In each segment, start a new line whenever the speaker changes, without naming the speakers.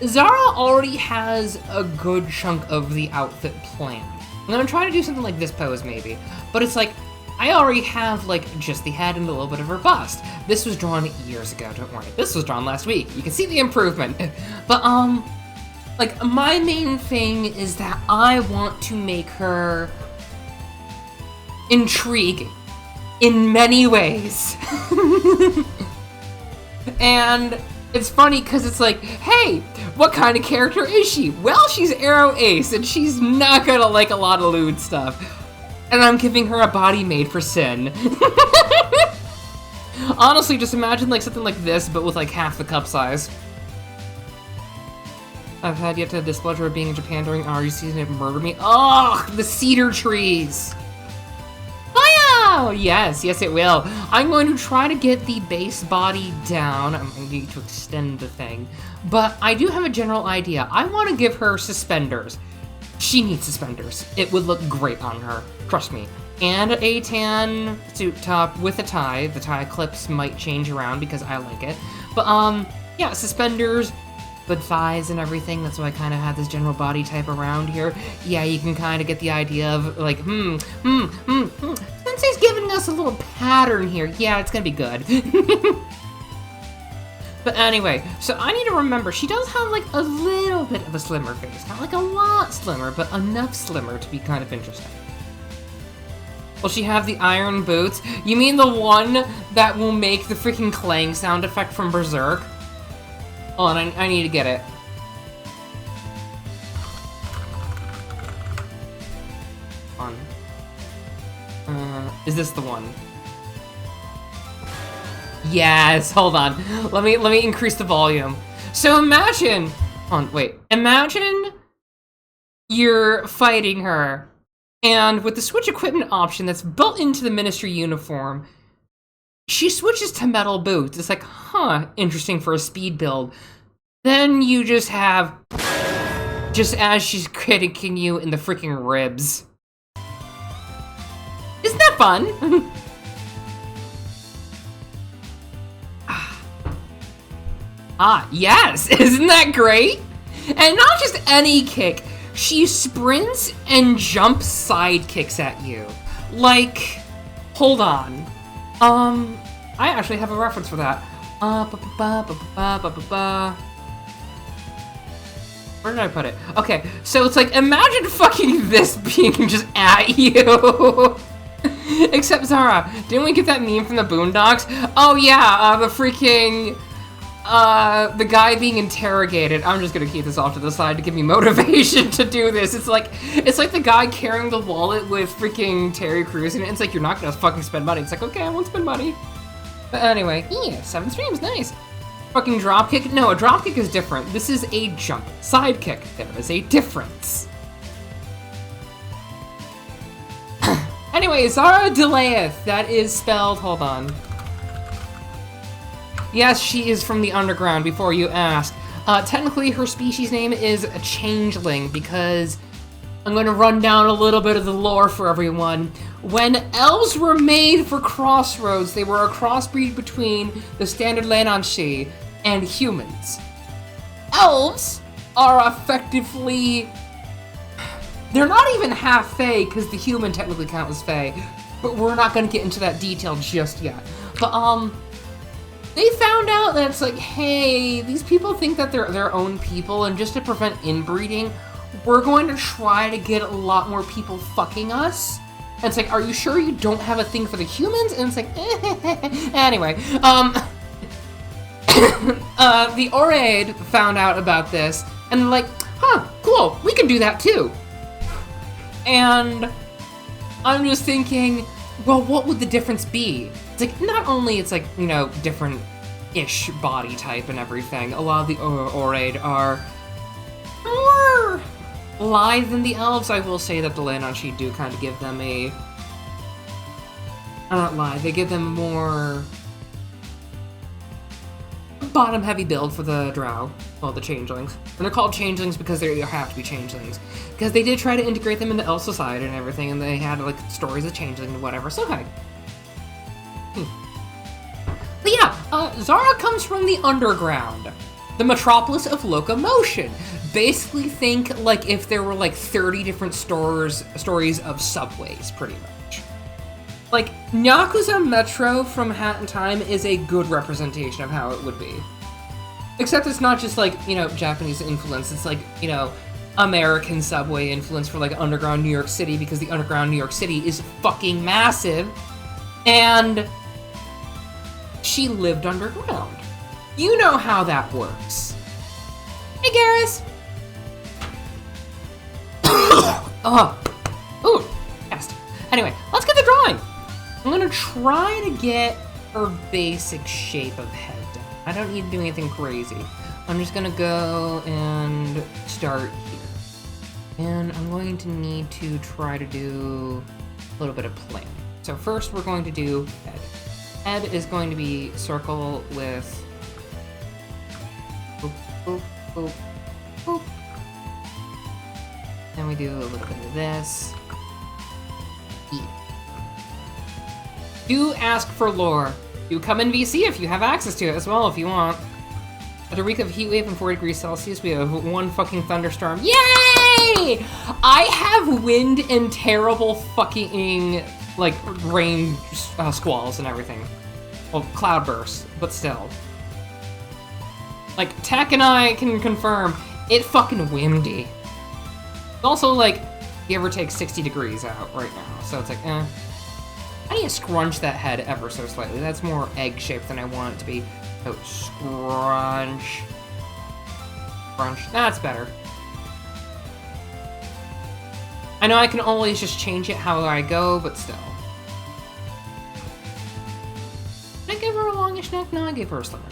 Zara already has a good chunk of the outfit planned. I'm gonna try to do something like this pose, maybe. But it's like, I already have, like, just the head and a little bit of her bust. This was drawn years ago, don't worry. This was drawn last week. You can see the improvement. But, like, my main thing is that I want to make her intriguing in many ways. And it's funny because it's like, hey, what kind of character is she? Well, she's Arrow Ace, and she's not gonna like a lot of lewd stuff. And I'm giving her a body made for Sin. Honestly, just imagine like something like this, but with like half the cup size. I've had yet to the displeasure of being in Japan during RE season and murder me. Oh, the cedar trees. Oh, yes, it will. I'm going to try to get the base body down. I'm going to need to extend the thing. But I do have a general idea. I want to give her suspenders. She needs suspenders. It would look great on her. Trust me. And a tan suit top with a tie. The tie clips might change around because I like it. But, yeah, suspenders, good thighs and everything. That's why I kind of had this general body type around here. Yeah, you can kind of get the idea of, like, Sensei's giving us a little pattern here. Yeah, it's gonna be good. But anyway, so I need to remember, she does have, like, a little bit of a slimmer face. Not, like, a lot slimmer, but enough slimmer to be kind of interesting. Will she have the iron boots? You mean the one that will make the freaking clang sound effect from Berserk? Hold on, I need to get it. Is this the one? Yes, hold on. Let me increase the volume. So imagine, imagine you're fighting her, and with the switch equipment option that's built into the Ministry uniform, she switches to metal boots. It's like, huh, interesting for a speed build. Then you just have, just as she's critiquing you in the freaking ribs. Isn't that fun? Yes! Isn't that great? And not just any kick. She sprints and jump side kicks at you. Like, hold on. I actually have a reference for that. Where did I put it? Okay, so it's like, imagine fucking this being just at you. Except Zara, didn't we get that meme from the Boondocks? Oh yeah, the freaking, the guy being interrogated. I'm just gonna keep this off to the side to give me motivation to do this. It's like the guy carrying the wallet with freaking Terry Crews in it. It's like, you're not gonna fucking spend money. It's like, okay, I won't spend money. But anyway, yeah, 7 streams, nice. Fucking dropkick? No, a dropkick is different. This is a jump. Sidekick, there is a difference. Anyway, Zara Delayeth, that is spelled, hold on. Yes, she is from the underground, before you ask. Technically, her species name is a changeling, because I'm going to run down a little bit of the lore for everyone. When elves were made for Crossroads, they were a crossbreed between the standard Lananshi and humans. Elves are effectively... They're not even half Fae, because the human technically counts as Fae, but we're not going to get into that detail just yet. But, they found out that it's like, hey, these people think that they're their own people, and just to prevent inbreeding, we're going to try to get a lot more people fucking us. And it's like, are you sure you don't have a thing for the humans? And it's like, anyway, the Oraid found out about this, and like, huh, cool, we can do that too. And I'm just thinking, well, what would the difference be? It's like, not only it's like, you know, different-ish body type and everything, a lot of the Oraid are more lithe than the elves. I will say that the Lananshi do kind of give them a... not lithe, they give them more... bottom-heavy build for the Drow, well, the changelings. And they're called changelings because they have to be changelings. Because they did try to integrate them into elf society and everything, and they had, like, stories of changelings and whatever, so hey. But yeah, Zara comes from the underground. the metropolis of locomotion. Basically think like if there were like 30 different stories of subways, pretty much. Like, Yakuza Metro from Hat in Time is a good representation of how it would be. Except it's not just like, you know, Japanese influence, it's like, you know, American subway influence for like underground New York City, because the underground New York City is fucking massive, and she lived underground. You know how that works. Hey, Garrus! Ooh, yes. Anyway, let's get the drawing. I'm gonna try to get her basic shape of head down. I don't need to do anything crazy. I'm just gonna go and start here. And I'm going to need to try to do a little bit of planning. So first we're going to do head. Head is going to be circle with boop, boop, boop, boop. Then we do a little bit of this. E. Do ask for lore. Do come in VC if you have access to it as well, if you want. After a week of heat wave and 40 degrees Celsius, we have one fucking thunderstorm. Yay! I have wind and terrible fucking, like, rain squalls and everything. Well, cloudbursts, but still. Like, Tech and I can confirm, it fucking windy. It's also, like, give or take 60 degrees out right now, so it's like, eh. I need to scrunch that head ever so slightly. That's more egg-shaped than I want it to be. Oh, scrunch. Scrunch. That's better. I know I can always just change it how I go, but still. Did I give her a longish neck? No, I gave her a slimmer.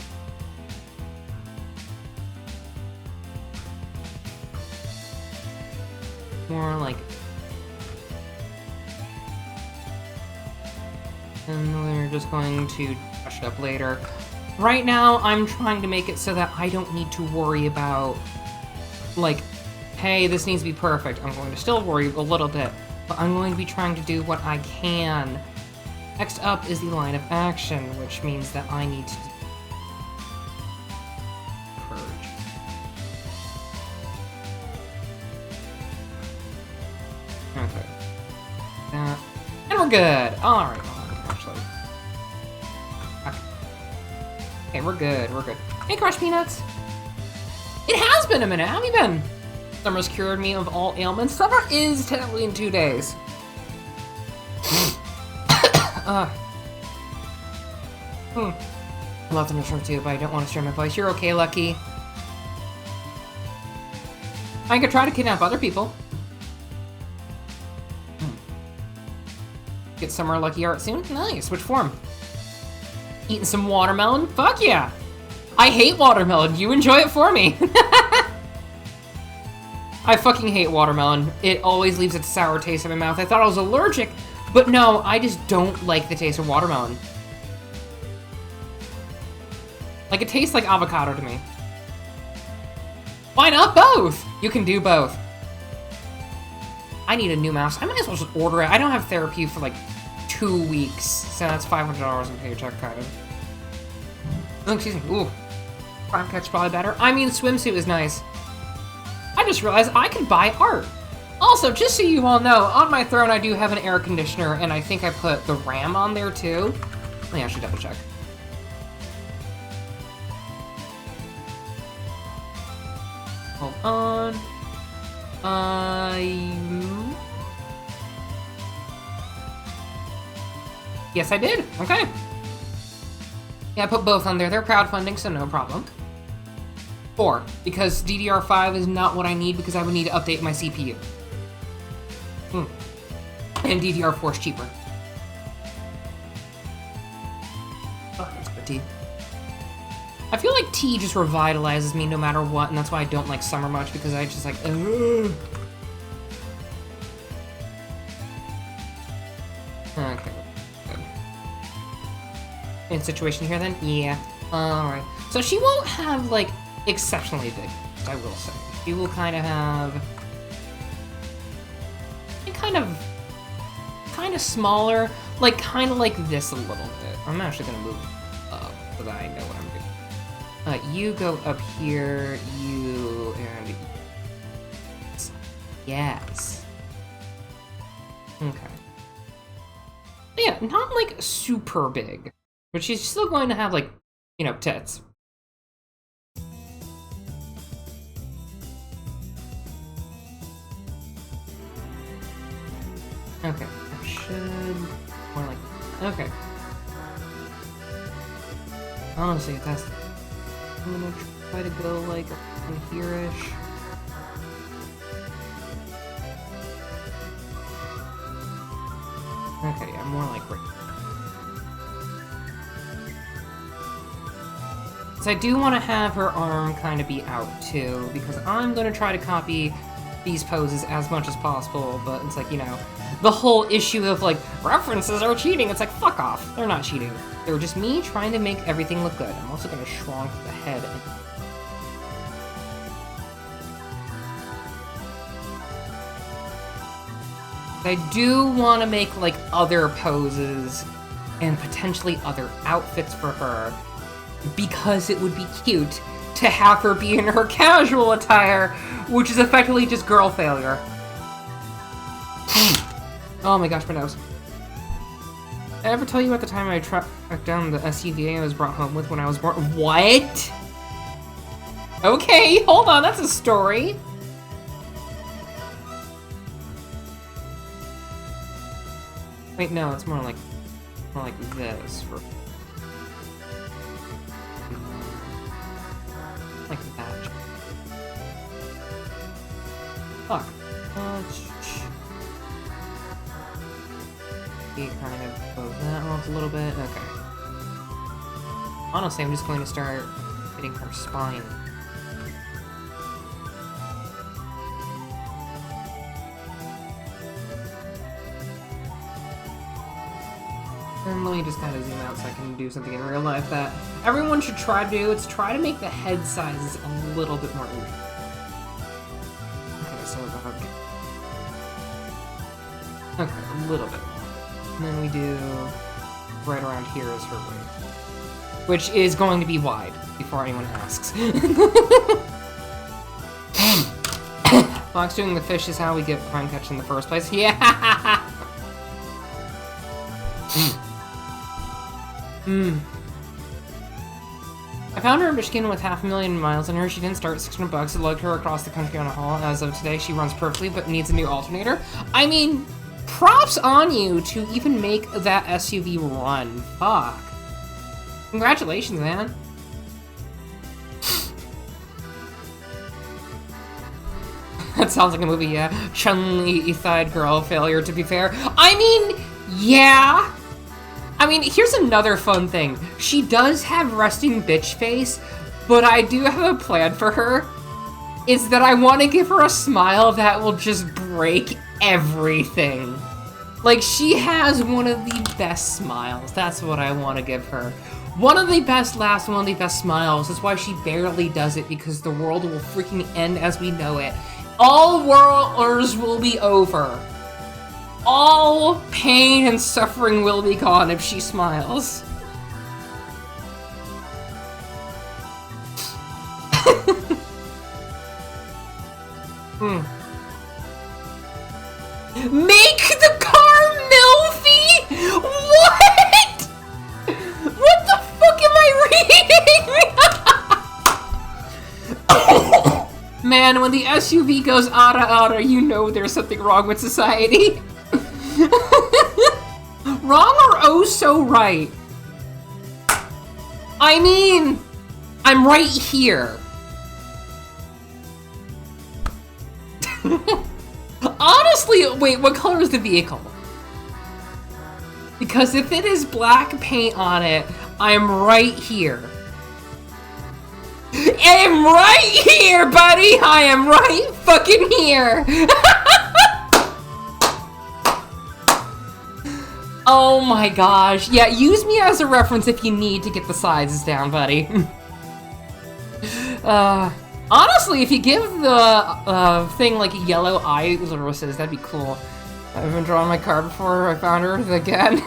More like... And we're just going to brush it up later. Right now, I'm trying to make it so that I don't need to worry about, like, hey, this needs to be perfect. I'm going to still worry a little bit, but I'm going to be trying to do what I can. Next up is the line of action, which means that I need to purge. Okay. That. And we're good. Alright. Actually. Okay, we're good, we're good. Hey, Crush Peanuts! It has been a minute, how have you been? Summer's cured me of all ailments. Summer is technically in 2 days. I love the mushroom too, but I don't want to share my voice. You're okay, Lucky. I could try to kidnap other people. Get Summer Lucky art soon? Nice, which form? Eating some watermelon? Fuck yeah! I hate watermelon, you enjoy it for me! I fucking hate watermelon. It always leaves a sour taste in my mouth. I thought I was allergic, but no, I just don't like the taste of watermelon. Like, it tastes like avocado to me. Why not both? You can do both. I need a new mouse. I might as well just order it. I don't have therapy for like 2 weeks, so that's $500 in paycheck, kind of. Oh, excuse me. Ooh. Crime Cat's probably better. I mean, swimsuit is nice. I just realized I could buy art. Also, just so you all know, on my throne I do have an air conditioner, and I think I put the RAM on there too. Let me actually double check. Hold on. Yes, I did. Okay. Yeah, I put both on there. They're crowdfunding, so no problem. 4, because DDR5 is not what I need, because I would need to update my CPU. And DDR4 is cheaper. Oh, that's good tea. I feel like tea just revitalizes me no matter what, and that's why I don't like summer much, because I just like, ugh. Okay, good. In situation here then? Yeah. Alright. So she won't have, like, exceptionally big, I will say. She will kind of have... kind of smaller, like, kind of like this a little bit. I'm actually gonna move up, so that I know what I'm doing. You go up here, you, and... Yes. Okay. Yeah, not, like, super big. But she's still going to have, like, you know, tits. Okay, that should... More like... Okay. Honestly, that's... I'm gonna try to go, like, in here-ish. Okay, yeah, more like right. So I do want to have her arm kind of be out, too, because I'm going to try to copy these poses as much as possible, but it's like, you know, the whole issue of, like, references are cheating. It's like, fuck off. They're not cheating. They were just me trying to make everything look good. I'm also going to shrunk the head. I do want to make, like, other poses and potentially other outfits for her, because it would be cute to have her be in her casual attire, which is effectively just girl failure. Oh my gosh, my nose. Did I ever tell you at the time I tracked down the SUV I was brought home with when I was born? What? Okay, hold on, that's a story. Wait, no, it's more like this. Like that. Fuck. He kind of goes that off a little bit. Okay. Honestly, I'm just going to start hitting her spine. And let me just kind of zoom out so I can do something in real life that everyone should try to do. It's try to make the head sizes a little bit more even. Okay, so about... Okay, a little bit more. And then we do right around here is her waist, which is going to be wide before anyone asks. Fox doing the fish is how we get prime catch in the first place. Yeah. I found her in Michigan with 500,000 miles on her. She didn't start $600. It lugged her across the country on a haul. As of today, she runs perfectly, but needs a new alternator. I mean, props on you to even make that SUV run. Fuck. Congratulations, man. That sounds like a movie, yeah. Chun-Li, Ethide girl failure, to be fair. I mean, yeah. I mean, here's another fun thing. She does have resting bitch face, but I do have a plan for her. Is that I want to give her a smile that will just break everything. Like, she has one of the best smiles. That's what I want to give her. One of the best laughs, one of the best smiles. That's why she barely does it, because the world will freaking end as we know it. All worlders will be over. All pain and suffering will be gone if she smiles. Make the car milfy? What? What the fuck am I reading? Man, when the SUV goes ara, you know there's something wrong with society. Wrong or oh so right? I mean, I'm right here. Honestly, wait, what color is the vehicle? Because if it is black paint on it, I'm right here. I'm right here, buddy! I am right fucking here! Oh my gosh. Yeah, use me as a reference if you need to get the sizes down, buddy. Honestly, if you give the thing like yellow irises, that'd be cool. I've been drawing my car before I found her again.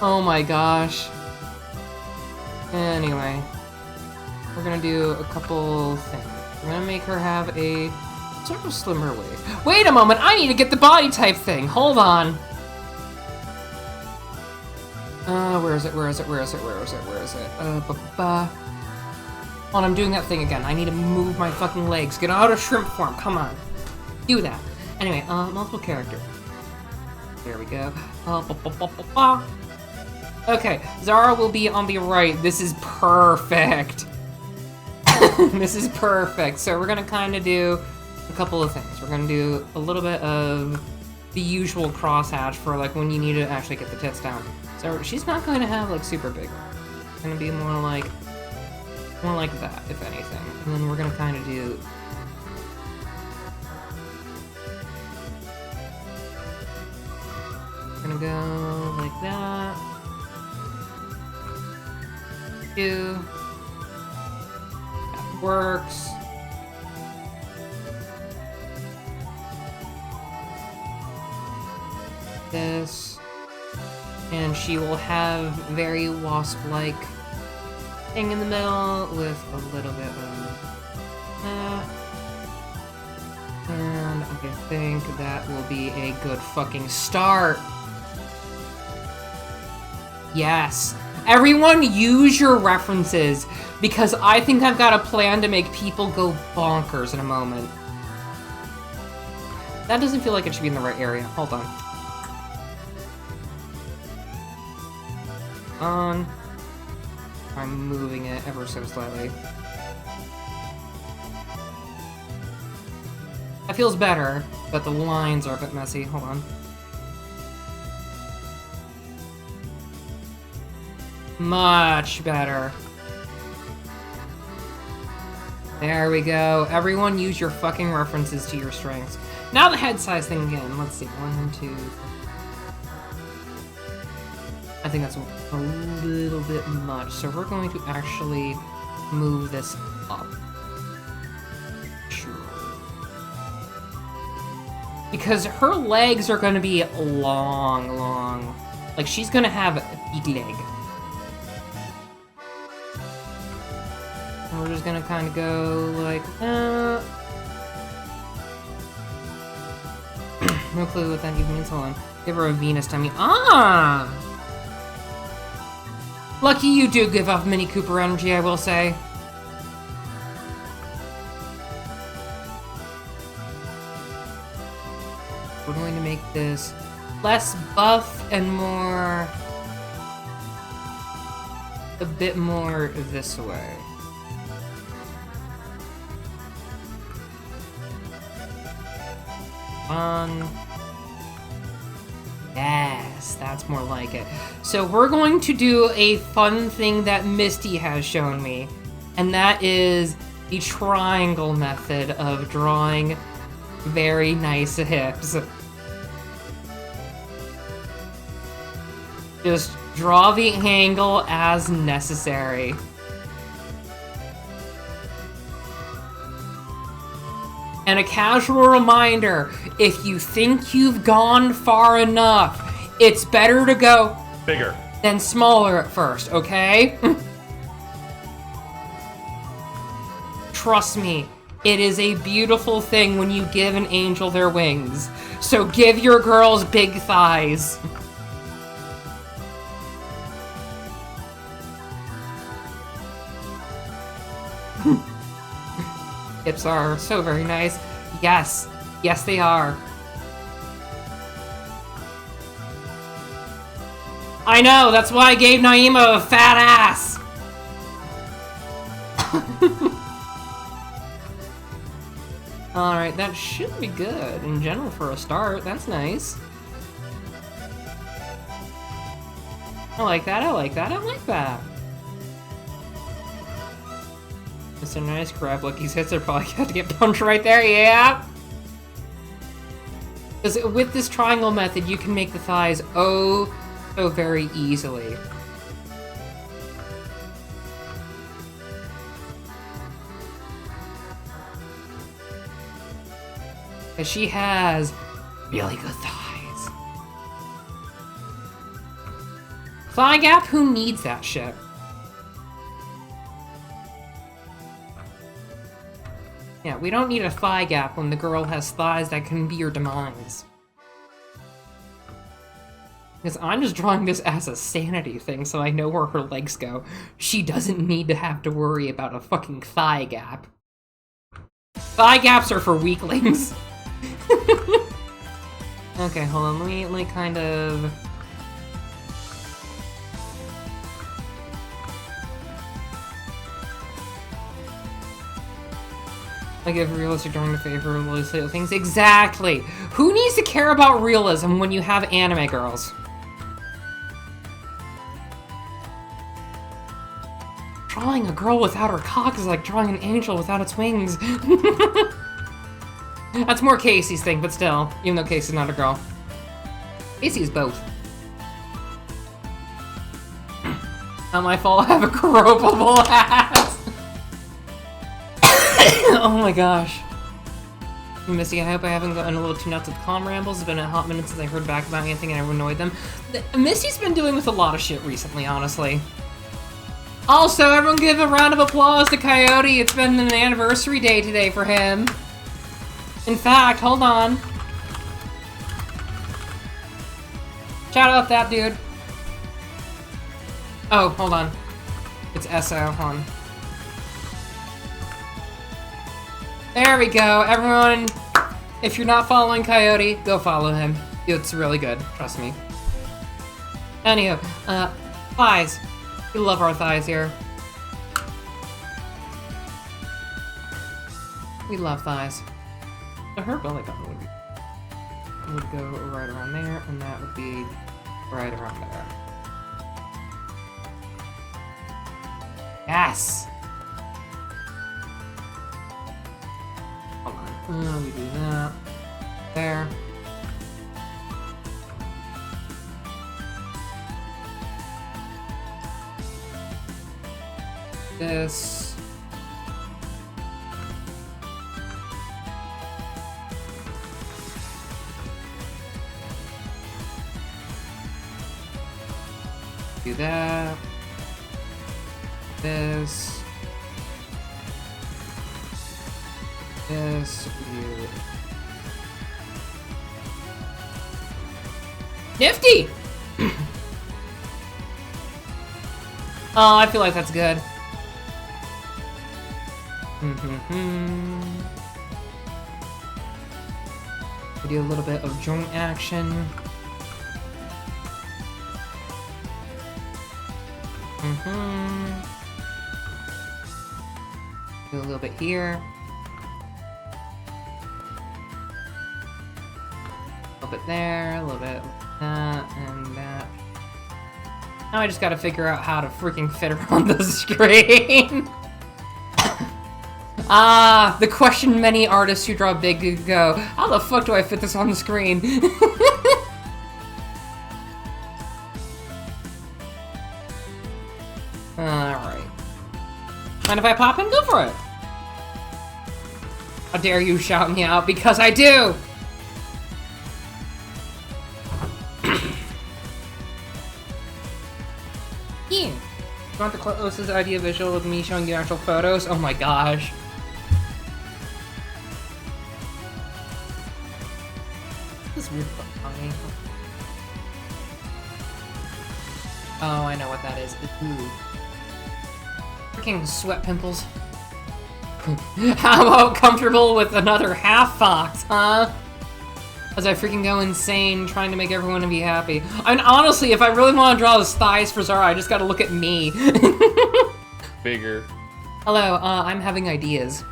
Oh my gosh. Anyway, we're gonna do a couple things. We're gonna make her have a sort of slimmer waist. Wait a moment, I need to get the body type thing. Hold on. Where is it? Hold on, I'm doing that thing again. I need to move my fucking legs. Get out of shrimp form, come on. Do that. Anyway, multiple character. There we go. Okay, Zara will be on the right. This is perfect. This is perfect. So we're gonna kind of do a couple of things. We're gonna do a little bit of the usual crosshatch for like when you need to actually get the tits down. So she's not going to have like super big. It's gonna be more like that, if anything. And then we're gonna kind of do. We're gonna go like that. That works. This. And she will have very wasp-like thing in the middle with a little bit of that. And I think that will be a good fucking start. Yes. Everyone use your references, because I think I've got a plan to make people go bonkers in a moment. That doesn't feel like it should be in the right area. Hold on. I'm moving it ever so slightly. That feels better, but the lines are a bit messy. Hold on. Much better. There we go. Everyone use your fucking references to your strengths. Now the head size thing again. Let's see. 1, 2, 3. I think that's a little bit much. So we're going to actually move this up. Sure. Because her legs are going to be long. Like, she's going to have a big leg. And we're just going to kind of go like that. No clue what that even means. Hold on. Give her a Venus tummy. Ah! Lucky you do give off Mini Cooper energy, I will say. We're going to make this less buff and more... a bit more this way. Yes, that's more like it. So we're going to do a fun thing that Misty has shown me, and that is the triangle method of drawing very nice hips. Just draw the angle as necessary. And a casual reminder, if you think you've gone far enough, it's better to go
bigger
than smaller at first, okay? Trust me, it is a beautiful thing when you give an angel their wings. So give your girls big thighs. Hips are so very nice. Yes. Yes, they are. I know, that's why I gave Naima a fat ass. Alright, that should be good in general for a start. That's nice. I like that, I like that, I like that. It's a nice grab. Look, these hits are probably got to get punched right there, yeah! Because with this triangle method, you can make the thighs oh so very easily. Because she has really good thighs. Thigh gap? Who needs that shit? Yeah, we don't need a thigh gap when the girl has thighs that can be your demise. Because I'm just drawing this as a sanity thing, so I know where her legs go. She doesn't need to have to worry about a fucking thigh gap. Thigh gaps are for weaklings. Okay, hold on, let me, like, kind of... I give realistic drawing to favor little things. Exactly! Who needs to care about realism when you have anime girls? Drawing a girl without her cock is like drawing an angel without its wings. That's more Casey's thing, but still, even though Casey's not a girl. Casey is both. Not my fault, I have a gropable ass. Oh my gosh. Missy, I hope I haven't gotten a little too nuts with comm rambles. It's been a hot minute since I heard back about anything and I annoyed them. Missy's been doing with a lot of shit recently, honestly. Also, everyone give a round of applause to Coyote. It's been an anniversary day today for him. In fact, hold on. Shout out that dude. Oh, hold on. It's SO, hold on. There we go, everyone. If you're not following Coyote, go follow him. It's really good, trust me. Anywho, thighs. We love our thighs here. We love thighs. So her belly button would go right around there, and that would be right around there. Yes! Hold on. We do that. There. This. Do that. This. This. You. Nifty! Oh, I feel like that's good. We do a little bit of joint action. Do a little bit here. A little bit there, a little bit that, and that. Now I just gotta figure out how to freaking fit her on the screen. Ah, the question many artists who draw big go, how the fuck do I fit this on the screen? Alright. Mind if I pop in? Go for it! How dare you shout me out, because I do! Yeah. You want the closest idea visual of me showing you actual photos? Oh my gosh. This weird funny. Oh, I know what that is. Ooh. Freaking sweat pimples. How about comfortable with another half fox, huh? As I freaking go insane trying to make everyone be happy. I mean, honestly, if I really want to draw his thighs for Zara, I just gotta look at me.
Bigger.
Hello, I'm having ideas.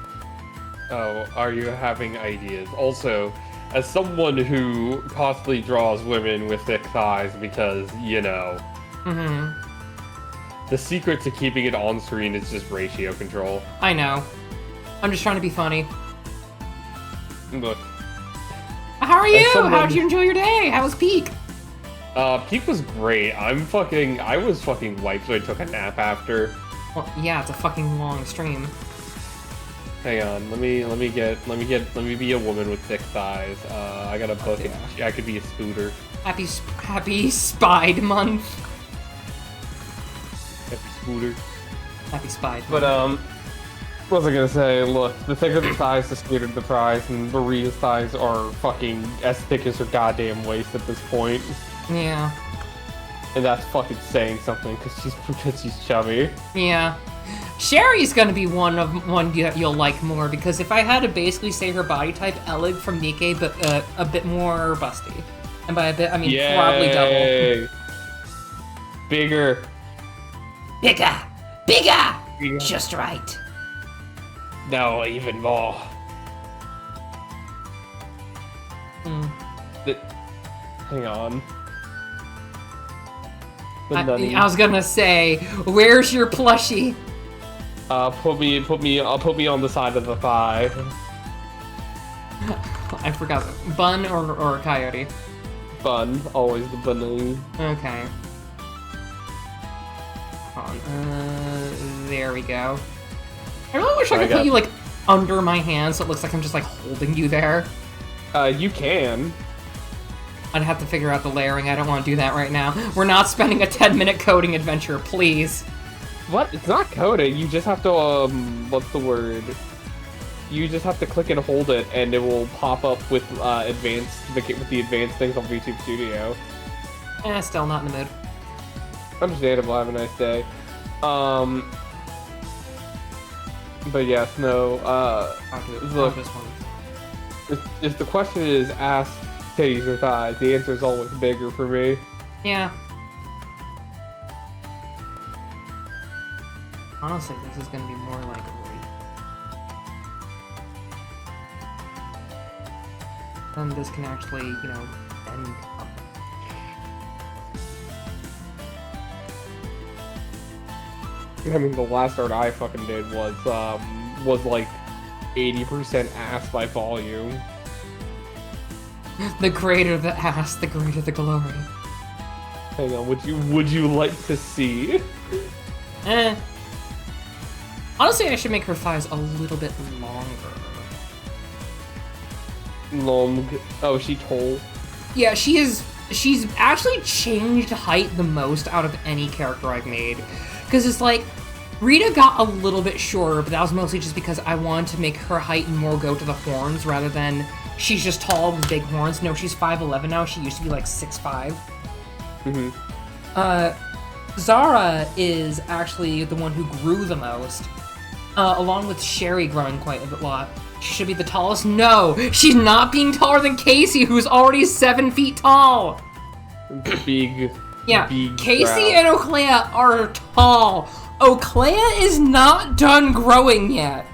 Oh, are you having ideas? Also, as someone who constantly draws women with thick thighs because, you know... The secret to keeping it on screen is just ratio control.
I know. I'm just trying to be funny.
Look.
How are you? How'd you enjoy your day? How was Peak?
Peak was great. I was fucking wiped, so I took a nap after.
Well, yeah, it's a fucking long stream.
Hang on, let me be a woman with thick thighs. I got a book. Yeah. I could be a scooter.
Happy Spide Month.
Happy scooter.
Happy Spide
But
Month.
What was I gonna say? Look, the thicker the thighs, the sweeter the fries, and Maria's thighs are fucking as thick as her goddamn waist at this point.
Yeah.
And that's fucking saying something, because she's chubby.
Yeah. Sherry's gonna be one you'll like more, because if I had to basically say her body type, Elig from Thicc, but a bit more busty. And by a bit, I mean probably double.
Bigger.
Bigger! Just right.
No, even more. Hang on.
I was gonna say, where's your plushie?
Put me on the side of the thigh.
I forgot. Bun or coyote?
Bun, always the bunny.
Okay. Hold on. There we go. I really wish I could put you like under my hand, so it looks like I'm just like holding you there.
You can.
I'd have to figure out the layering. I don't want to do that right now. We're not spending a 10-minute coding adventure, please.
What? It's not coding. You just have to, what's the word? You just have to click and hold it, and it will pop up with with the advanced things on VTube Studio.
Still not in the mood.
Understandable. Have a nice day. But yes, no. Look, if the question is ass, titties, or thighs, the answer is always bigger for me.
Yeah. Honestly, this is gonna be more like a rape. Then this can actually, you know, bend up.
I mean, the last art I fucking did was like 80% ass by volume.
The greater the ass, the greater the glory.
Hang on, would you like to see?
Honestly, I should make her thighs a little bit longer.
Long? Oh, is she tall?
Yeah, she's actually changed height the most out of any character I've made. Because it's like, Rita got a little bit shorter, but that was mostly just because I wanted to make her height more go to the horns rather than she's just tall with big horns. No, she's 5'11" now. She used to be like 6'5". Zara is actually the one who grew the most, along with Sherry growing quite a lot. She should be the tallest. No, she's not being taller than Casey, who's already 7 feet tall.
Big.
Yeah,
big
Casey
brow.
and Oclea are tall. Oclea is not done growing yet.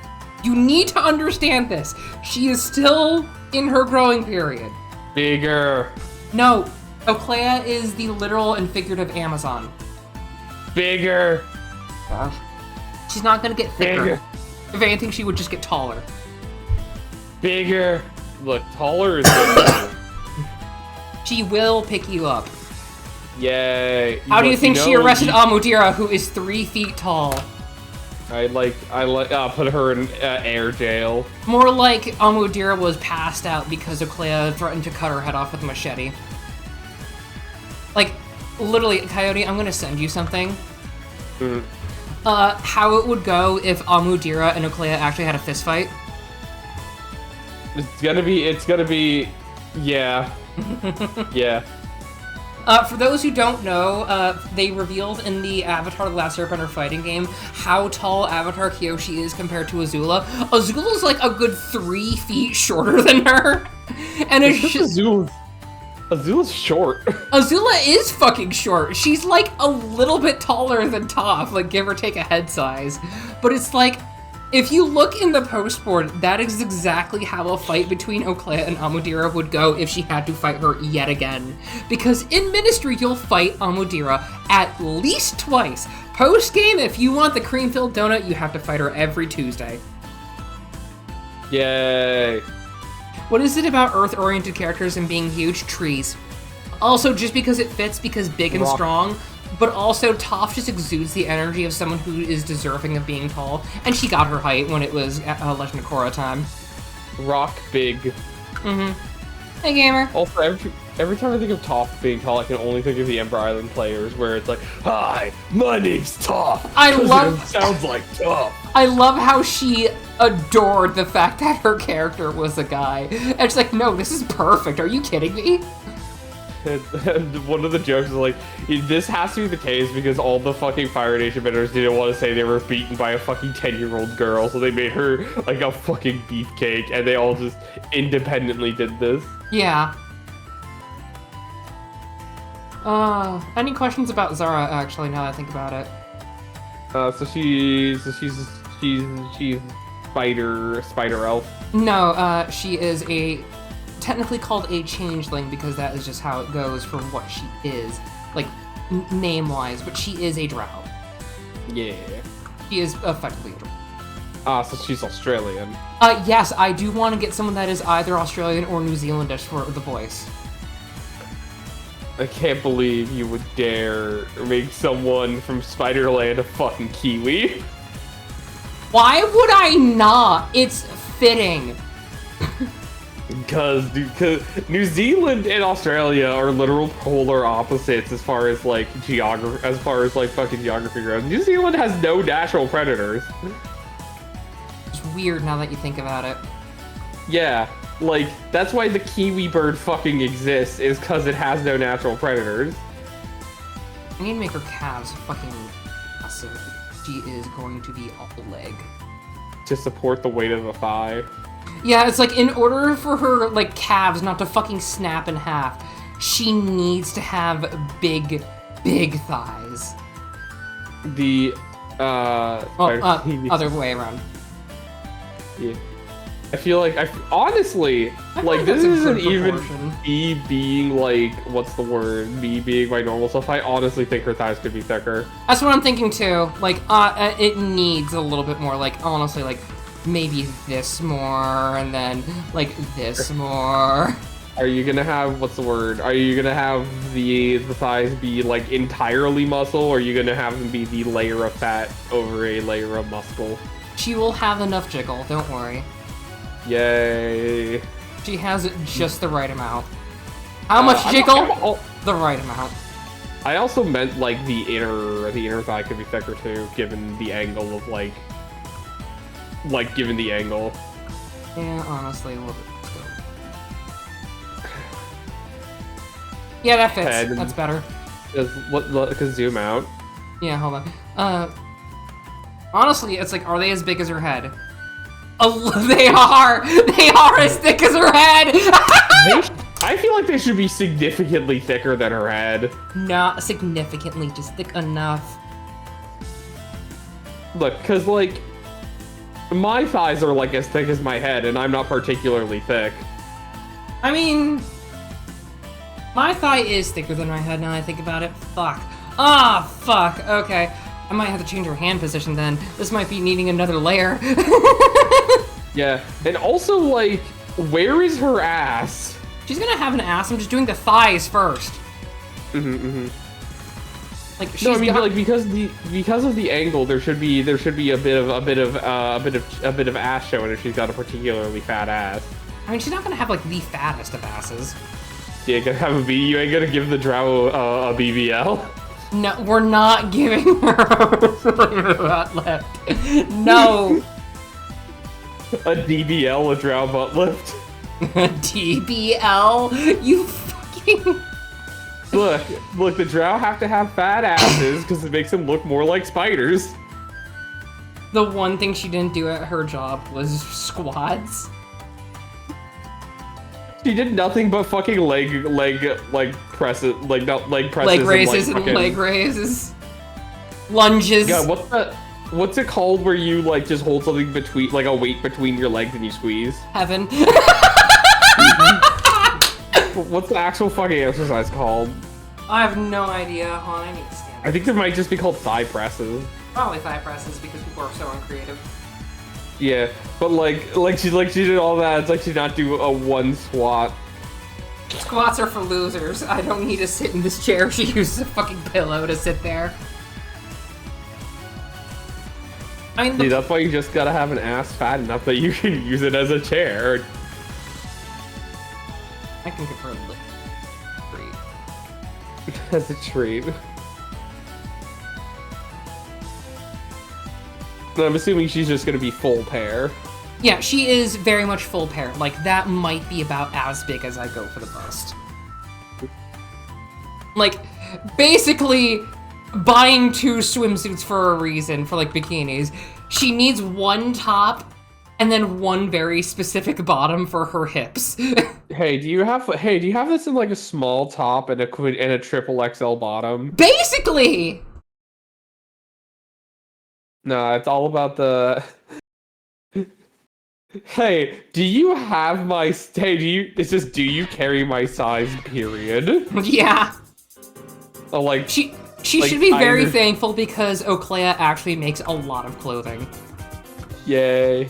You need to understand this. She is still in her growing period.
Bigger.
No, Oclea is the literal and figurative Amazon.
Bigger.
She's not gonna get thicker.
Bigger.
If anything, she would just get taller.
Bigger. Look, taller is good.
She will pick you up.
Yay.
How do you think she arrested Amudira, who is 3 feet tall?
I put her in air jail.
More like Amudira was passed out because Oclea threatened to cut her head off with a machete. Like, literally, Coyote, I'm gonna send you something. How it would go if Amudira and Oclea actually had a fist fight.
It's gonna be, yeah. Yeah.
For those who don't know, they revealed in the Avatar The Last Airbender fighting game how tall Avatar Kyoshi is compared to Azula. Azula's like a good 3 feet shorter than her. And it's just...
Azula's short.
Azula is fucking short. She's like a little bit taller than Toph, like give or take a head size. But it's like, if you look in the post-board, that is exactly how a fight between Oclea and Amudira would go if she had to fight her yet again. Because in Ministry, you'll fight Amudira at least twice. Post-game, if you want the cream-filled donut, you have to fight her every Tuesday.
Yay.
What is it about Earth-oriented characters and being huge? Trees. Also, just because it fits, because big and strong, but also Toph just exudes the energy of someone who is deserving of being tall, and she got her height when it was Legend of Korra time.
Rock big.
Hey, gamer.
Also, Every time I think of Toph being tall, I can only think of the Ember Island players, where it's like, "Hi, my name's Toph." It sounds like Toph.
I love how she adored the fact that her character was a guy. And she's like, no, this is perfect. Are you kidding me?
And one of the jokes is like, this has to be the case because all the fucking Fire Nation members didn't want to say they were beaten by a fucking 10-year-old girl, so they made her like a fucking beefcake, and they all just independently did this.
Yeah. Any questions about Zara, actually, now that I think about it?
So she's spider elf.
No, she is technically called a changeling because that is just how it goes for what she is, like, name-wise, but she is a drow.
Yeah.
She is effectively a drow.
So she's Australian.
Yes, I do want to get someone that is either Australian or New Zealandish for the voice.
I can't believe you would dare make someone from Spiderland a fucking Kiwi.
Why would I not? It's fitting.
Because New Zealand and Australia are literal polar opposites as far as like fucking geography goes. New Zealand has no natural predators.
It's weird now that you think about it.
Yeah, like that's why the kiwi bird fucking exists, is because it has no natural predators.
I need to make her calves fucking massive. She is going to be a leg.
To support the weight of the thigh.
Yeah, it's like in order for her like calves not to fucking snap in half, she needs to have big thighs.
The
other way around.
Yeah. I feel like honestly, like this isn't even me being like, what's the word? Me being my normal self. I honestly think her thighs could be thicker.
That's what I'm thinking too. Like, it needs a little bit more. Like, honestly, like maybe this more, and then like this more.
Are you gonna have what's the word? Are you gonna have the thighs be like entirely muscle, or are you gonna have them be the layer of fat over a layer of muscle?
She will have enough jiggle. Don't worry.
Yay.
She has just the right amount. How much jiggle? The right amount.
I also meant like the inner thigh could be thicker too, given the angle of like given the angle.
Yeah, honestly, a little bit. Yeah, that fits.
Head.
That's better.
Cause zoom out.
Yeah, hold on. Honestly, it's like, are they as big as her head? They are! They are as thick as her head!
I feel like they should be significantly thicker than her head.
Not significantly, just thick enough.
Look, cause like, my thighs are like as thick as my head, and I'm not particularly thick.
I mean, my thigh is thicker than my head now I think about it. Fuck. Ah, fuck. Okay. I might have to change her hand position then. This might be needing another layer.
Yeah, and also, like, where is her ass?
She's gonna have an ass. I'm just doing the thighs first. Like, she's
no, I mean, like because of the angle, there should be a bit of ass showing if she's got a particularly fat ass.
I mean, she's not gonna have like the fattest of asses.
Yeah, gonna have a B. You ain't gonna give the drow a BBL.
No, we're not giving her a butt lift. No.
A DBL, a drow butt lift.
DBL? You fucking...
Look, the drow have to have fat asses because it makes them look more like spiders.
The one thing she didn't do at her job was squats. She
did nothing but fucking leg presses, leg presses,
leg raises and leg raises, lunges.
God, what's it called where you like just hold something between, like a weight between your legs and you squeeze?
Heaven.
What's the actual fucking exercise called?
I have no idea. Hold on, I need to stand.
I think there might just be called thigh presses.
Probably thigh presses because people are so uncreative.
Yeah, but she did all that. It's like she not do a one squat.
Squats are for losers. I don't need to sit in this chair. She uses a fucking pillow to sit there. I mean,
see, that's why you just gotta have an ass fat enough that you can use it as a chair.
I can give her a look.
as a treat. I'm assuming she's just gonna be full pair.
Yeah, she is very much full pair. Like, that might be about as big as I go for the bust. Like, basically, buying 2 swimsuits for a reason, for, like, bikinis. She needs 1 top, and then 1 very specific bottom for her hips.
Hey, do you have this in, like, a small top and a triple XL bottom?
Basically!
No, it's all about the... Hey, do you have my... Hey, do you carry my size, period?
Yeah.
Oh, like...
She like, should be very thankful because Oclea actually makes a lot of clothing.
Yay.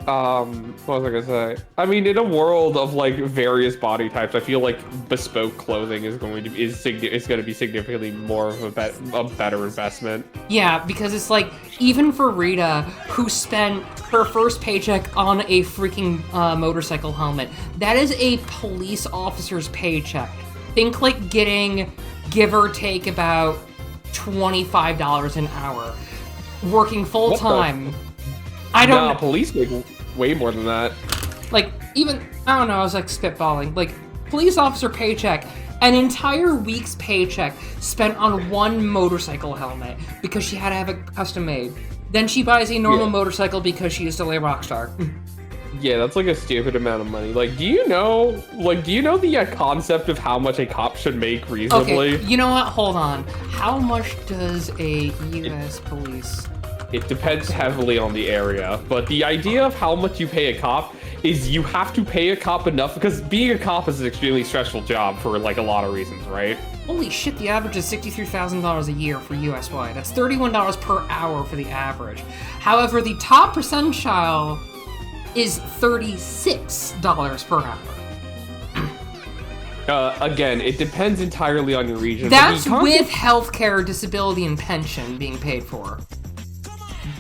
What was I gonna say? I mean, in a world of like various body types, I feel like bespoke clothing is going to be significantly more of a better investment.
Yeah, because it's like, even for Rita, who spent her first paycheck on a freaking motorcycle helmet, that is a police officer's paycheck. Think like getting, give or take, about $25 an hour, working full time. I don't know.
Police make way more than that.
Like, even, I don't know, I was like spitballing. Like, police officer paycheck, an entire week's paycheck spent on 1 motorcycle helmet because she had to have it custom made. Then she buys a normal motorcycle because she is still a rock star.
Yeah, that's like a stupid amount of money. Like, do you know the concept of how much a cop should make reasonably?
Okay, you know what? Hold on. How much does a U.S. police...
It depends heavily on the area, but the idea of how much you pay a cop is you have to pay a cop enough, because being a cop is an extremely stressful job for like a lot of reasons, right?
Holy shit, the average is $63,000 a year for US-wide. That's $31 per hour for the average. However, the top percentile is $36 per hour.
Again, it depends entirely on your region.
That's with healthcare, disability, and pension being paid for.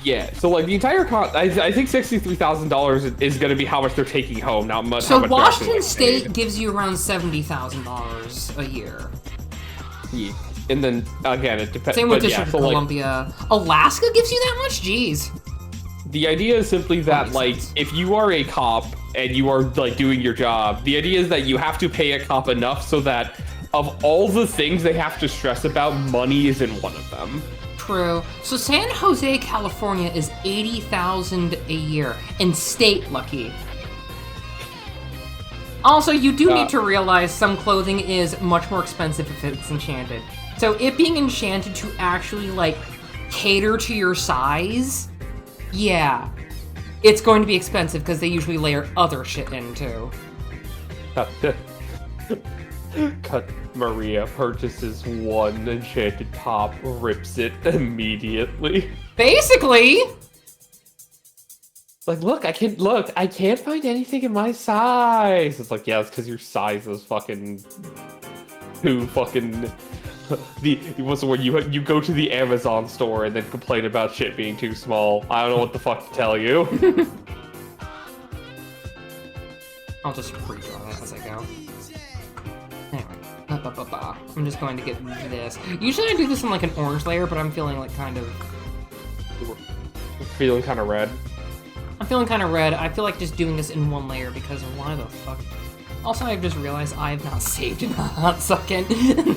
Yeah, so like the entire I think $63,000 is going to be how much they're taking home, not much.
So
how much
Washington State gives you around $70,000 a year.
Yeah. And then again, it depends.
Same with District of Columbia. Like, Alaska gives you that much? Jeez.
The idea is simply that like if you are a cop and you are like doing your job, the idea is that you have to pay a cop enough so that of all the things they have to stress about, money isn't one of them.
True. So San Jose, California is $80,000 a year, and state lucky. Also, you do need to realize some clothing is much more expensive if it's enchanted. So it being enchanted to actually, like, cater to your size, yeah, it's going to be expensive because they usually layer other shit in, too.
Cut. Maria purchases 1 enchanted top, rips it immediately.
Basically!
Like, look, I can't find anything in my size. It's like, yeah, it's because your size is fucking... What's the word? You go to the Amazon store and then complain about shit being too small. I don't know what the fuck to tell you.
I'll just redraw it as I go. Anyway. I'm just going to get this. Usually I do this in like an orange layer, but I'm feeling like kind of...
Feeling kind of red?
I'm feeling kind of red. I feel like just doing this in 1 layer because why the fuck? Also, I've just realized I have not saved in a hot second.
You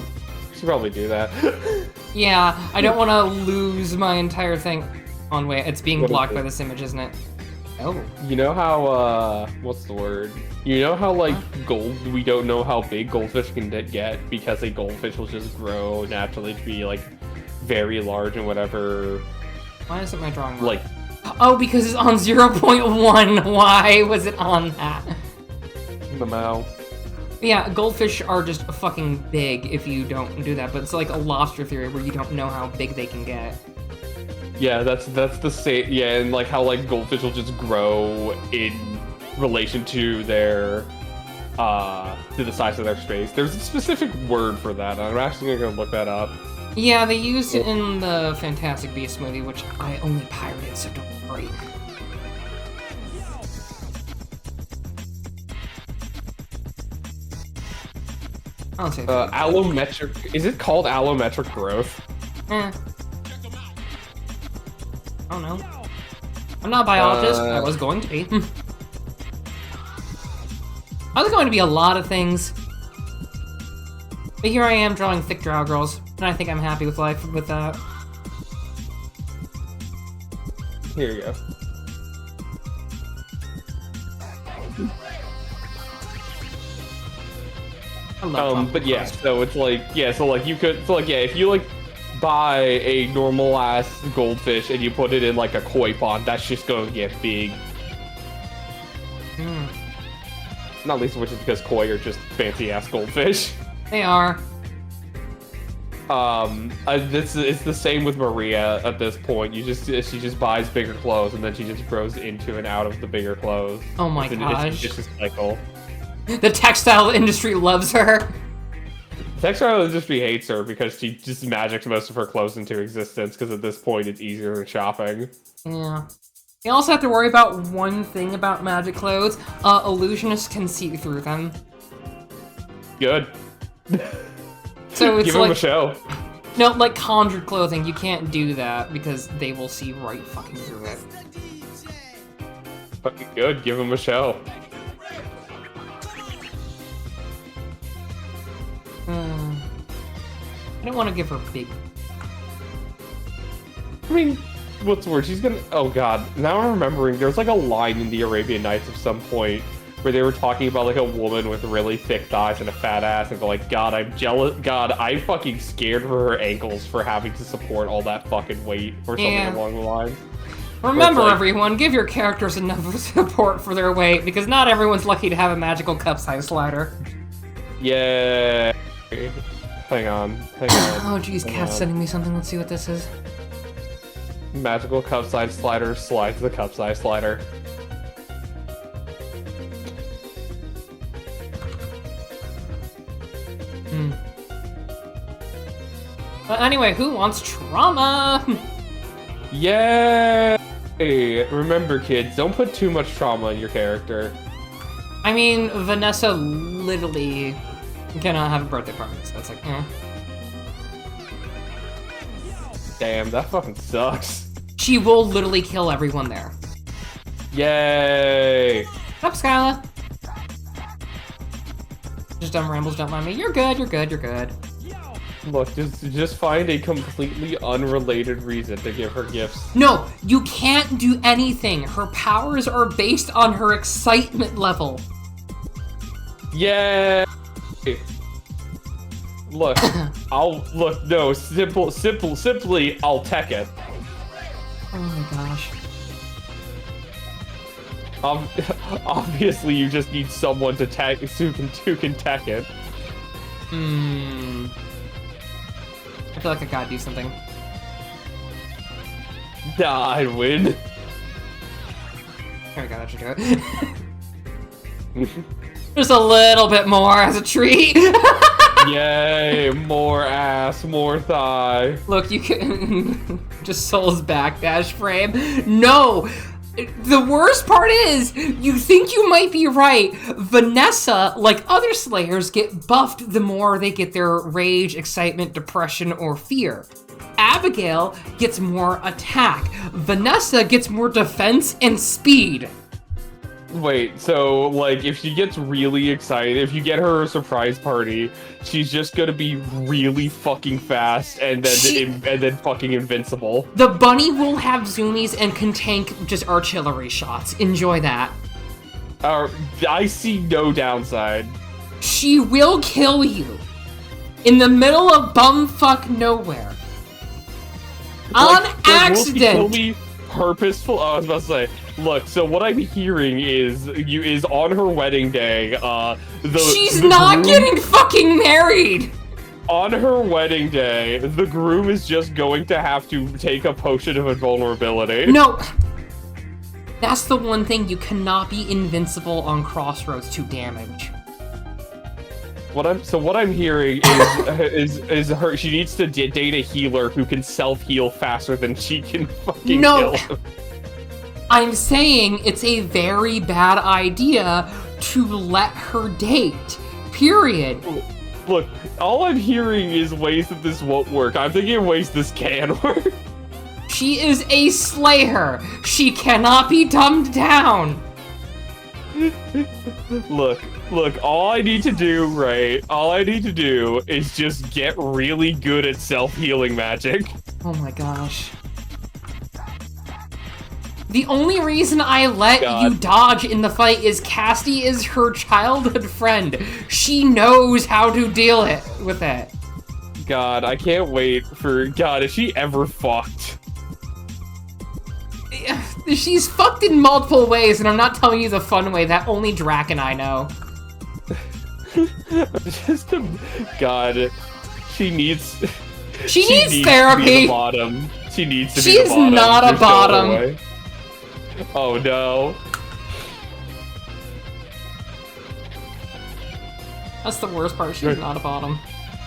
should probably do that.
Yeah, I don't want to lose my entire thing. On wait, it's being blocked by this image, isn't it? Oh.
You know how, what's the word? You know how, like, we don't know how big goldfish can get because a goldfish will just grow naturally to be, like, very large and whatever.
Why isn't my drawing
like?
Oh, because it's on 0.1. Why was it on that?
The mouth.
Yeah, goldfish are just fucking big if you don't do that, but it's like a lobster theory where you don't know how big they can get.
Yeah, that's the same. Yeah, and like how like goldfish will just grow in relation to their to the size of their space. There's a specific word for that. I'm actually gonna look that up.
Yeah, they used it in the Fantastic Beasts movie, which I only pirated, so don't worry. I'll say
allometric. Is it called allometric growth?
I don't know. I'm not a biologist. I was going to be. I was going to be a lot of things. But here I am drawing thick drow girls, and I think I'm happy with life with that.
Here you go. But yeah, so it's like, yeah, so like you could, so like, yeah, if you like buy a normal ass goldfish and you put it in like a koi pond, that's just gonna get big. Not least of which is because koi are just fancy ass goldfish.
They are.
It's the same with Maria at this point. She just buys bigger clothes and then she just grows into and out of the bigger clothes.
Oh my gosh.
It's just a cycle.
The textile industry loves her.
The textile industry hates her because she just magics most of her clothes into existence because at this point it's easier than shopping.
Yeah. You also have to worry about one thing about magic clothes. Illusionists can see through them.
Good.
So it's
Give
like,
him a show.
No, like conjured clothing, you can't do that because they will see right fucking through it.
Fucking good. Give him a show.
I don't want to give her big.
I mean, what's the word? She's gonna. Oh god. Now I'm remembering. There's like a line in the Arabian Nights at some point where they were talking about like a woman with really thick thighs and a fat ass, and they're like, God, I'm jealous. God, I'm fucking scared for her ankles for having to support all that fucking weight or something along the line.
Remember,
like,
everyone, give your characters enough support for their weight because not everyone's lucky to have a magical cup-size slider.
Yeah. Hang on.
Oh jeez, Cat's sending me something. Let's see what this is.
Magical cup size slider slides the cup size slider.
But anyway, who wants trauma?
Yay! Remember, kids, don't put too much trauma in your character.
I mean, Vanessa literally cannot have a birthday party, so that's like,
Damn, that fucking sucks.
She will literally kill everyone there.
Yay!
What's up, Skyla? Just dumb rambles, don't mind me. You're good, you're good, you're good.
Look, just find a completely unrelated reason to give her gifts.
No, you can't do anything. Her powers are based on her excitement level.
Yay! Look, simply, I'll tech it.
Oh my gosh.
Obviously, you just need someone to tech who can tech it.
I feel like I gotta do something.
Nah, I'd win.
There we go, that should do it. Just a little bit more as a treat.
Yay, more ass, more thigh.
Look, you can just Soul's backdash frame. No! The worst part is, you think you might be right. Vanessa, like other Slayers, get buffed the more they get their rage, excitement, depression, or fear. Abigail gets more attack. Vanessa gets more defense and speed.
Wait, so, like, if she gets really excited, if you get her a surprise party, she's just gonna be really fucking fast and then fucking invincible.
The bunny will have zoomies and can tank just artillery shots. Enjoy that.
I see no downside.
She will kill you. In the middle of bumfuck nowhere. On accident!
Will she kill me purposeful? Oh, I was about to say. Look, so what I'm hearing is on her wedding day,
she's not getting fucking married!
On her wedding day, the groom is just going to have to take a potion of invulnerability.
No! That's the one thing, you cannot be invincible on crossroads to damage.
What I'm hearing is her. She needs to date a healer who can self-heal faster than she can fucking kill him.
I'm saying it's a very bad idea to let her date. Period.
Look, all I'm hearing is ways that this won't work. I'm thinking of ways this can work.
She is a slayer. She cannot be dumbed down.
Look, all I need to do, right? All I need to do is just get really good at self-healing magic.
Oh my gosh. The only reason I let you dodge in the fight is Casty is her childhood friend. She knows how to deal with it.
God, I can't wait for... God, is she ever fucked?
She's fucked in multiple ways, and I'm not telling you the fun way that only Drac and I know.
God, she needs
therapy.
To be the bottom. She needs to be the bottom.
She is not a bottom.
Oh no.
That's the worst part. She's not a bottom.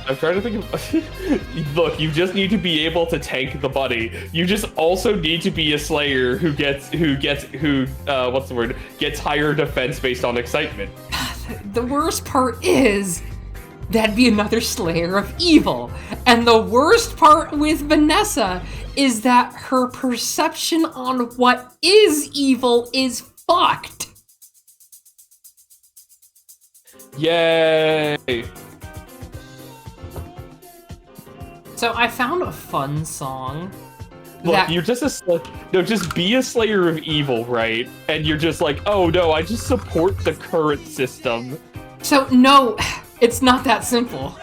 I'm trying to think of... Look, you just need to be able to tank the buddy. You just also need to be a slayer who gets higher defense based on excitement.
The worst part is that'd be another slayer of evil. And the worst part with Vanessa is that her perception on what is evil is fucked.
Yay!
So I found a fun song.
Look, you're just just be a slayer of evil, right? And you're just like, oh no, I just support the current system.
So no, it's not that simple.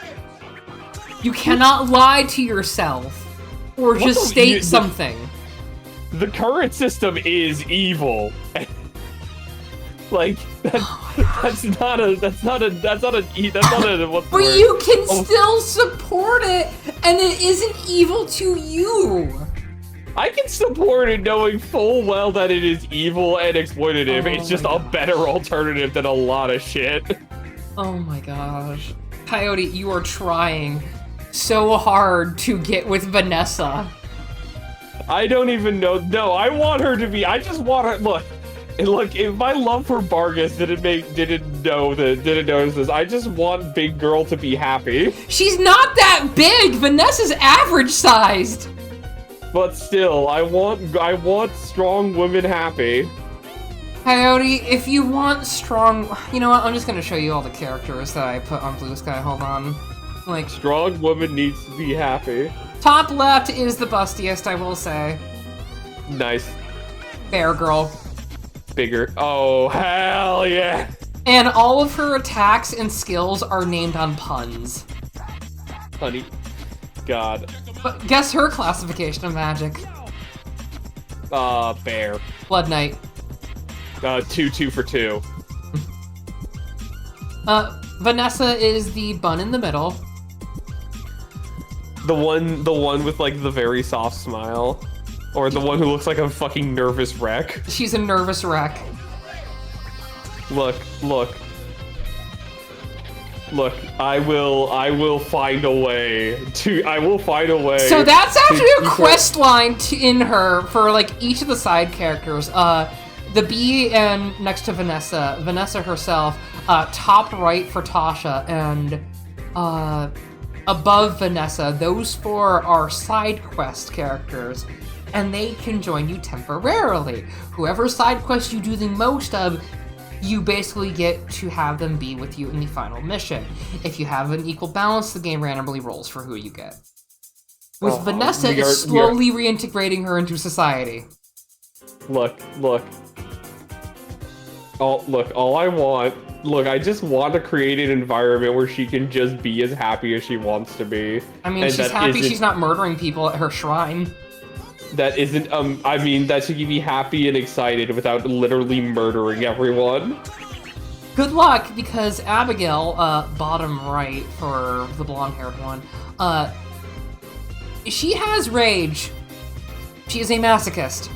You cannot lie to yourself or just state something.
The current system is evil. Like that's not a
But you can still support it, and it isn't evil to you.
I can support it knowing full well that it is evil and exploitative. It's just a better alternative than a lot of shit.
Oh my gosh. Coyote, you are trying so hard to get with Vanessa.
I don't even know. No, I want her to be. I just want her. Look, if my love for Vargas didn't notice this, I just want big girl to be happy.
She's not that big. Vanessa's average sized.
But still, I want strong women happy.
Coyote, if you want strong... You know what? I'm just going to show you all the characters that I put on Blue Sky. Hold on. Like,
strong woman needs to be happy.
Top left is the bustiest, I will say.
Nice.
Bear girl.
Bigger. Oh, hell yeah.
And all of her attacks and skills are named on puns.
Honey. God.
But guess her classification of magic.
Bear.
Blood Knight.
2 for 2.
Vanessa is the bun in the middle.
The one with like the very soft smile. Or the one who looks like a fucking nervous wreck.
She's a nervous wreck.
Look. I will find a way.
So that's actually a quest line in her for like each of the side characters. The bee and next to Vanessa herself, top right for Tasha, and above Vanessa, those 4 are side quest characters. And they can join you temporarily. Whoever side quest you do the most of, you basically get to have them be with you in the final mission. If you have an equal balance, the game randomly rolls for who you get. With Vanessa, it's slowly reintegrating her into society.
Look. I just want to create an environment where she can just be as happy as she wants to be.
I mean, she's happy she's not murdering people at her shrine.
That isn't, that she can be happy and excited without literally murdering everyone.
Good luck, because Abigail, bottom right for the blonde-haired one, she has rage. She is a masochist.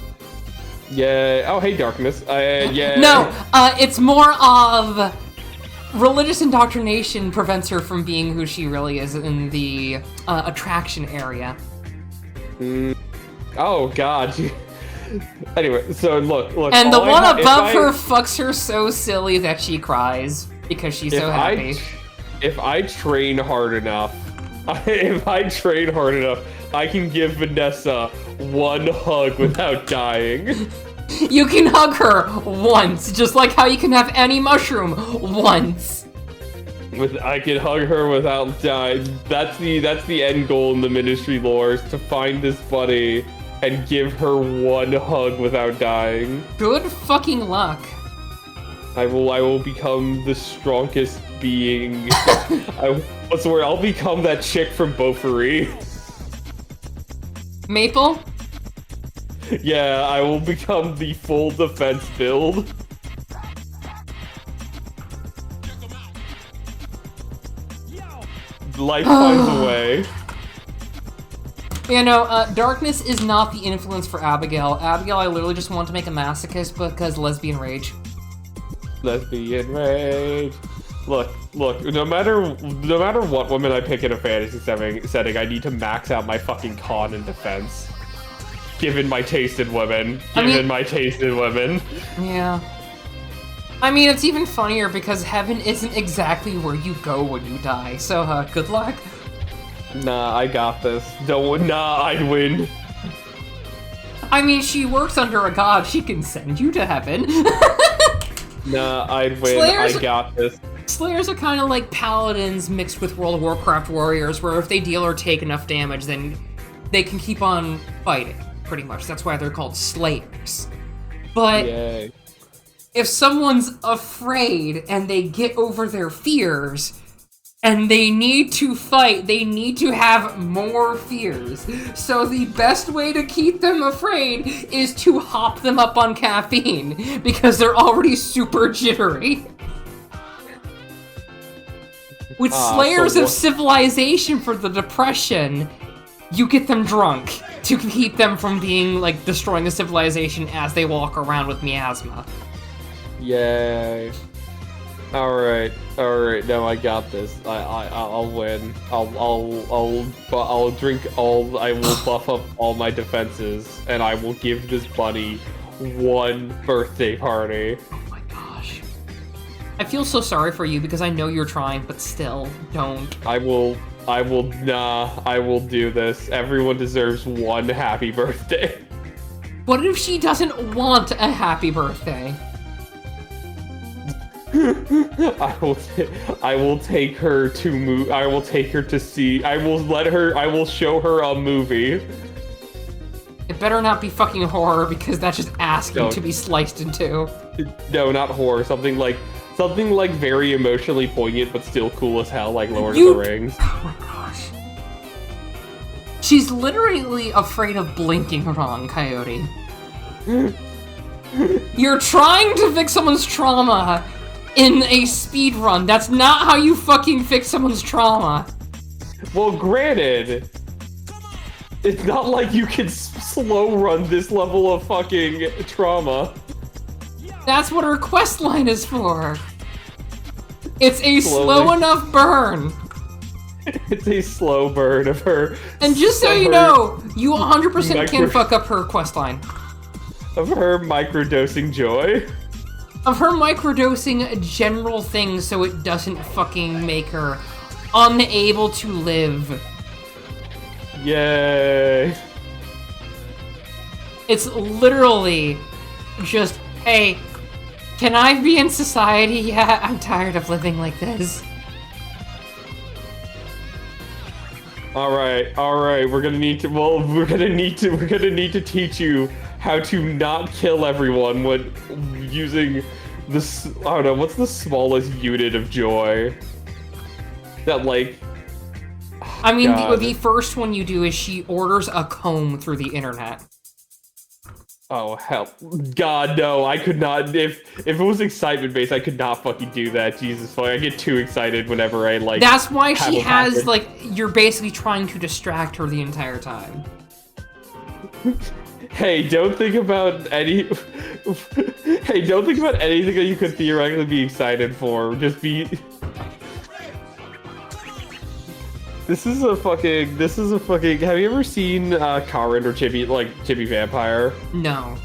Yeah. Oh, hey, Darkness. Yeah.
No, it's more of religious indoctrination prevents her from being who she really is in the attraction area.
Oh, God. Anyway, so look.
And the one above her fucks her so silly that she cries because she's so happy.
if I train hard enough, I can give Vanessa one hug without dying.
You can hug her once, just like how you can have any mushroom once.
I can hug her without dying. That's the end goal in the Ministry lore, is to find this buddy and give her one hug without dying.
Good fucking luck.
I will become the strongest being. What's the word? I'll become that chick from Beaufort.
Maple?
Yeah, I will become the full defense build. Life finds a way.
You know, darkness is not the influence for Abigail. Abigail, I literally just want to make a masochist because lesbian rage.
Lesbian rage. Look, no matter what woman I pick in a fantasy setting, I need to max out my fucking con and defense. Given my taste in women.
Yeah. I mean, it's even funnier because heaven isn't exactly where you go when you die, so, good luck.
Nah, I got this. I'd win.
I mean, she works under a god, she can send you to heaven.
Nah, I'd win. I got this.
Slayers are kind of like paladins mixed with World of Warcraft warriors, where if they deal or take enough damage, then they can keep on fighting, pretty much. That's why they're called Slayers. But
Yay.
If someone's afraid and they get over their fears, and they need to fight, they need to have more fears. So the best way to keep them afraid is to hop them up on caffeine, because they're already super jittery. With Slayers of Civilization for the depression, you get them drunk to keep them from being, like, destroying the civilization as they walk around with miasma.
Yay. Alright, now I got this. I'll win. I'll drink all, I will buff up all my defenses, and I will give this bunny one birthday party.
Oh my gosh. I feel so sorry for you because I know you're trying, but still, don't.
I will do this. Everyone deserves one happy birthday.
What if she doesn't want a happy birthday?
I will take her to I will take her to see. I will show her a movie.
It better not be fucking horror because that's just asking to be sliced in two.
No, not horror. Something like very emotionally poignant but still cool as hell, like Lord of the Rings.
Oh my gosh. She's literally afraid of blinking wrong, Coyote. You're trying to fix someone's trauma in a speed run. That's not how you fucking fix someone's trauma.
Well, granted, it's not like you can slow run this level of fucking trauma.
That's what her quest line is for. It's a slow enough burn.
It's a slow burn of her.
And just so you know, you 100% can fuck up her quest line.
Of her microdosing joy.
Of her microdosing general things so it doesn't fucking make her unable to live.
Yay.
It's literally just, hey, can I be in society? Yeah, I'm tired of living like this.
Alright, we're gonna need to teach you how to not kill everyone when using this, I don't know, what's the smallest unit of joy? That, like...
I mean, the first one you do is she orders a comb through the internet.
Oh, hell. God, no, I could not, if it was excitement-based, I could not fucking do that. Jesus fuck, I get too excited whenever I, like...
That's why she has, like, you're basically trying to distract her the entire time.
Hey, don't think about anything that you could theoretically be excited for. Just be... This is a fucking, have you ever seen Karen or Chibi Vampire?
No.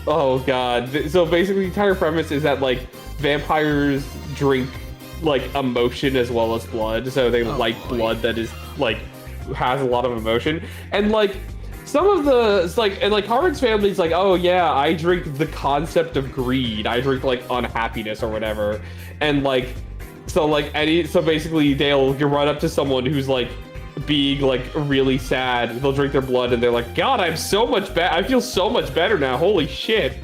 Oh god. So basically the entire premise is that, like, vampires drink like emotion as well as blood, so they like blood that is like has a lot of emotion. And like some of the it's like and like Harmon's family's like, oh yeah, I drink the concept of greed, I drink like unhappiness or whatever. And like so basically they'll run up to someone who's like being like really sad, they'll drink their blood and they're like, God, I'm so much better, I feel so much better now, holy shit.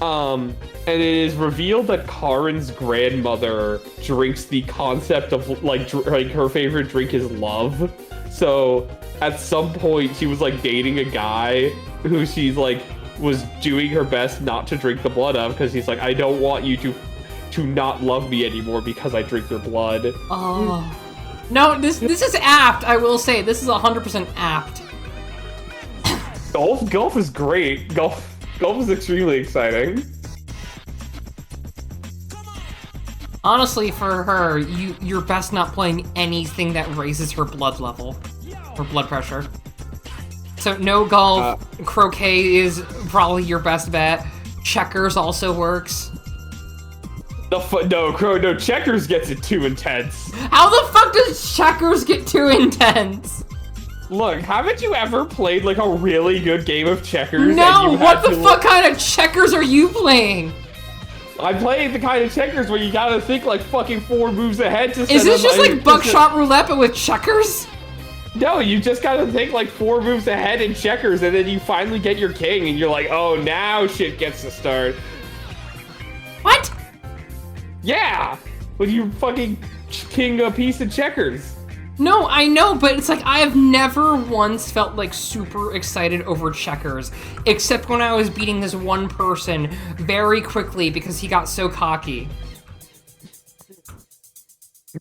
And it is revealed that Karin's grandmother drinks the concept of like her favorite drink is love. So at some point she was like dating a guy who she's like was doing her best not to drink the blood of, because he's like, I don't want you to not love me anymore because I drink your blood.
Oh. No, this is apt, I will say. This is 100% apt.
Golf is great. Golf is extremely exciting.
Honestly, for her, you're best not playing anything that raises her blood level. Or blood pressure. So no golf, croquet is probably your best bet. Checkers also works.
No, checkers gets it too intense.
How the fuck does checkers get too intense?
Look, haven't you ever played like a really good game of checkers?
No, what the fuck kind of checkers are you playing?
I played the kind of checkers where you gotta think like fucking 4 moves ahead to set
Is this
up,
just like buckshot roulette but with checkers?
No, you just gotta think like 4 moves ahead in checkers, and then you finally get your king, and you're like, oh, now shit gets to start.
What?
Yeah! When you fucking king a piece of checkers.
No, I know, but it's like I have never once felt like super excited over checkers, except when I was beating this one person very quickly because he got so cocky.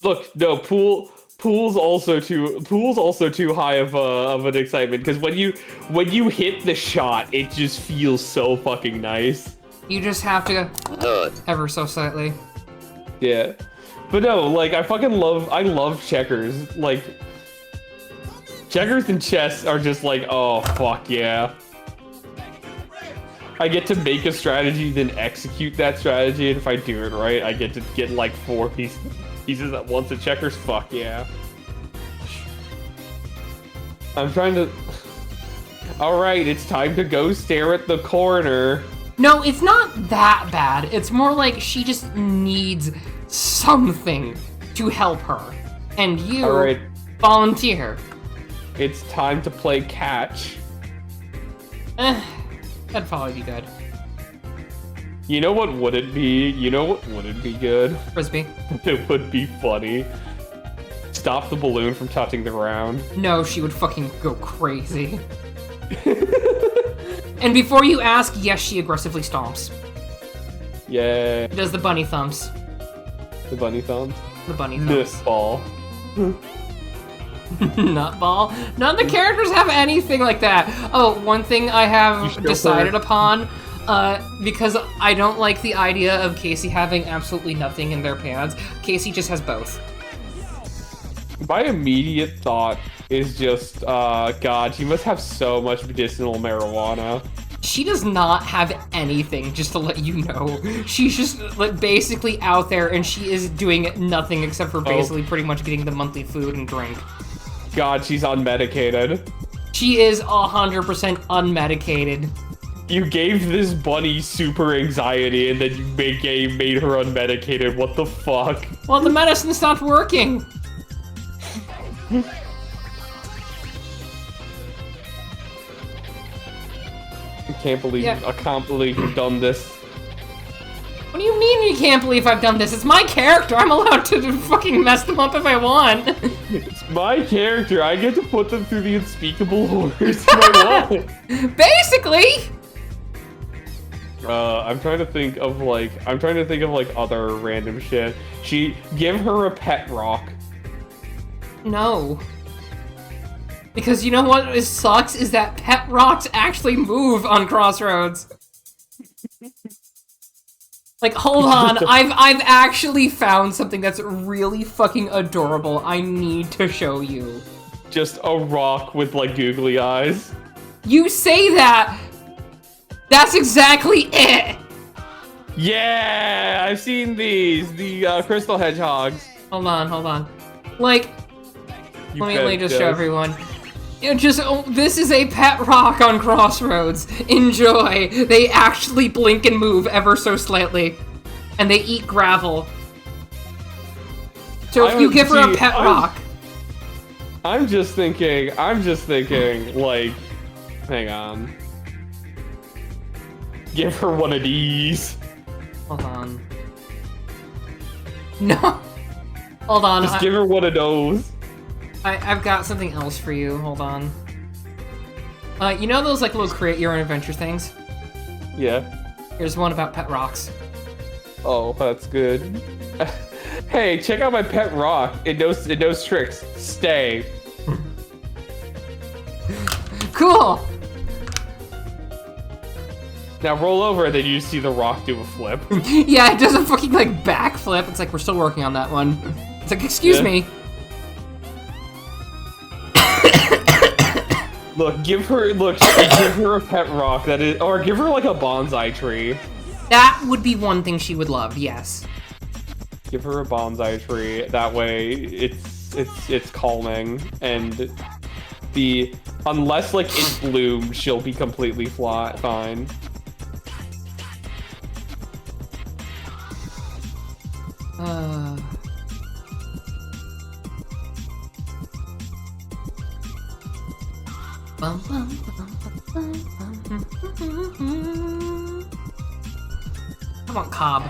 Look, no, pool's also too high of an excitement, because when you hit the shot, it just feels so fucking nice.
You just have to ever so slightly.
Yeah. But no, like, I love checkers. Like, checkers and chess are just like, oh, fuck yeah. I get to make a strategy, then execute that strategy, and if I do it right, I get to get, like, 4 pieces at once of checkers. Fuck yeah. I'm trying to... Alright, it's time to go stare at the corner.
No, it's not that bad. It's more like she just needs something to help her. And you volunteer.
It's time to play catch.
That'd probably be good.
You know what wouldn't be? You know what wouldn't be good?
Frisbee.
It would be funny. Stop the balloon from touching the ground.
No, she would fucking go crazy. And before you ask, yes, she aggressively stomps.
Yeah.
Does the bunny thumps.
The bunny thumbs?
The bunny thumps.
Nutball.
Nutball? None of the characters have anything like that. Oh, one thing I have decided upon, because I don't like the idea of Casey having absolutely nothing in their pants. Casey just has both.
My immediate thought is just, God, she must have so much medicinal marijuana.
She does not have anything, just to let you know. She's just like basically out there, and she is doing nothing except for basically pretty much getting the monthly food and drink.
God, she's unmedicated.
She is 100% unmedicated.
You gave this bunny super anxiety, and then you made her unmedicated. What the fuck?
Well, the medicine stopped working.
I can't believe you've done this.
What do you mean you can't believe I've done this? It's my character. I'm allowed to fucking mess them up if I want.
It's my character. I get to put them through the unspeakable horrors if I want.
Basically.
I'm trying to think of other random shit. Give her a pet rock.
No. Because you know what sucks is that pet rocks actually move on Crossroads. Like, hold on, I've actually found something that's really fucking adorable. I need to show you.
Just a rock with, like, googly eyes.
You say that! That's exactly it!
Yeah, I've seen these. The crystal hedgehogs.
Hold on. Like, let me just show everyone. This is a pet rock on Crossroads. Enjoy. They actually blink and move ever so slightly. And they eat gravel. So if you give her a pet rock...
I'm just thinking, like, hang on. Give her one of these.
Hold on. No. Hold on.
Just give her one of those.
I've got something else for you. Hold on. You know those, like, little create your own adventure things?
Yeah.
Here's one about pet rocks.
Oh, that's good. Hey, check out my pet rock. It knows tricks. Stay.
Cool!
Now roll over and then you see the rock do a flip.
Yeah, it does a fucking, like, backflip. It's like, we're still working on that one. It's like, excuse me.
Look, give her a pet rock or give her, like, a bonsai tree.
That would be one thing she would love, yes.
Give her a bonsai tree. That way, it's calming, and unless like it blooms, she'll be completely fine.
I want cob.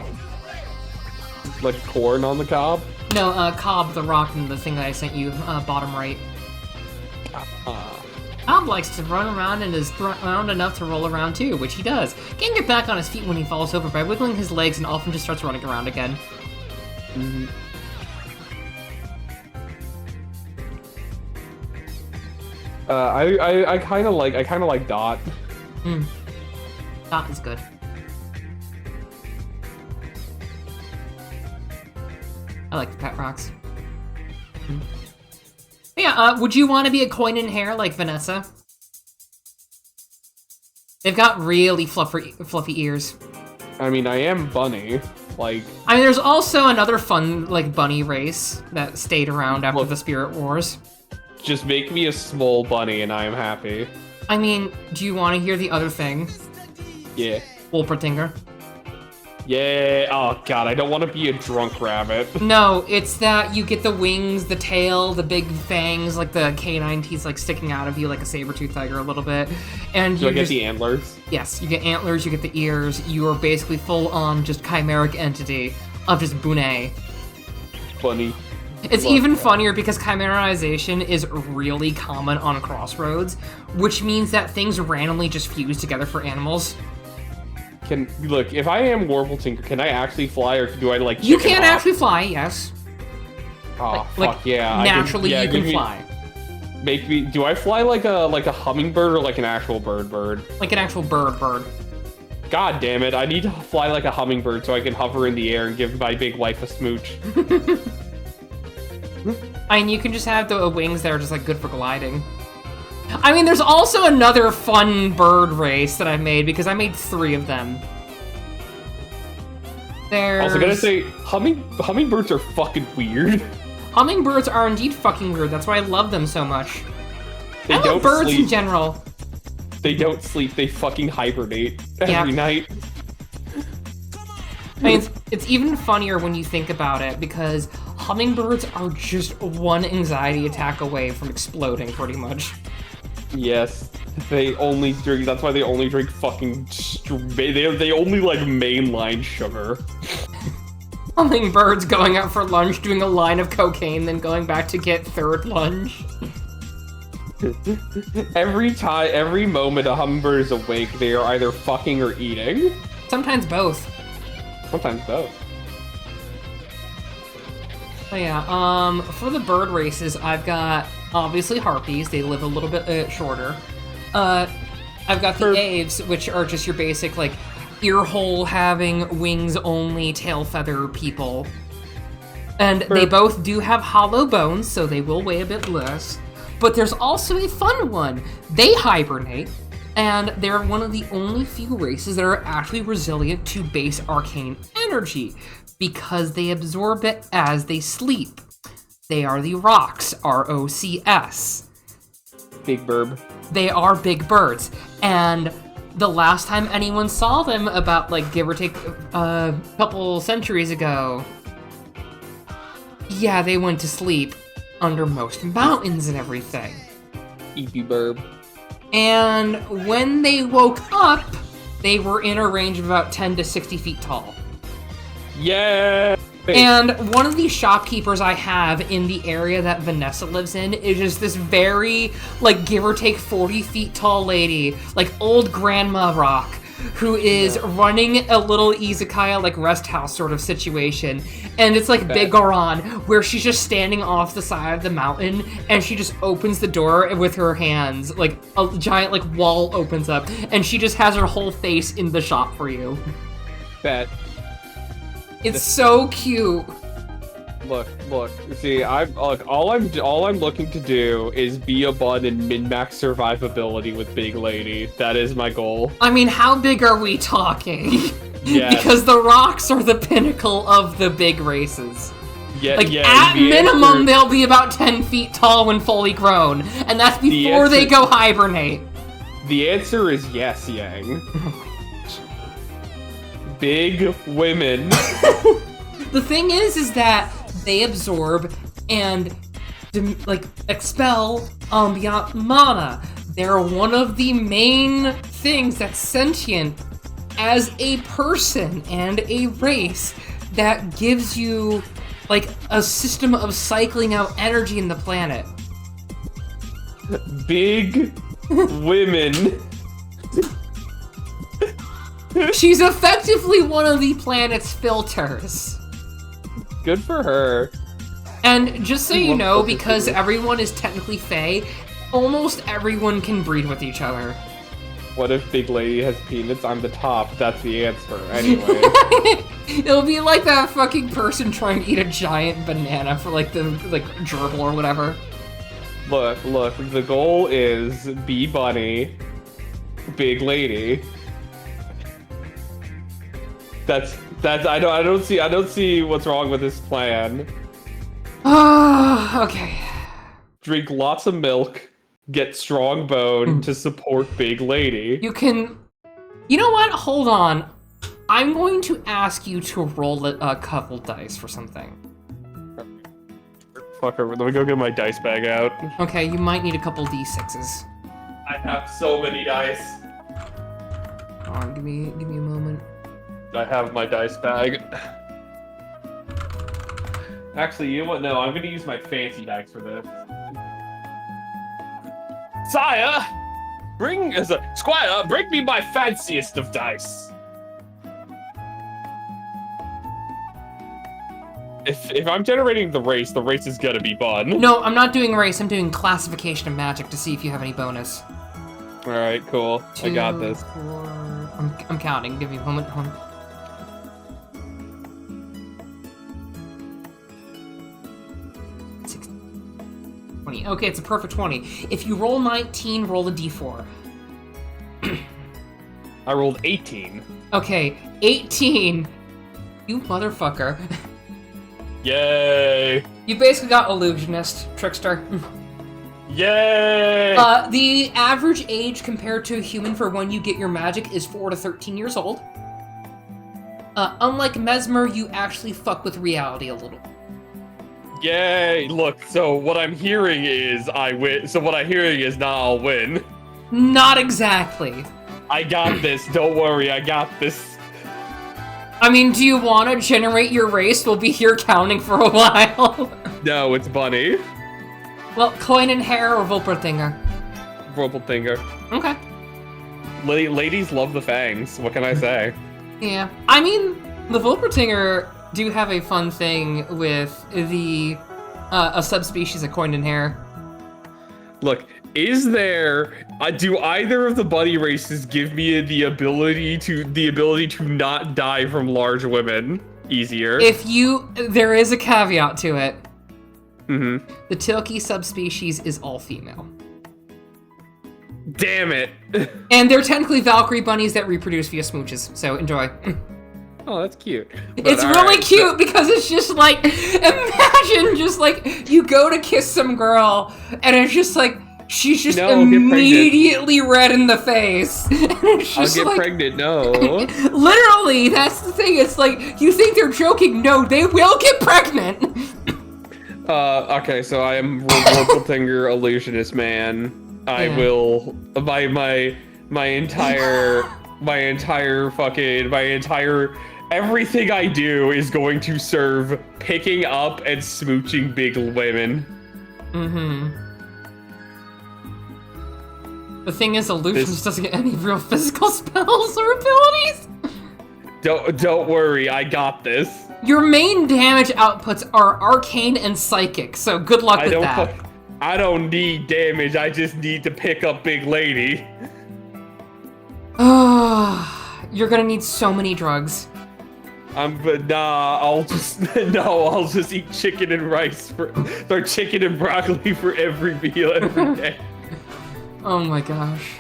Like corn on the cob?
No, cob, the rock and the thing that I sent you, bottom right. Cob likes to run around and is round enough to roll around too, which he does. Getting get back on his feet when he falls over by wiggling his legs and often just starts running around again.
Mm-hmm. I kind of like Dot.
Dot is good. I like the pet rocks. Yeah, would you want to be a coin in hair like Vanessa? They've got really fluffy ears.
I mean, I am Bunny. Like,
I mean, there's also another fun, like, bunny race that stayed around after the Spirit Wars.
Just make me a small bunny and I am happy.
I mean, do you want to hear the other thing?
Yeah.
Wolpertinger.
Yeah. Oh, God, I don't want to be a drunk rabbit.
No, it's that you get the wings, the tail, the big fangs, like the canine teeth, like sticking out of you like a saber-toothed tiger a little bit. And
Do I get the antlers?
Yes, you get antlers, you get the ears. You are basically full-on just chimeric entity of just Bunny.
Funny.
It's even funnier because chimerization is really common on Crossroads, which means that things randomly just fuse together for animals.
Look, if I am Warble-Tinker, can I actually fly, or do I, like,
You can actually fly, yes.
Oh, fuck yeah.
Naturally, you can fly.
Do I fly like a hummingbird or like an actual bird?
Like an actual bird.
God damn it, I need to fly like a hummingbird so I can hover in the air and give my big wife a smooch.
I mean, you can just have the wings that are just, like, good for gliding. I mean, there's also another fun bird race that I made, because I made 3 of them. There's...
I was gonna say, hummingbirds are fucking weird.
Hummingbirds are indeed fucking weird, that's why I love them so much.
I
love birds in general.
They don't sleep, they fucking hibernate every night.
I mean, it's even funnier when you think about it, because hummingbirds are just one anxiety attack away from exploding, pretty much.
Yes, they only drink. That's why they only drink fucking. They only like mainline sugar.
Hummingbirds going out for lunch, doing a line of cocaine, then going back to get third lunch.
Every moment a hummingbird is awake, they are either fucking or eating.
Sometimes both.
Sometimes both.
Oh yeah, for the bird races, I've got, obviously, harpies. They live a little bit shorter. I've got the aves, which are just your basic, like, ear-hole having, wings-only, tail feather people. And they both do have hollow bones, so they will weigh a bit less. But there's also a fun one. They hibernate, And they're one of the only few races that are actually resilient to base arcane energy, because they absorb it as they sleep. They are the Rocks, R-O-C-S.
Big burb.
They are big birds, and the last time anyone saw them, about, like, give or take a couple centuries ago, yeah, they went to sleep under most mountains and everything.
Eepy burb.
And when they woke up, they were in a range of about 10 to 60 feet tall.
Yeah.
And one of the shopkeepers I have in the area that Vanessa lives in is just this very, like, give or take 40 feet tall lady, like old grandma rock, who is running a little izakaya, like, rest house sort of situation. And it's like Big Goron, where she's just standing off the side of the mountain, and she just opens the door with her hands. Like, a giant, like, wall opens up, and she just has her whole face in the shop for you.
Bet.
It's so cute.
Look. See, all I'm looking to do is be a bun and min-max survivability with Big Lady. That is my goal.
I mean, how big are we talking?
Yes.
Because the Rocks are the pinnacle of the big races.
Yeah,
like,
yeah,
at minimum,
answer,
they'll be about 10 feet tall when fully grown. And that's before they go hibernate.
The answer is yes, Yang. Big women.
The thing is that they absorb and, like, expel ambient mana. They're one of the main things that's sentient as a person and a race that gives you, like, a system of cycling out energy in the planet.
Big women.
She's effectively one of the planet's filters.
Good for her.
And just so you know, because everyone is technically Fae, almost everyone can breed with each other.
What if Big Lady has peanuts? I'm the top. That's the answer. Anyway.
It'll be like that fucking person trying to eat a giant banana for, like, the, like, gerbil or whatever.
Look. The goal is be bunny, Big Lady. That's. I don't see what's wrong with this plan.
Okay.
Drink lots of milk, get strong bone to support Big Lady.
You can... You know what? Hold on. I'm going to ask you to roll a couple dice for something.
Fucker, let me go get my dice bag out.
Okay, you might need a couple d6s.
I have so many dice.
Hold on, give me a moment.
I have my dice bag. Actually, you know what? No, I'm gonna use my fancy dice for this. Sire, Squire, bring me my fanciest of dice. If I'm generating the race is gonna be fun.
No, I'm not doing race. I'm doing classification of magic to see if you have any bonus.
All right, cool.
2,
I got this.
4... I'm counting. Give me a moment. Hold on. 20. Okay, it's a perfect 20. If you roll 19, roll a d4.
I rolled 18.
Okay, 18. You motherfucker.
Yay!
You basically got illusionist, trickster.
Yay!
The average age compared to a human for when you get your magic is 4 to 13 years old. Unlike Mesmer, you actually fuck with reality a little.
Yay! Look, so what I'm hearing is I win. So what I'm hearing is now I'll win.
Not exactly.
I got this. Don't worry, I got this.
I mean, do you want to generate your race? We'll be here counting for a while.
No, it's Bunny.
Well, coin and hair or Vulpertinger?
Vulpertinger.
Okay.
Ladies love the fangs. What can I say?
Yeah. I mean, the Vulpertinger do have a fun thing with the a subspecies of coin and hair.
Look, is there? Do either of the bunny races give me the ability to not die from large women easier?
There is a caveat to it.
Mm-hmm.
The Thicc subspecies is all female.
Damn it.
And they're technically Valkyrie bunnies that reproduce via smooches, so enjoy.
Oh, that's cute. But
It's really cute because it's just like, imagine just like, you go to kiss some girl, and it's just like, she's just immediately red in the face. And it's just
I'll get pregnant, no.
Literally, that's the thing. It's like, you think they're joking. No, they will get pregnant.
Okay, so I am revolting your illusionist man. I will, everything I do is going to serve picking up and smooching big women.
Mm-hmm. The thing is, Illusions doesn't get any real physical spells or abilities.
Don't worry, I got this.
Your main damage outputs are Arcane and Psychic, so good luck with that.
I don't need damage, I just need to pick up big lady.
You're gonna need so many drugs.
I'll just eat chicken and rice or chicken and broccoli for every meal every day.
Oh my gosh.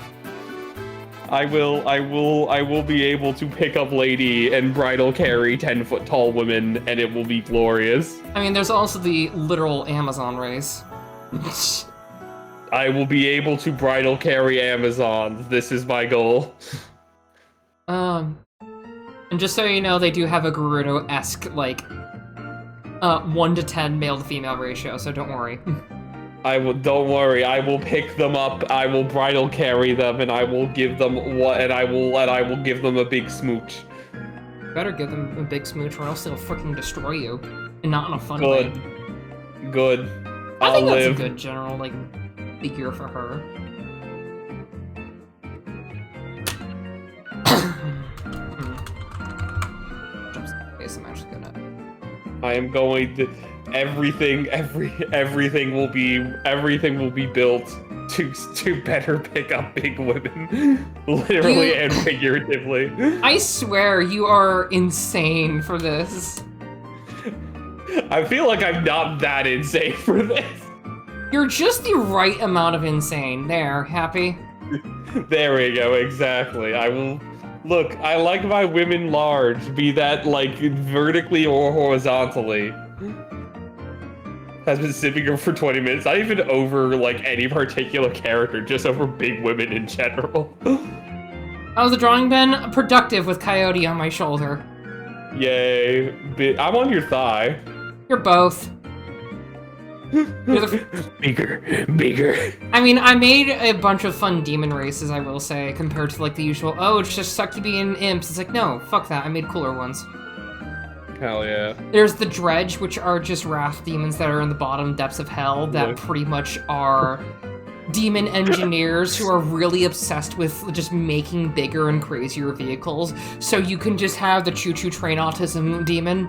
I will be able to pick up lady and bridal carry 10-foot tall women, and it will be glorious.
I mean, there's also the literal Amazon race.
I will be able to bridal carry Amazons. This is my goal.
And just so you know, they do have a Gerudo-esque, like, 1 to 10 male to female ratio, so don't worry.
Don't worry, I will pick them up, I will bridal carry them, and I will give them I will give them a big smooch.
Better give them a big smooch or else they'll freaking destroy you. And not in a fun way.
Good.
I think that's a good general, like, figure for her. I'm actually gonna...
I am going to... Everything will be built to better pick up big women, literally and figuratively.
I swear you are insane for this.
I feel like I'm not that insane for this.
You're just the right amount of insane. There, happy?
There we go, exactly. I will... Look, I like my women large, be that, like, vertically or horizontally. Has been sipping her for 20 minutes, not even over, like, any particular character, just over big women in general.
How's the drawing been? Productive with Coyote on my shoulder.
Yay. I'm on your thigh.
You're both.
Bigger.
I mean, I made a bunch of fun demon races, I will say, compared to, like, the usual, oh, it's just succubi and imps. It's like, no, fuck that, I made cooler ones.
Hell yeah.
There's the Dredge, which are just wrath demons that are in the bottom depths of hell that pretty much are demon engineers who are really obsessed with just making bigger and crazier vehicles, so you can just have the choo-choo train autism demon.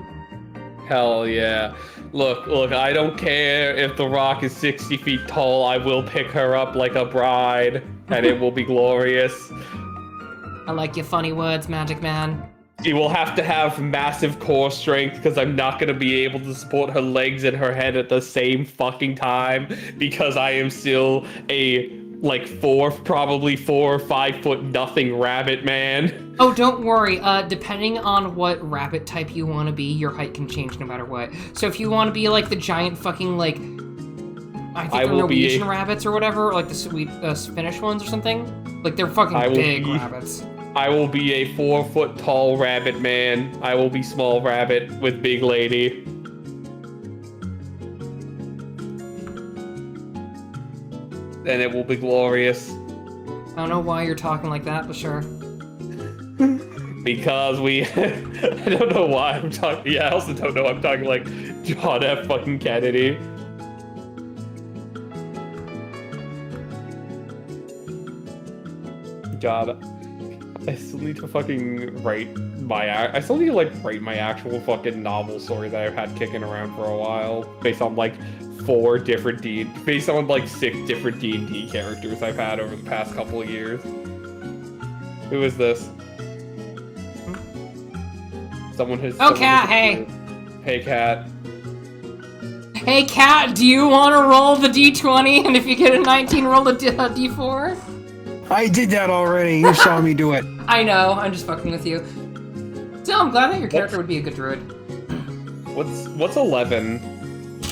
Hell yeah. Look, I don't care if the rock is 60 feet tall, I will pick her up like a bride, and it will be glorious.
I like your funny words, Magic Man.
She will have to have massive core strength because I'm not going to be able to support her legs and her head at the same fucking time because I am still a, like, probably 4 or 5 foot nothing rabbit man.
Oh, don't worry. Depending on what rabbit type you want to be, your height can change no matter what. So if you want to be, like, the giant fucking, like, I think they're Norwegian rabbits or whatever, or, like, the Finnish ones or something. Like, they're fucking big rabbits.
I will be a 4 foot tall rabbit man. I will be small rabbit with big lady. And it will be glorious.
I don't know why you're talking like that, but sure.
Because I don't know why I'm talking, yeah, I also don't know I'm talking like John F. fucking Kennedy. God. I still need to fucking write my actual fucking novel story that I've had kicking around for a while, based on like 6 different D&D characters I've had over the past couple of years. Who is this? Someone has.
Oh, Cat, hey.
Hey, Cat.
Hey, Cat, do you want to roll the D20? And if you get a 19, roll a D4?
I did that already. You saw me do it.
I know, I'm just fucking with you. Still, I'm glad that your character would be a good druid.
What's 11?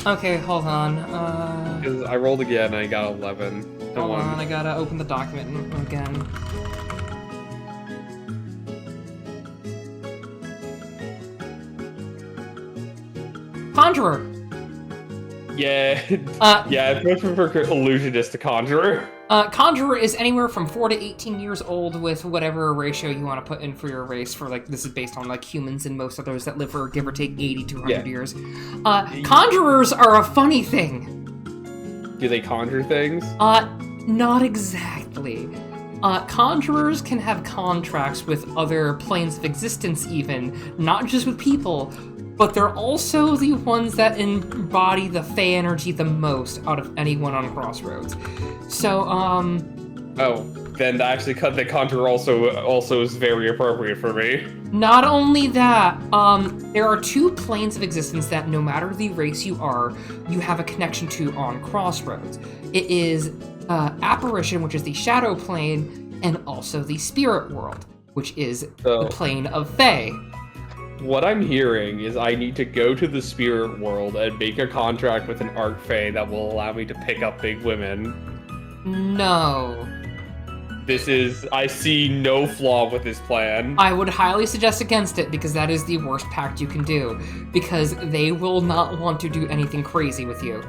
Okay, hold on.
Because I rolled again and I got 11.
Hold on, I gotta open the document again. Conjurer.
Yeah. Yeah, I prefer illusionist to conjurer.
Conjurer is anywhere from 4 to 18 years old with whatever ratio you want to put in for your race. For like, this is based on like humans and most others that live for give or take 80 to 100 years. Conjurers are a funny thing.
Do they conjure things?
Not exactly. Conjurers can have contracts with other planes of existence even, not just with people, but they're also the ones that embody the Fey energy the most out of anyone on Crossroads. So,
Oh, then actually the conjurer also is very appropriate for me.
Not only that, there are 2 planes of existence that no matter the race you are, you have a connection to on Crossroads. It is Apparition, which is the Shadow Plane, and also the Spirit World, which is the plane of Fae.
What I'm hearing is I need to go to the Spirit World and make a contract with an Archfey that will allow me to pick up big women.
No.
I see no flaw with this plan.
I would highly suggest against it because that is the worst pact you can do. Because they will not want to do anything crazy with you.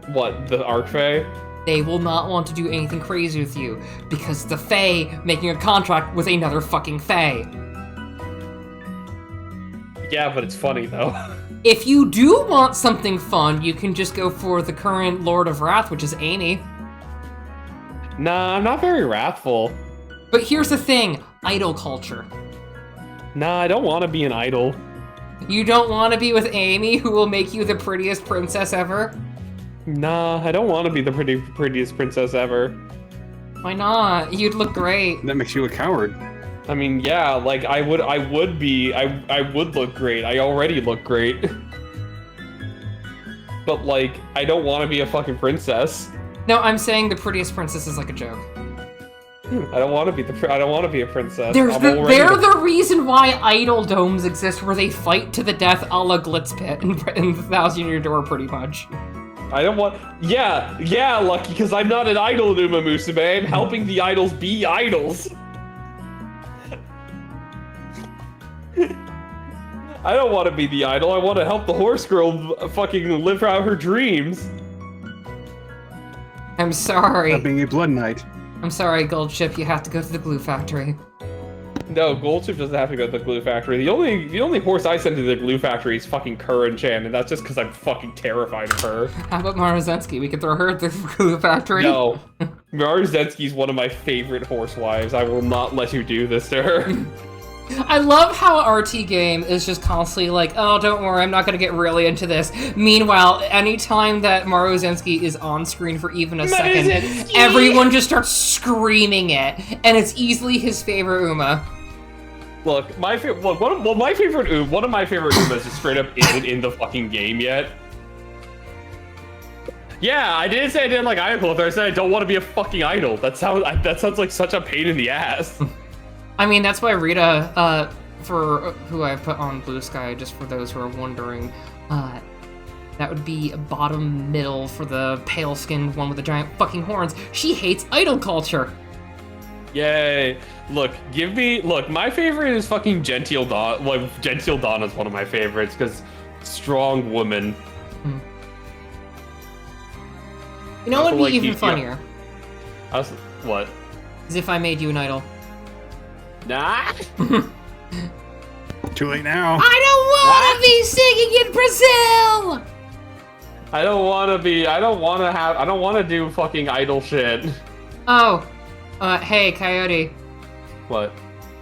What, the Archfey?
They will not want to do anything crazy with you because the Fae making a contract with another fucking Fae.
Yeah, but it's funny though.
If you do want something fun, you can just go for the current Lord of Wrath, which is Amy.
Nah, I'm not very wrathful.
But here's the thing, idol culture.
Nah, I don't want to be an idol.
You don't want to be with Amy, who will make you the prettiest princess ever?
Nah, I don't want to be the prettiest princess ever.
Why not? You'd look great.
That makes you a coward.
I mean, yeah, like I would look great. I already look great. But like, I don't want to be a fucking princess.
No, I'm saying the prettiest princess is like a joke.
I don't want to be a princess.
They're the reason why idol domes exist, where they fight to the death a la Glitz Pit in the Thousand Year Door, pretty much.
I don't want. Yeah, Lucky, because I'm not an idol, Numa Musume. I'm helping the idols be idols. I don't want to be the idol. I want to help the horse girl fucking live out her dreams.
I'm sorry.
That being a blood knight.
I'm sorry, Goldship. You have to go to the glue factory.
No, Goldship doesn't have to go to the glue factory. The only horse I send to the glue factory is fucking Kuren-chan, and that's just because I'm fucking terrified of her.
How about Maruzensky? We could throw her at the glue factory.
No. Maruzensky's one of my favorite horse wives. I will not let you do this to her.
I love how RT Game is just constantly like, oh, don't worry, I'm not going to get really into this. Meanwhile, anytime that Maruzensky is on screen for even a second, everyone just starts screaming it, and it's easily his favorite Uma.
Look, one of my favorite Umas just straight up isn't in the fucking game yet. Yeah, I didn't say I didn't like idol. I said I don't want to be a fucking idol. That sounds like such a pain in the ass.
I mean, that's why Rita, for who I put on Blue Sky, just for those who are wondering, that would be bottom middle for the pale-skinned one with the giant fucking horns. She hates idol culture.
Yay. Look, my favorite is fucking Gentile Dawn. Like, Gentile Dawn is one of my favorites, because strong woman.
You know what would be even funnier?
What?
Is if I made you an idol.
Nah.
Too late now.
I don't want to be singing in Brazil!
I don't want to do fucking idol shit.
Oh. Hey, Coyote.
What?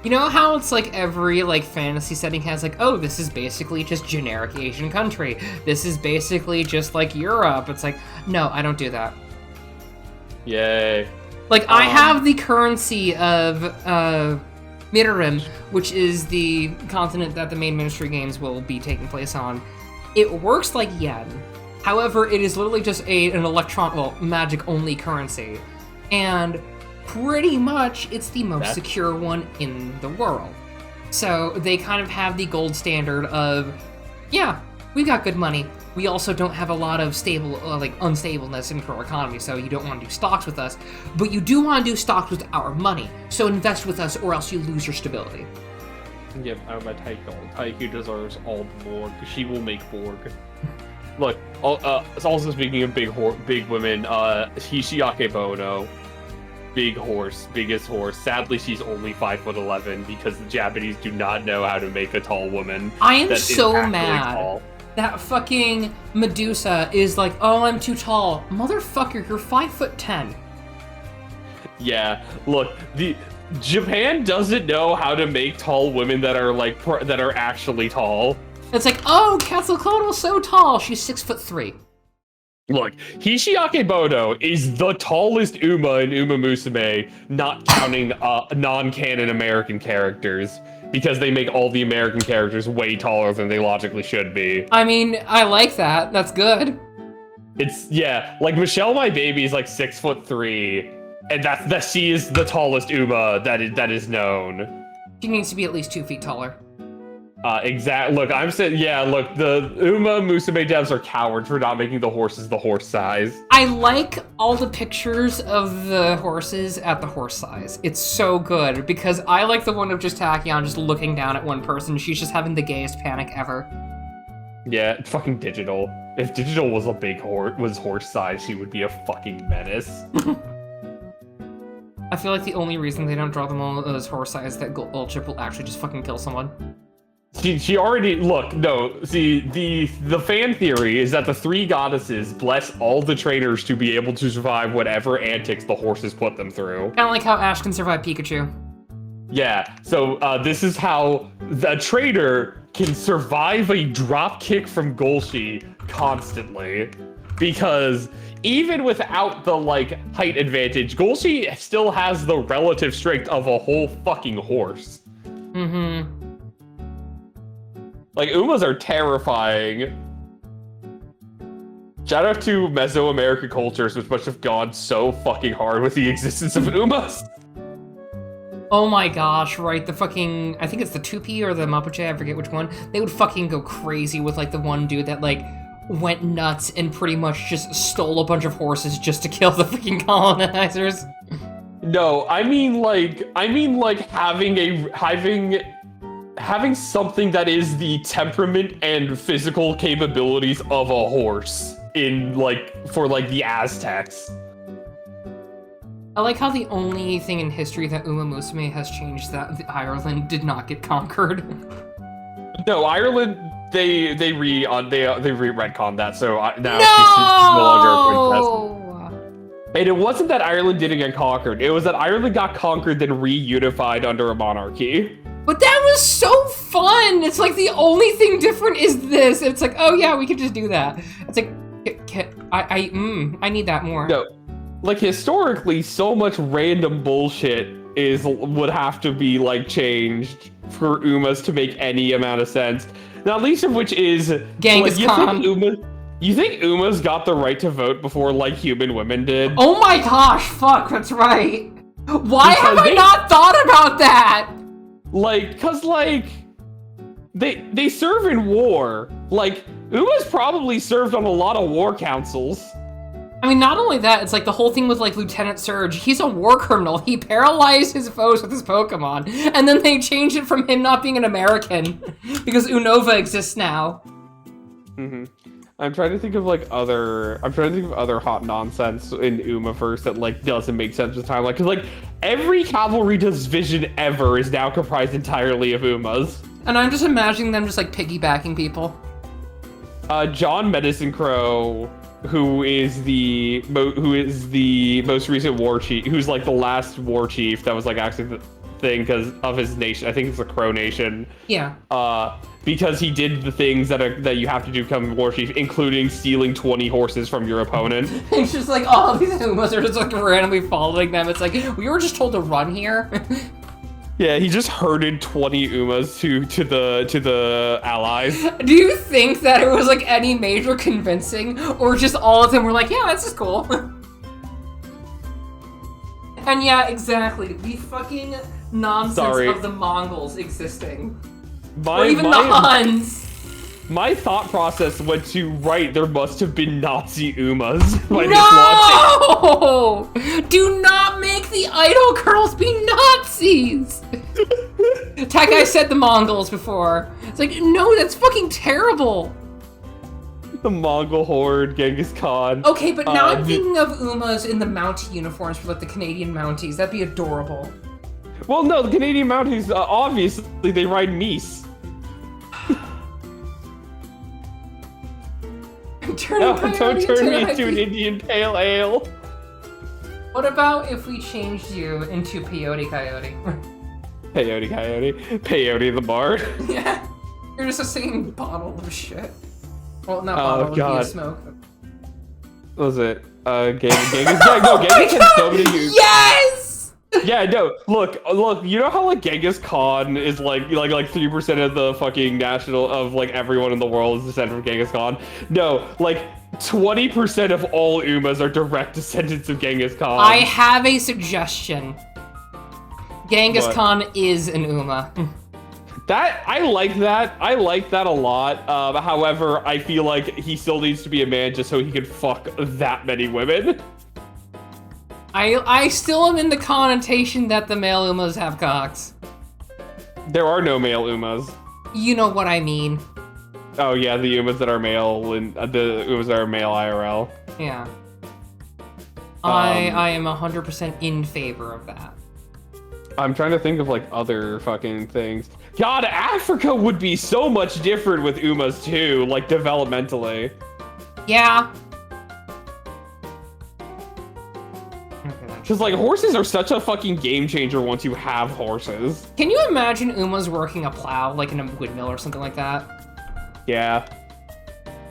You know how it's like every like fantasy setting has like, oh, this is basically just generic Asian country. This is basically just like Europe. It's like, no, I don't do that.
Yay.
Like, I have the currency of Miririm, which is the continent that the main Ministry games will be taking place on. It works like yen. However, it is literally just an magic-only currency. And pretty much it's the most secure one in the world. So they kind of have the gold standard of, yeah, we've got good money. We also don't have a lot of unstableness in our economy, so you don't want to do stocks with us. But you do want to do stocks with our money. So invest with us or else you lose your stability.
Yeah, I'm a Thicc deserves all the Borg. She will make Borg. Look, also speaking of big women, Hishiake Bono, big horse, biggest horse. Sadly, she's only 5'11" because the Japanese do not know how to make a tall woman.
I am so mad.
Tall.
That fucking Medusa is like, oh, I'm too tall. Motherfucker, you're 5'10".
Yeah, look, Japan doesn't know how to make tall women that are that are actually tall.
It's like, oh, Quetzalcoatl's so tall. She's 6'3".
Look, Hishiake Bono is the tallest Uma in Uma Musume, not counting non-canon American characters, because they make all the American characters way taller than they logically should be.
I mean, I like that. That's good.
Yeah, like Michelle My Baby is like 6'3", and that she is the tallest Uma that is known.
She needs to be at least 2 feet taller.
Look, I'm saying, yeah, look, the Uma Musume devs are cowards for not making the horses the horse size.
I like all the pictures of the horses at the horse size. It's so good, because I like the one of just Tachyon just looking down at one person. She's just having the gayest panic ever.
Yeah, it's fucking Digital. If Digital was a big horse size, she would be a fucking menace.
I feel like the only reason they don't draw them all as horse size is that Goldchip will actually just fucking kill someone.
She already, look, no, see, the fan theory is that the three goddesses bless all the trainers to be able to survive whatever antics the horses put them through.
Kind of like how Ash can survive Pikachu.
Yeah, so this is how the trainer can survive a drop kick from Golshi constantly. Because even without the, height advantage, Golshi still has the relative strength of a whole fucking horse.
Mm-hmm.
Umas are terrifying. Shout out to Mesoamerican cultures, which must have gone so fucking hard with the existence of Umas.
Oh my gosh, right, the fucking, I think it's the Tupi or the Mapuche, I forget which one. They would fucking go crazy with, the one dude that, went nuts and pretty much just stole a bunch of horses just to kill the fucking colonizers.
No, I mean having something that is the temperament and physical capabilities of a horse in for the Aztecs.
I like how the only thing in history that Uma Musume has changed that Ireland did not get conquered.
No, Ireland they retconned that, so now she's no longer a princess. And it wasn't that Ireland didn't get conquered; it was that Ireland got conquered then reunified under a monarchy.
But that was so fun! It's the only thing different is this. It's oh yeah, we could just do that. It's I need that more.
No, historically, so much random bullshit would have to be changed for Umas to make any amount of sense. Not least of which is
Genghis Khan.
You think Umas got the right to vote before human women did?
Oh my gosh, fuck, that's right. Why have I not thought about that?
Cause they serve in war. Uma's probably served on a lot of war councils.
I mean, not only that, it's the whole thing with Lieutenant Surge. He's a war criminal. He paralyzed his foes with his Pokemon, and then they changed it from him not being an American because Unova exists now.
Mm-hmm. I'm trying to think of other hot nonsense in Umaverse that doesn't make sense with time. Cause every cavalry division ever is now comprised entirely of Umas.
And I'm just imagining them just piggybacking people.
John Medicine Crow, who is the most recent war chief, who's the last war chief that was actually the thing because of his nation. I think it's the Crow Nation.
Yeah.
Because he did the things that you have to do to become war chief, including stealing 20 horses from your opponent.
It's just all these Umas are just randomly following them. It's we were just told to run here.
Yeah, he just herded 20 Umas to the allies.
Do you think that it was any major convincing, or just all of them were yeah, this is cool? And yeah, exactly. The fucking nonsense
Sorry.
of the Mongols existing.
My,
Or even the Huns.
My thought process went to, right, there must have been Nazi Umas by this logic.
No! Do not make the idol girls be Nazis! That guy said the Mongols before. It's like, no, that's fucking terrible.
The Mongol horde, Genghis Khan.
Okay, but now I'm thinking of Umas in the Mountie uniforms for like the Canadian Mounties. That'd be adorable.
Well, no, the Canadian Mounties, obviously, they ride meese. Don't turn me into an Indian pale ale.
What about if we changed you into Peyote Coyote?
Peyote Coyote. Peyote the Bard.
Yeah. You're just a singing bottle of shit. Well, not
Oh,
bottle, it would be
God.
a smoke.
What was it? Genghis. Yeah, no, Genghis had so many use.
Yes!
Yeah, no, look, you know how, like, Genghis Khan is, like 3% of the fucking of, like, everyone in the world is descended from Genghis Khan? No, like, 20% of all Umas are direct descendants of Genghis Khan.
I have a suggestion. Genghis
What?
Khan is an Uma.
I like that a lot. However, I feel like he still needs to be a man just so he can fuck that many women.
I still am in the connotation that the male Umas have cocks.
There are no male Umas.
You know what I mean.
Oh yeah, the Umas that are male and the Umas that are male IRL.
Yeah. I am 100% in favor of that.
I'm trying to think of like other fucking things. God, Africa would be so much different with Umas too, like developmentally.
Yeah.
Because like horses are such a fucking game changer once you have horses.
Can you imagine Umas working a plow, like in a windmill or something like that?
Yeah.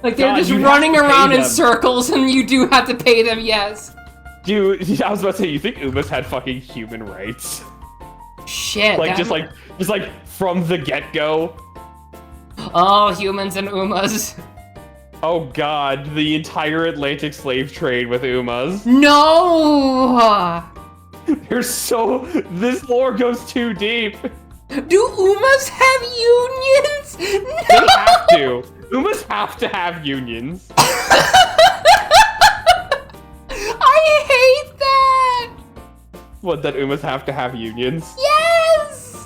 Like they're
God,
just
you'd
running
have to pay
around in
them.
circles and you do have to pay them, yes.
Dude, I was about to say, you think Umas had fucking human rights?
Shit.
Like,
that-
just like from the get-go?
Oh, humans and Umas.
Oh god, the entire Atlantic slave trade with Umas.
No!
This lore goes too deep.
Do Umas have unions?
They
No!
have to. Umas have to have unions.
I hate that!
What, that Umas have to have unions?
Yes!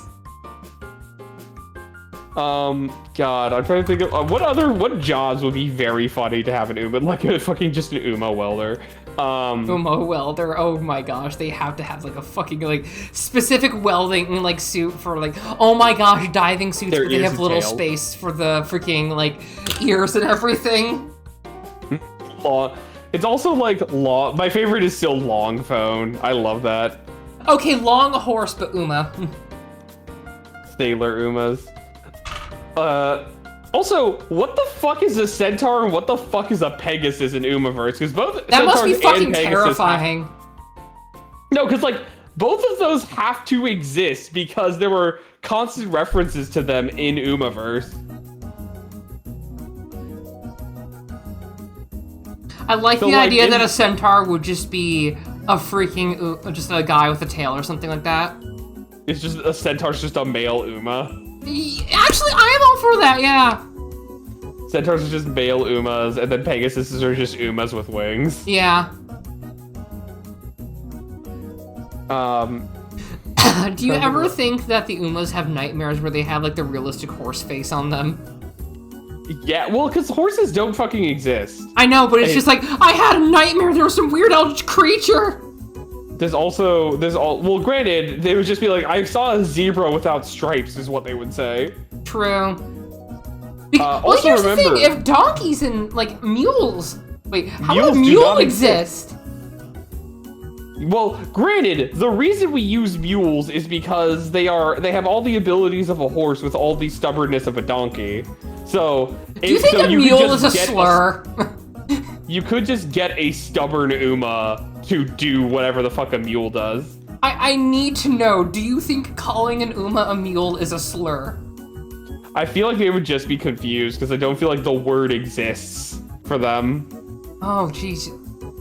God, I'm trying to think of what jobs would be very funny to have an Uma, like a fucking just an Uma welder.
Uma welder, oh my gosh, they have to have like a fucking like specific welding like suit for like, oh my gosh, diving suits
Their
where they
ears
have
and
little
tails.
space for the freaking like ears and everything.
It's also like long. My favorite is still long phone. I love that.
Okay, long horse, but Uma.
Sailor Umas. Also, what the fuck is a centaur and what the fuck is a Pegasus in Umaverse? Because both
That must be
centaurs and
fucking
Pegasus
terrifying.
No, because like both of those have to exist because there were constant references to them in Umaverse.
I like
So,
the
like,
idea
in-
that a centaur would just be a freaking, just a guy with a tail or something like that.
It's just a centaur's just a male Uma.
Actually, I am all for that, yeah.
Centaurs are just male Umas, and then Pegasuses are just Umas with wings.
Yeah. Do you ever think that the Umas have nightmares where they have like the realistic horse face on them?
Yeah, well, because horses don't fucking exist.
I know, but it's
Hey.
just like, I had a nightmare, there was some weird old creature!
Well, granted, they would just be like, I saw a zebra without stripes, is what they would say.
True. Well,
also
here's the
remember-
thing, if donkeys and, like, mules... Wait, how
Mules
would a
do
mule
not
exist?
Well, granted, the reason we use mules is because they have all the abilities of a horse with all the stubbornness of a donkey. So,
Do you think a mule is a slur?
You could just get a stubborn Uma to do whatever the fuck a mule does.
I need to know, do you think calling an Uma a mule is a slur?
I feel like they would just be confused because I don't feel like the word exists for them.
Oh, jeez.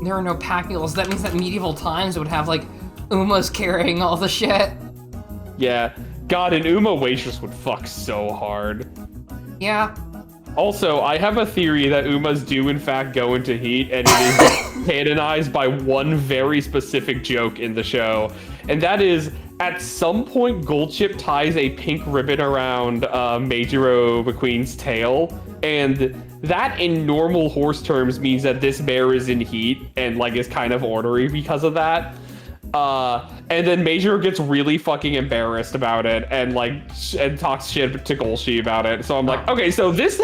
There are no pack mules. That means that medieval times would have, like, Uma's carrying all the shit.
Yeah. God, an Uma waitress would fuck so hard.
Yeah.
Also, I have a theory that Umas do in fact go into heat, and it is canonized by one very specific joke in the show. And that is, at some point, Goldchip ties a pink ribbon around Meijiro McQueen's tail, and that in normal horse terms means that this mare is in heat and like is kind of ornery because of that. And then Meijiro gets really fucking embarrassed about it and like and talks shit to Golshi about it. So I'm like, okay, so this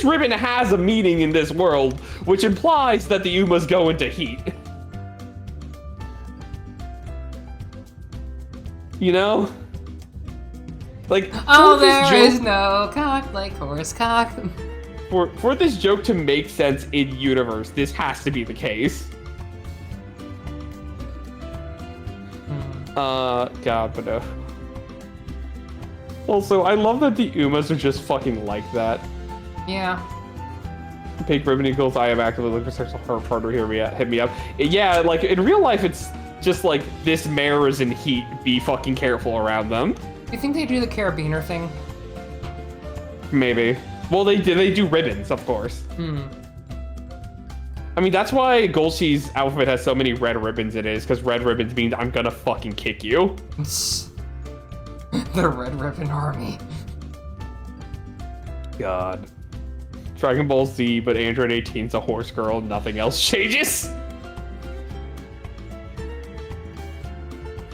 ribbon has a meaning in this world, which implies that the Umas go into heat. You know? Like,
oh, there is no cock like horse cock.
For this joke to make sense in universe, this has to be the case. God, but no. Also, I love that the Umas are just fucking like that.
Yeah.
Pink ribbon equals I am actively looking for sexual partner, hit me up. Yeah, like, in real life, it's just like, this mare is in heat, be fucking careful around them.
Do you think they do the carabiner thing?
Maybe. Well, they do ribbons, of course. I mean, that's why Golshi's outfit has so many red ribbons in it, is because red ribbons means I'm gonna fucking kick you.
The Red Ribbon Army.
God. Dragon Ball Z, but Android 18's a horse girl, nothing else changes.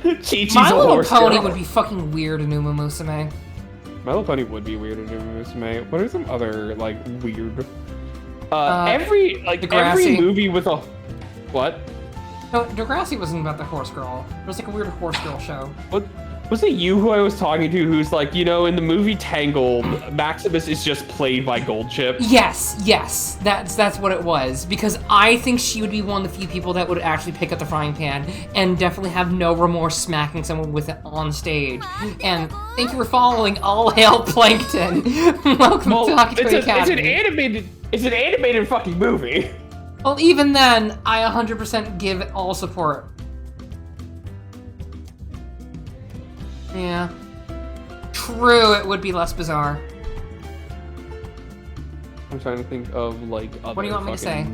Chi-Chi's
My
a
Little
horse
Pony
girl.
would be fucking weird in Uma Musume.
My Little Pony would be weird in Uma Musume. What are some other, like, weird... every movie with a... What?
No, Degrassi wasn't about the horse girl. It was like a weird horse girl show.
What? Was it you who I was talking to who's like, you know, in the movie Tangled, Maximus is just played by Goldchip?
Yes, that's what it was. Because I think she would be one of the few people that would actually pick up the frying pan and definitely have no remorse smacking someone with it on stage. And thank you for following All Hail Plankton. Welcome to Hockey Toy Academy.
It's an animated fucking movie.
Well, even then, I 100% give it all support. Yeah. True, it would be less bizarre.
I'm trying to think of, like, other
What do you want me to say?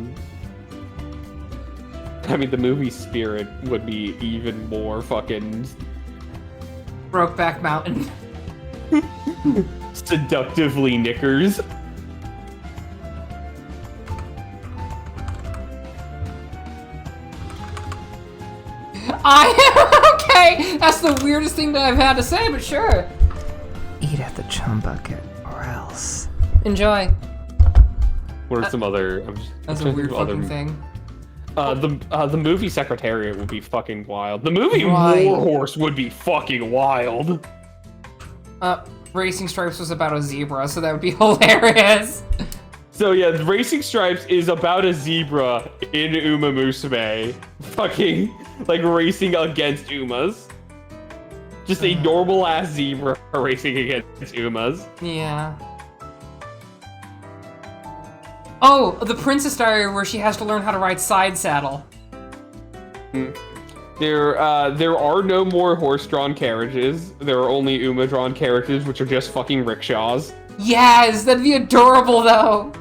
I mean, the movie Spirit would be even more fucking...
Brokeback Mountain.
seductively knickers.
Okay, that's the weirdest thing that I've had to say, but sure.
Eat at the chum bucket, or else.
Enjoy.
What are some other...
That's a weird fucking thing.
The movie Secretariat would be fucking wild. The movie
Right.
Warhorse would be fucking wild.
Racing Stripes was about a zebra, so that would be hilarious.
So yeah, Racing Stripes is about a zebra in Uma Musume. Fucking, like, racing against Umas. Just a normal-ass zebra racing against Umas.
Yeah. Oh, the Princess Diary where she has to learn how to ride side saddle.
There are no more horse-drawn carriages. There are only Uma-drawn carriages, which are just fucking rickshaws.
Yes, that'd be adorable though.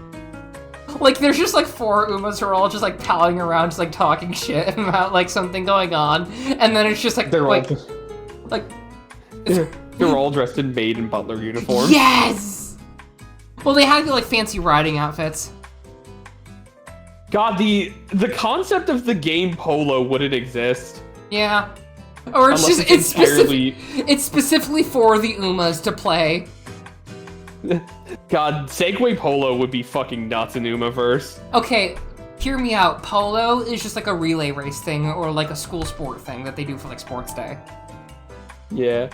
Like, there's just like 4 Umas who are all just like palling around, just like talking shit about like something going on, and then it's just like
They're all dressed in maid and butler uniforms.
Yes. Well, they had like fancy riding outfits.
God, the concept of the game Polo wouldn't exist.
Yeah. Or it's
Unless
just
entirely...
it's specifically for the Umas to play.
God, Segway Polo would be fucking nuts in Umaverse.
Okay, hear me out. Polo is just like a relay race thing or like a school sport thing that they do for like sports day.
Yeah.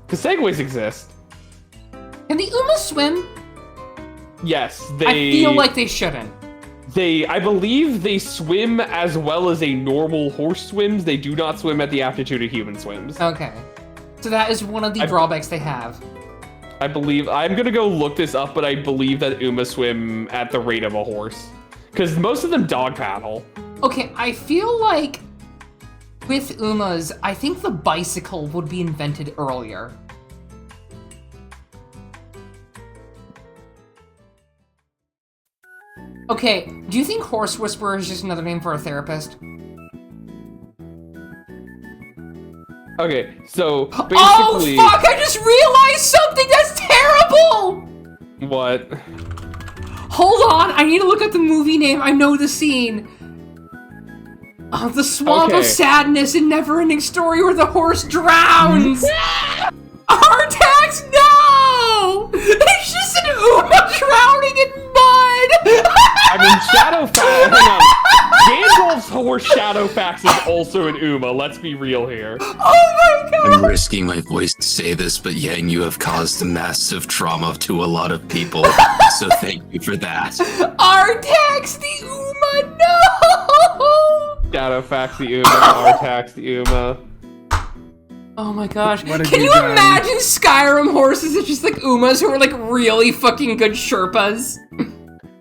Because Segways exist.
Can the Umas swim?
Yes, they...
I feel like they shouldn't.
I believe they swim as well as a normal horse swims. They do not swim at the aptitude of human swims.
Okay. So that is one of the drawbacks they have.
I believe... I'm gonna go look this up, but I believe that Uma swim at the rate of a horse. Because most of them dog paddle.
Okay, I feel like With Umas, I think the bicycle would be invented earlier. Okay, do you think Horse Whisperer is just another name for a therapist?
Okay, so basically...
Oh, fuck! I just realized something that's terrible!
What?
Hold on, I need to look at the movie name. I know the scene. The Swamp of Sadness in Neverending Story where the horse drowns! Artax, no! It's just an Uma drowning in mud!
I mean, Shadowfax, hang on. Gandalf's horse Shadowfax is also an Uma, let's be real here.
Oh my god!
I'm risking my voice to say this, but Yang, you have caused massive trauma to a lot of people, so thank you for that.
Artax the Uma, no!
Shadowfax the Uma, Artax the Uma.
Oh my gosh.
What have
Can you
done?
imagine Skyrim horses as just like Umas who are like really fucking good Sherpas?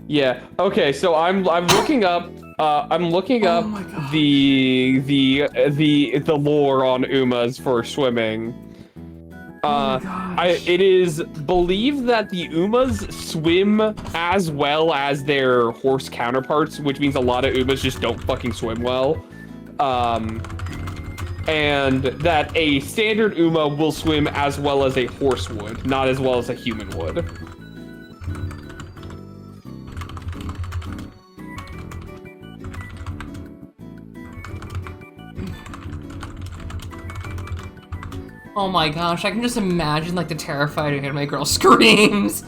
Yeah. Okay. So I'm looking up. I'm looking up
my God.
the lore on Umas for swimming. It is believed that the Umas swim as well as their horse counterparts, which means a lot of Umas just don't fucking swim well. And that a standard Uma will swim as well as a horse would, not as well as a human would.
Oh my gosh, I can just imagine like the terrified anime girl screams.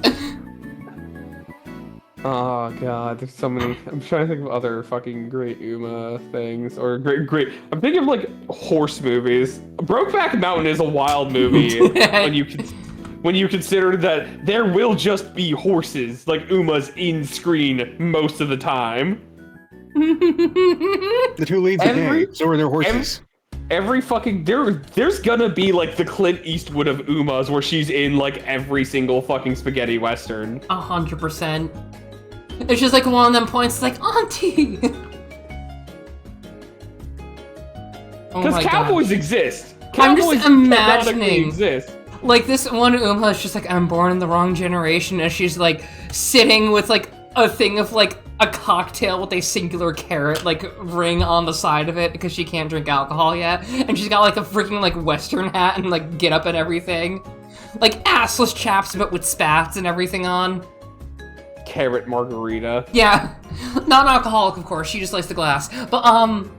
Oh god, there's so many. I'm trying to think of other fucking great Uma things or great. I'm thinking of like horse movies. Brokeback Mountain is a wild movie when you consider that there will just be horses like Umas in screen most of the time.
The two leads the day, so are their horses.
Every fucking there's gonna be like the Clint Eastwood of Umas where she's in like every single fucking spaghetti western.
100%. It's just like one of them points like, Auntie! Oh
Because
my
cowboys
gosh.
exist.
I'm just
Cowboys
imagining-
canonically exist.
Like this one Uma is just like, I'm born in the wrong generation, and she's like sitting with like a thing of like a cocktail with a singular carrot like ring on the side of it because she can't drink alcohol yet, and she's got like a freaking like western hat and like get up and everything, like assless chaps but with spats and everything on.
Carrot margarita.
Yeah, not alcoholic of course. She just likes the glass, but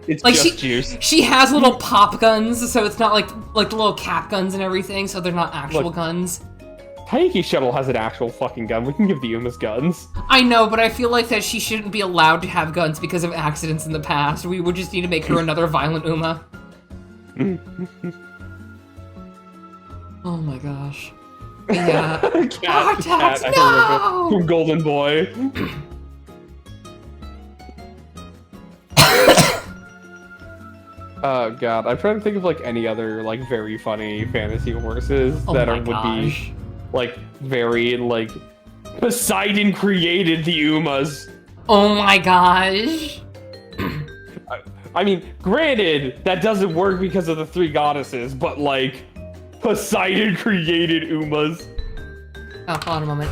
It's
like
just juice.
She has little pop guns, so it's not like the little cap guns and everything, so they're not actual
Look.
guns.
Taiki Shuttle has an actual fucking gun. We can give the Umas guns.
I know, but I feel like that she shouldn't be allowed to have guns because of accidents in the past. We would just need to make her another violent Uma. Oh my gosh. Yeah.
Cat,
Artax,
I
no!
remember. From Golden Boy. Oh god, I'm trying to think of like any other like very funny fantasy horses
Oh
that
my
would be
gosh.
like very like Poseidon created the Umas.
Oh my gosh.
I mean, granted, that doesn't work because of the three goddesses, but like Poseidon created Umas.
Oh, hold on a moment.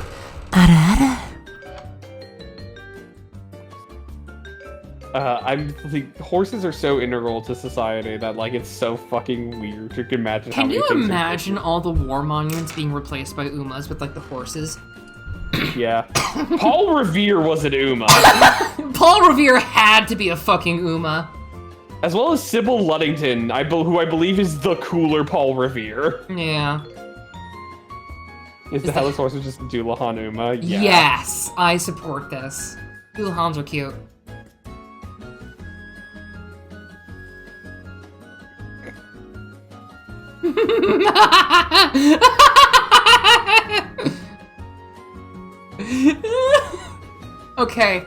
I'm like, horses are so integral to society that like it's so fucking weird to imagine how
Can
many
you
things are-
imagine all the war monuments being replaced by Umas with like the horses?
Yeah. Paul Revere was an Uma,
Paul Revere had to be a fucking Uma.
as well as Sybil Luddington, who I believe is the cooler Paul Revere.
Yeah.
Is the Hellas horse just Doulahan Uma? Yeah.
Yes, I support this. Doulahans are cute. Okay,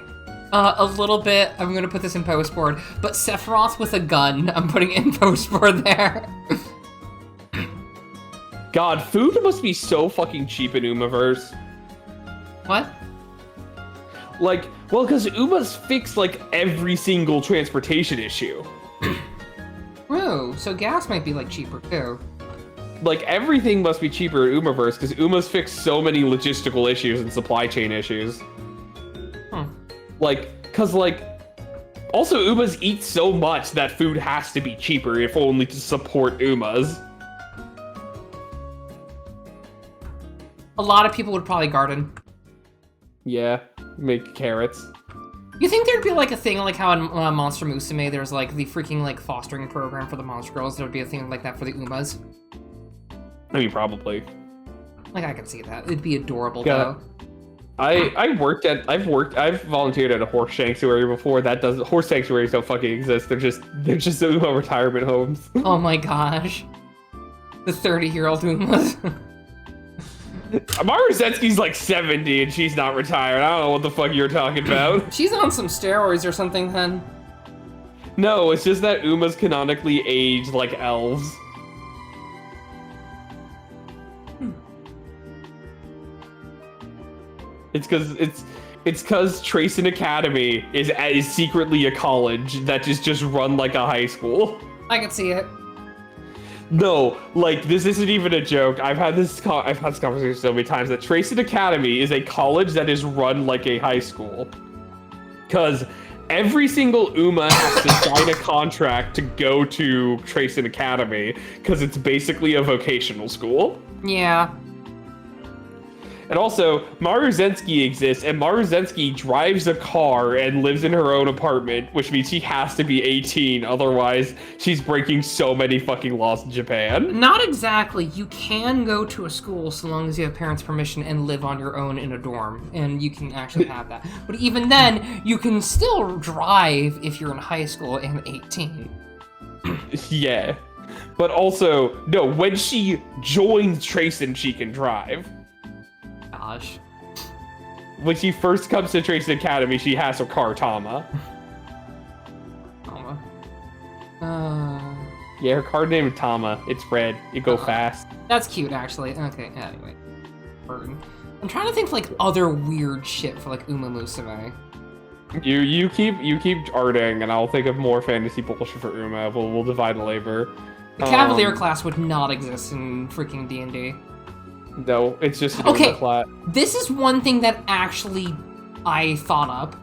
a little bit, I'm gonna put this in postboard, but Sephiroth with a gun, I'm putting in postboard there.
God, food must be so fucking cheap in Umaverse.
What?
Like, well, because Umas fix like every single transportation issue.
Ooh. too, so gas might be like cheaper too.
Like everything must be cheaper at Umaverse because Uma's fixed so many logistical issues and supply chain issues. Also Umas eat so much that food has to be cheaper if only to support Umas.
A lot of people would probably garden.
Yeah, make carrots.
You think there'd be like a thing like how in Monster Musume there's like the freaking like fostering program for the monster girls? There would be a thing like that for the Umas.
I mean, probably.
Like I could see that. It'd be adorable
Yeah.
though.
I've volunteered at a horse sanctuary before. Horse sanctuaries don't fucking exist. They're just Uma retirement homes.
Oh my gosh. The 30-year-old Umas.
Amaru Zetsuki's like 70 and she's not retired. I don't know what the fuck you're talking about.
She's on some steroids or something then.
No, it's just that Umas canonically age like elves. It's because Tracing Academy is secretly a college that is just run like a high school.
I can see it.
No, like this isn't even a joke. I've had this conversation so many times that Tracing Academy is a college that is run like a high school. Because every single Uma has to sign a contract to go to Tracing Academy because it's basically a vocational school.
Yeah.
And also, Maru Zensky exists, and Maru Zensky drives a car and lives in her own apartment, which means she has to be 18, otherwise she's breaking so many fucking laws in Japan.
Not exactly. You can go to a school so long as you have parents' permission and live on your own in a dorm, and you can actually have that. But even then, you can still drive if you're in high school and 18.
Yeah. But also, no, when she joins Tracing, she can drive.
Gosh.
When she first comes to Tracing Academy, she has her car, Tama.
Tama.
Yeah, her car name is Tama. It's red. You go fast.
That's cute, actually. Okay, anyway. Burden. I'm trying to think of, like, other weird shit for, like, Uma Musume.
You keep arting, and I'll think of more fantasy bullshit for Uma. We'll divide the labor.
The Cavalier class would not exist in freaking D&D.
No, it's just an
okay.
Uma plot.
This is one thing that actually I thought up.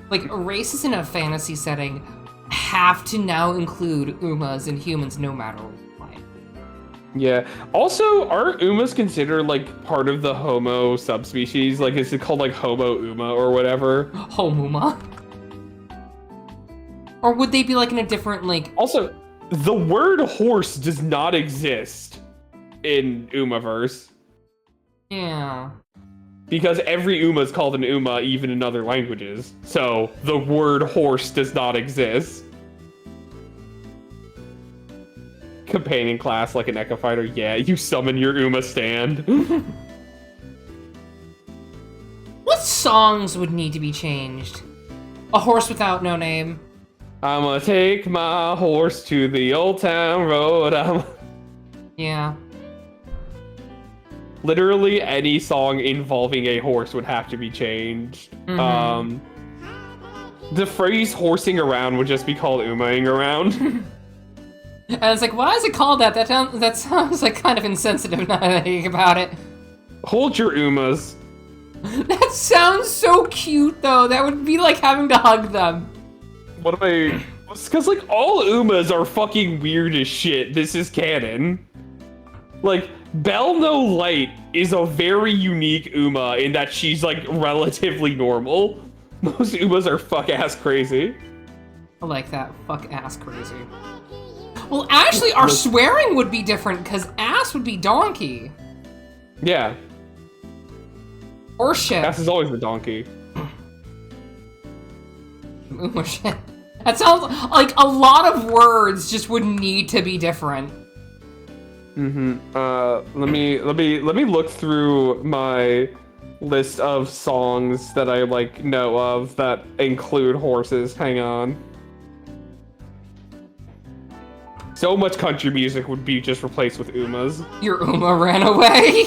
Like, races in a fantasy setting have to now include Umas and humans no matter what.
Yeah. Also, are Umas considered, like, part of the Homo subspecies? Like, is it called, like, Homo Uma or whatever?
Homuma? Or would they be, like, in a different, like...
Also, the word horse does not exist in Umaverse.
Yeah.
Because every Uma is called an Uma, even in other languages. So, the word horse does not exist. Companion class like an Echo Fighter. Yeah, you summon your Uma stand.
What songs would need to be changed? A Horse Without No Name.
I'm gonna take my horse to the old town road.
Yeah.
Literally any song involving a horse would have to be changed.
Mm-hmm.
The phrase horsing around would just be called Umaing around.
And it's like, why is it called that? That sounds like kind of insensitive now that I think about it.
Hold your Umas.
That sounds so cute, though. That would be like having to hug them.
What am I... Because, like, all Umas are fucking weird as shit. This is canon. Like, Bell No Light is a very unique Uma in that she's, like, relatively normal. Most Umas are fuck-ass crazy.
I like that. Fuck ass crazy. Well, actually, our swearing would be different, because ass would be donkey.
Yeah.
Or shit.
Ass is always the donkey.
Ooh, shit. That sounds like a lot of words just would need to be different.
Let me look through my list of songs that I like know of that include horses. Hang on. So much country music would be just replaced with Umas.
Your Uma ran away.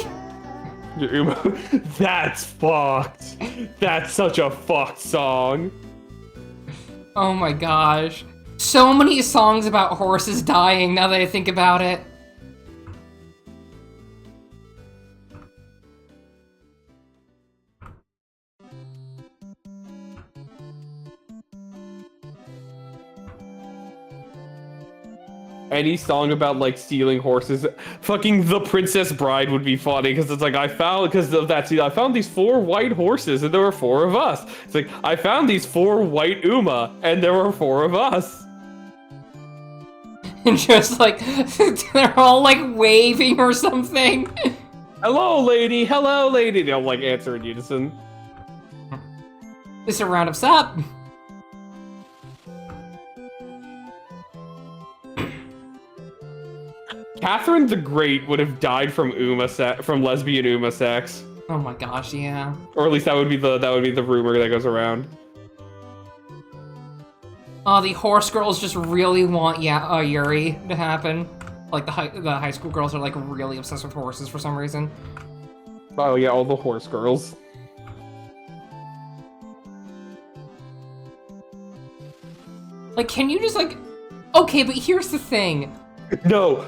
Your Uma. That's fucked. That's such a fucked song.
Oh my gosh. So many songs about horses dying now that I think about it.
Any song about like stealing horses, fucking The Princess Bride would be funny because it's like I found because of that scene. I found these 4 white horses and there were 4 of us. It's like I found these 4 white Uma and there were 4 of us.
And just like they're all like waving or something.
Hello, lady. Hello, lady. They'll like answer in unison.
Just to round us up.
Catherine the Great would have died from from lesbian Uma sex,
Oh my gosh, yeah.
or at least that would be the rumor that goes around.
Oh, the horse girls just really want Yuri to happen. Like the high school girls are like really obsessed with horses for some reason.
Oh yeah, all the horse girls.
Like, can you just like... Okay, but here's the thing.
No,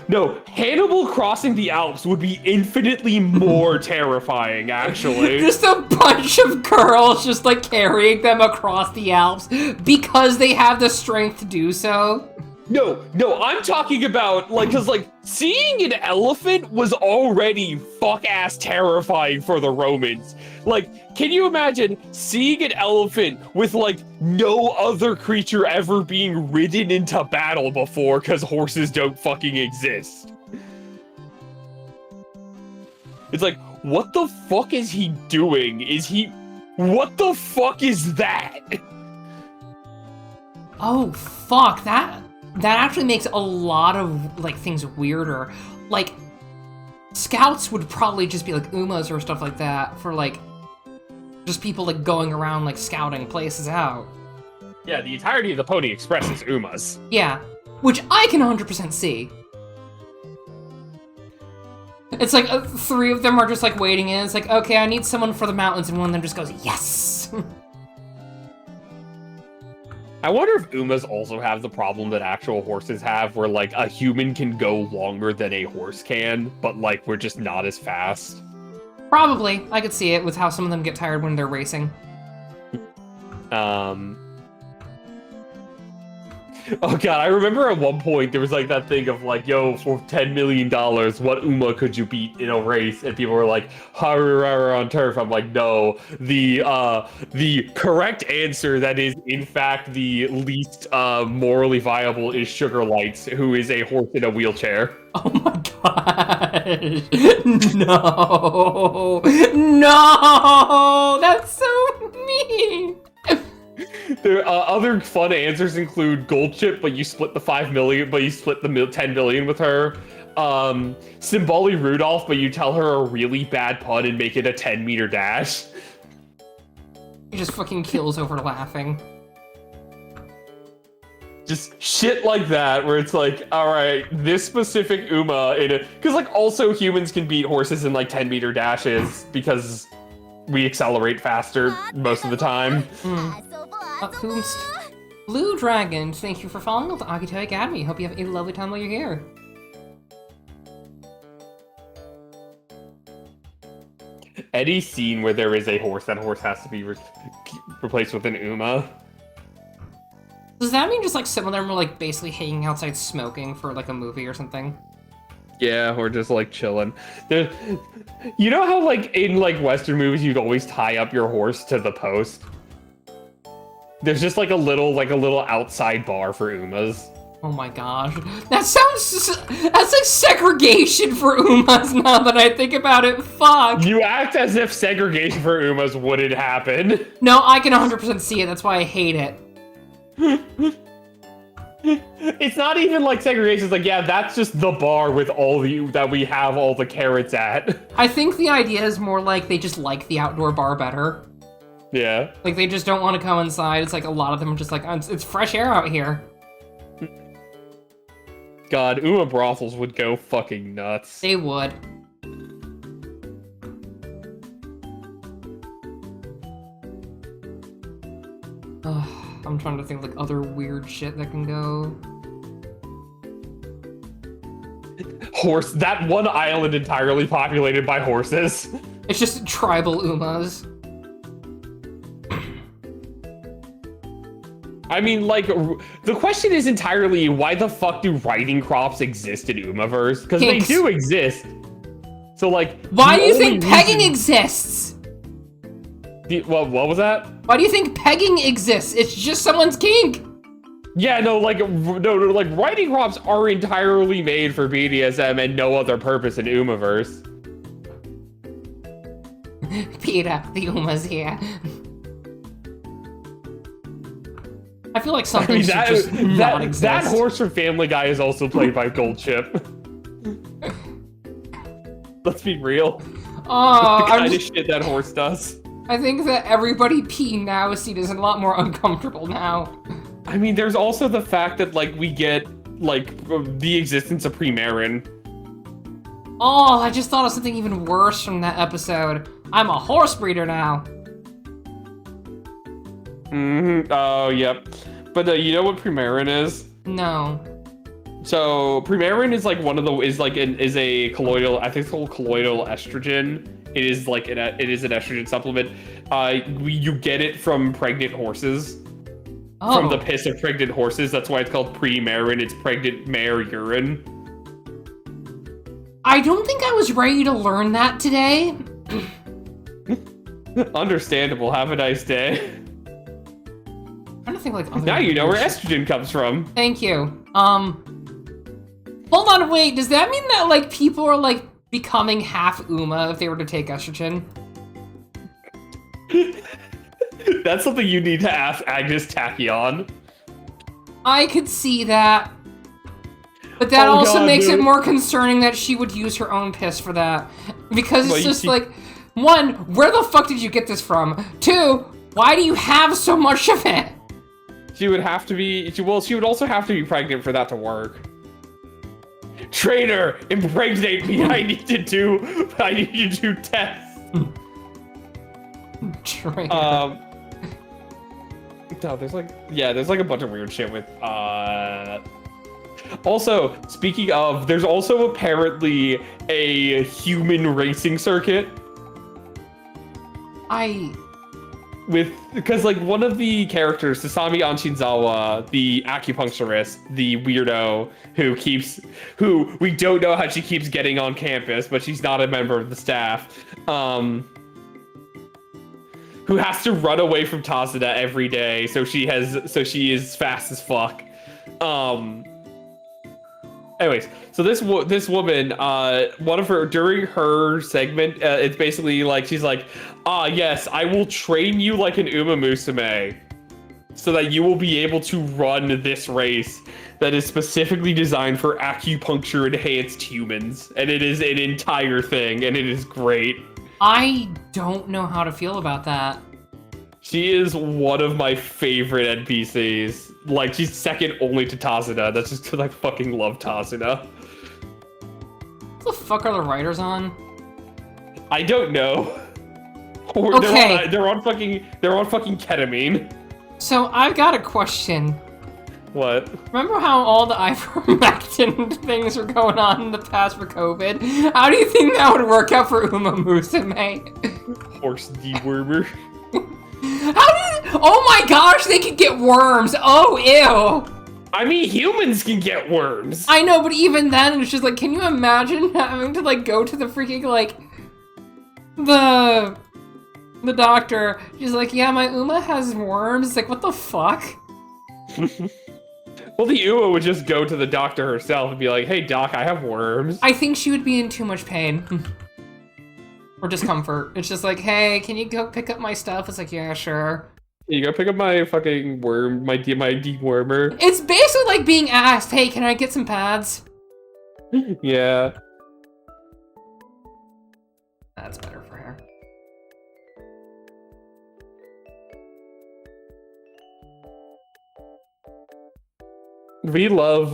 Hannibal crossing the Alps would be infinitely more terrifying, actually.
Just a bunch of girls just like carrying them across the Alps because they have the strength to do so.
No, I'm talking about, like, because, like, seeing an elephant was already fuck-ass terrifying for the Romans. Like, can you imagine seeing an elephant with, like, no other creature ever being ridden into battle before because horses don't fucking exist? It's like, what the fuck is he doing? What the fuck is that?
Oh, fuck, that actually makes a lot of, like, things weirder. Like, scouts would probably just be, like, Umas or stuff like that for, like, just people, like, going around, like, scouting places out.
Yeah, the entirety of the Pony Express is Umas.
Yeah, which I can 100% see. It's like, 3 of them are just, like, waiting in. It's like, okay, I need someone for the mountains, and one of them just goes, yes!
I wonder if Umas also have the problem that actual horses have, where, like, a human can go longer than a horse can, but, like, we're just not as fast.
Probably. I could see it with how some of them get tired when they're racing.
Oh god, I remember at one point there was like that thing of like, yo, for $10 million, what Uma could you beat in a race? And people were like, Harurara on turf. I'm like, no, the correct answer that is in fact the least morally viable is Sugar Lights, who is a horse in a wheelchair.
Oh my god. No. No! That's so mean!
There, other fun answers include Gold Chip, but you split the 5 million, but you split the 10 million with her. Symboli Rudolph, but you tell her a really bad pun and make it a 10-meter dash.
He just fucking kills over laughing.
Just shit like that, where it's like, alright, this specific Uma in it. Because, like, also humans can beat horses in, like, 10-meter dashes, because we accelerate faster most of the time.
Blue Dragon, thank you for following the Agito Academy. Hope you have a lovely time while you're here.
Any scene where there is a horse, that horse has to be replaced with an Uma.
Does that mean just like some of them were like basically hanging outside smoking for like a movie or something?
Yeah, or just like chilling. You know how like in like Western movies you'd always tie up your horse to the post? There's just like a little outside bar for Umas.
Oh my gosh. That's like segregation for Umas now that I think about it. Fuck.
You act as if segregation for Umas wouldn't happen.
No, I can 100% see it. That's why I hate it.
It's not even like segregation. It's like, yeah, that's just the bar with all that we have all the carrots at.
I think the idea is more like they just like the outdoor bar better.
Yeah.
Like they just don't want to come inside. It's like a lot of them are just like, it's fresh air out here.
God, Uma brothels would go fucking nuts.
They would. Ugh. I'm trying to think like other weird shit that can go.
Horse. That one island entirely populated by horses.
It's just tribal Umas.
I mean, like, the question is entirely why the fuck do riding crops exist in Umaverse? Because they do exist. So, like,
why do you think pegging exists?
What was that?
Why do you think pegging exists? It's just someone's kink.
Yeah, no, like riding crops are entirely made for BDSM and no other purpose in Umaverse.
Peter, the Uma's here. I feel like something should just not exist.
That horse from Family Guy is also played by Goldchip. Let's be real.
Oh,
the kind of shit that horse does.
I think that everybody peeing now is seen as a lot more uncomfortable now.
I mean, there's also the fact that, like, we get, like, the existence of Premarin.
Oh, I just thought of something even worse from that episode. I'm a horse breeder now.
Oh, yep. But you know what Premarin is?
No.
So Premarin is like is a colloidal, I think it's called colloidal estrogen. It is like it is an estrogen supplement. You get it from pregnant horses.
Oh.
From the piss of pregnant horses. That's why it's called Premarin. It's pregnant mare urine.
I don't think I was ready to learn that today.
Understandable. Have a nice day.
I'm trying to think like other
now you know where estrogen comes from.
Thank you. Hold on, wait. Does that mean that like people are like becoming half Uma if they were to take estrogen?
That's something you need to ask Agnes Tachyon.
I could see that. But that also makes it more concerning that she would use her own piss for that. Because it's just like, one, where the fuck did you get this from? Two, why do you have so much of it?
She would have to be, she would also have to be pregnant for that to work. Trainer, impregnate me. I need to do tests.
Trainer.
No, there's like a bunch of weird shit with Also, speaking of, there's also apparently a human racing circuit. Because like one of the characters, Sasami Anshinzawa, the acupuncturist, the weirdo who we don't know how she keeps getting on campus, but she's not a member of the staff, who has to run away from Tazuna every day, so she is fast as fuck. Anyways, so this woman, one of her, during her segment, it's basically like, she's like, yes, I will train you like an Uma Musume, so that you will be able to run this race that is specifically designed for acupuncture-enhanced humans. And it is an entire thing, and it is great. I
don't know how to feel about that.
She is one of my favorite NPCs. Like, she's second only to Tazuna. That's just because I fucking love Tazuna.
What the fuck are the writers on?
I don't know.
Okay.
They're on fucking ketamine.
So I've got a question.
What?
Remember how all the ivermectin things were going on in the past for COVID? How do you think that would work out for Uma Musume?
Horse dewormer.
Oh my gosh, they could get worms. Oh, ew.
I mean, humans can get worms.
I know, but even then, it's just like, can you imagine having to like go to the freaking like the doctor? She's like, yeah, my Uma has worms. It's like, what the fuck?
Well, the Uma would just go to the doctor herself and be like, hey, doc, I have worms.
I think she would be in too much pain. Or discomfort. It's just like, hey, can you go pick up my stuff? It's like, yeah, sure.
You go pick up my fucking worm, my dewormer.
It's basically like being asked, hey, can I get some pads?
Yeah.
That's better for her.
We love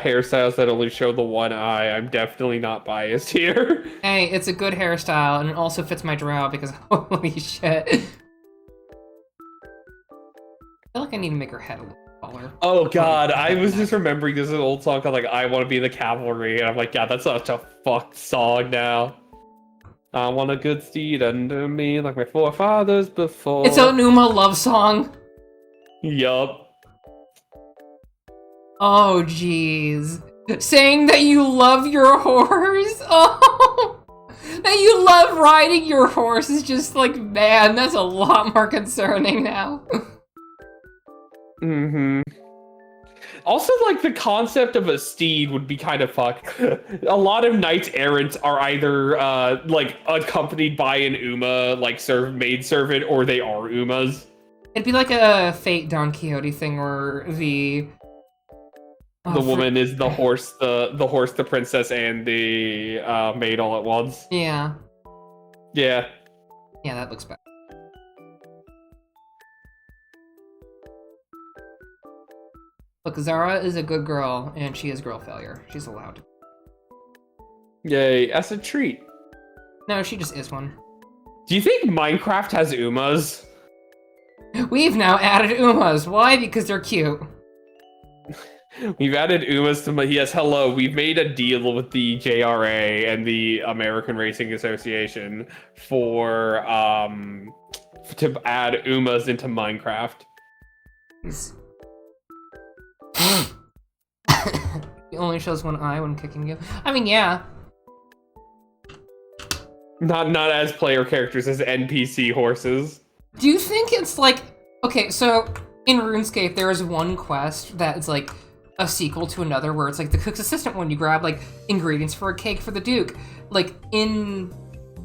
hairstyles that only show the one eye. I'm definitely not biased here.
Hey, it's a good hairstyle, and it also fits my drow because holy shit. feel like I need to make her head a little taller.
Oh god, I was just remembering this is an old song called like I Want to Be in the Cavalry, and I'm like, yeah, that's such a fucked song now. I want a good steed under me like my forefathers before.
It's a Numa love song.
Yup.
Oh, jeez. Saying that you love your horse? Oh! That you love riding your horse is just like, man, that's a lot more concerning now.
Mm-hmm. Also, like, the concept of a steed would be kind of fucked. A lot of knights errant are either, like, accompanied by an Uma, like, maidservant, or they are Umas.
It'd be like a Fate Don Quixote thing where the
woman is the horse, the horse, the princess, and the maid all at once.
Yeah.
Yeah.
Yeah, that looks bad. Look, Zara is a good girl, and she is girl failure. She's allowed.
Yay, that's a treat.
No, she just is one.
Do you think Minecraft has Umas?
We've now added Umas. Why? Because they're cute.
We've added Umas to my... Yes, hello. We've made a deal with the JRA and the American Racing Association for, to add Umas into Minecraft.
It only shows one eye when kicking you. I mean, yeah.
Not as player characters, as NPC horses.
Do you think it's like... Okay, so in RuneScape, there is one quest that is like a sequel to another where it's like the cook's assistant one. You grab like ingredients for a cake for the Duke. Like in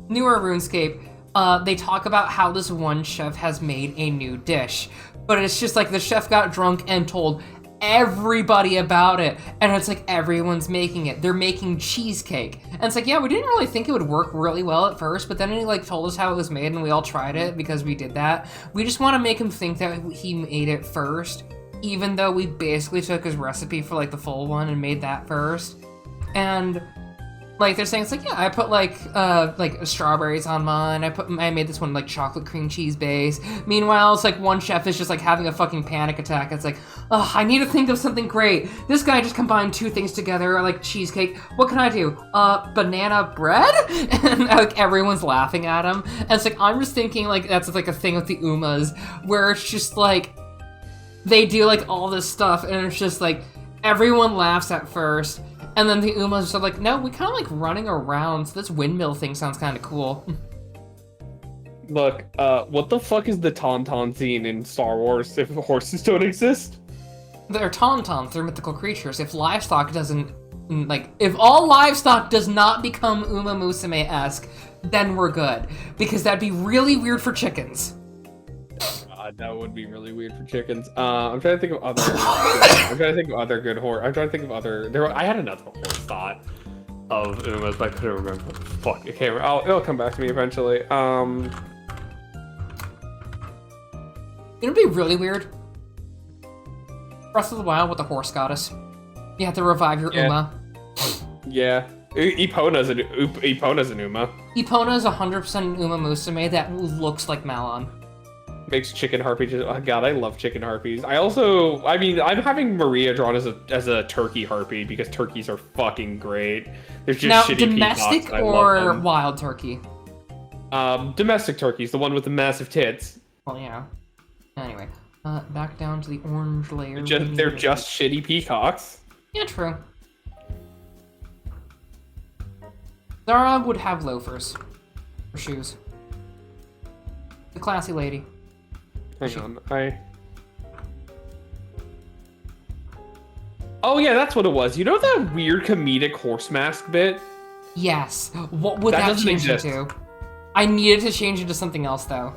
newer RuneScape, they talk about how this one chef has made a new dish. But it's just like the chef got drunk and told everybody about it, and it's like everyone's making it. They're making cheesecake, and it's like, yeah, we didn't really think it would work really well at first, but then he like told us how it was made, and we all tried it because we did that. We just want to make him think that he made it first, even though we basically took his recipe for like the full one and made that first. And like they're saying, it's like, yeah, I put like strawberries on mine. I made this one like chocolate cream cheese base. Meanwhile, it's like one chef is just like having a fucking panic attack. It's like, oh, I need to think of something great. This guy just combined two things together, like cheesecake. What can I do? Banana bread? And like everyone's laughing at him. And it's like, I'm just thinking like that's like a thing with the Umas, where it's just like they do like all this stuff, and it's just like everyone laughs at first. And then the Umas are like, no, we kind of like running around, so this windmill thing sounds kind of cool.
Look, what the fuck is the Tauntaun scene in Star Wars if horses don't exist?
They're Tauntauns, they're mythical creatures. If livestock doesn't, like, if all livestock does not become Uma Musume-esque, then we're good. Because that'd be really weird for chickens.
That would be really weird for chickens. I'm trying to think of other. I'm trying to think of other good horse. I'm trying to think of other. I had another horse thought of Umas, but I couldn't remember. Fuck, I can't remember. It'll come back to me eventually.
It'd be really weird. Breath of the Wild with the horse goddess. You have to revive your Uma.
Yeah. Epona's an Uma.
Epona is 100% an Uma Musume that looks like Malon.
Makes chicken harpies. Oh god, I love chicken harpies. I mean, I'm having Maria drawn as a turkey harpy because turkeys are fucking great. There's just
now,
shitty
domestic
peacocks,
or wild turkey?
Domestic turkeys, the one with the massive tits.
Well, yeah. Anyway, back down to the orange layer.
They're just shitty peacocks.
Yeah, true. Zara would have loafers or shoes. The classy lady.
Hang on, Oh yeah, that's what it was. You know that weird comedic horse mask bit?
Yes. What would that change it to? I needed to change it to something else though.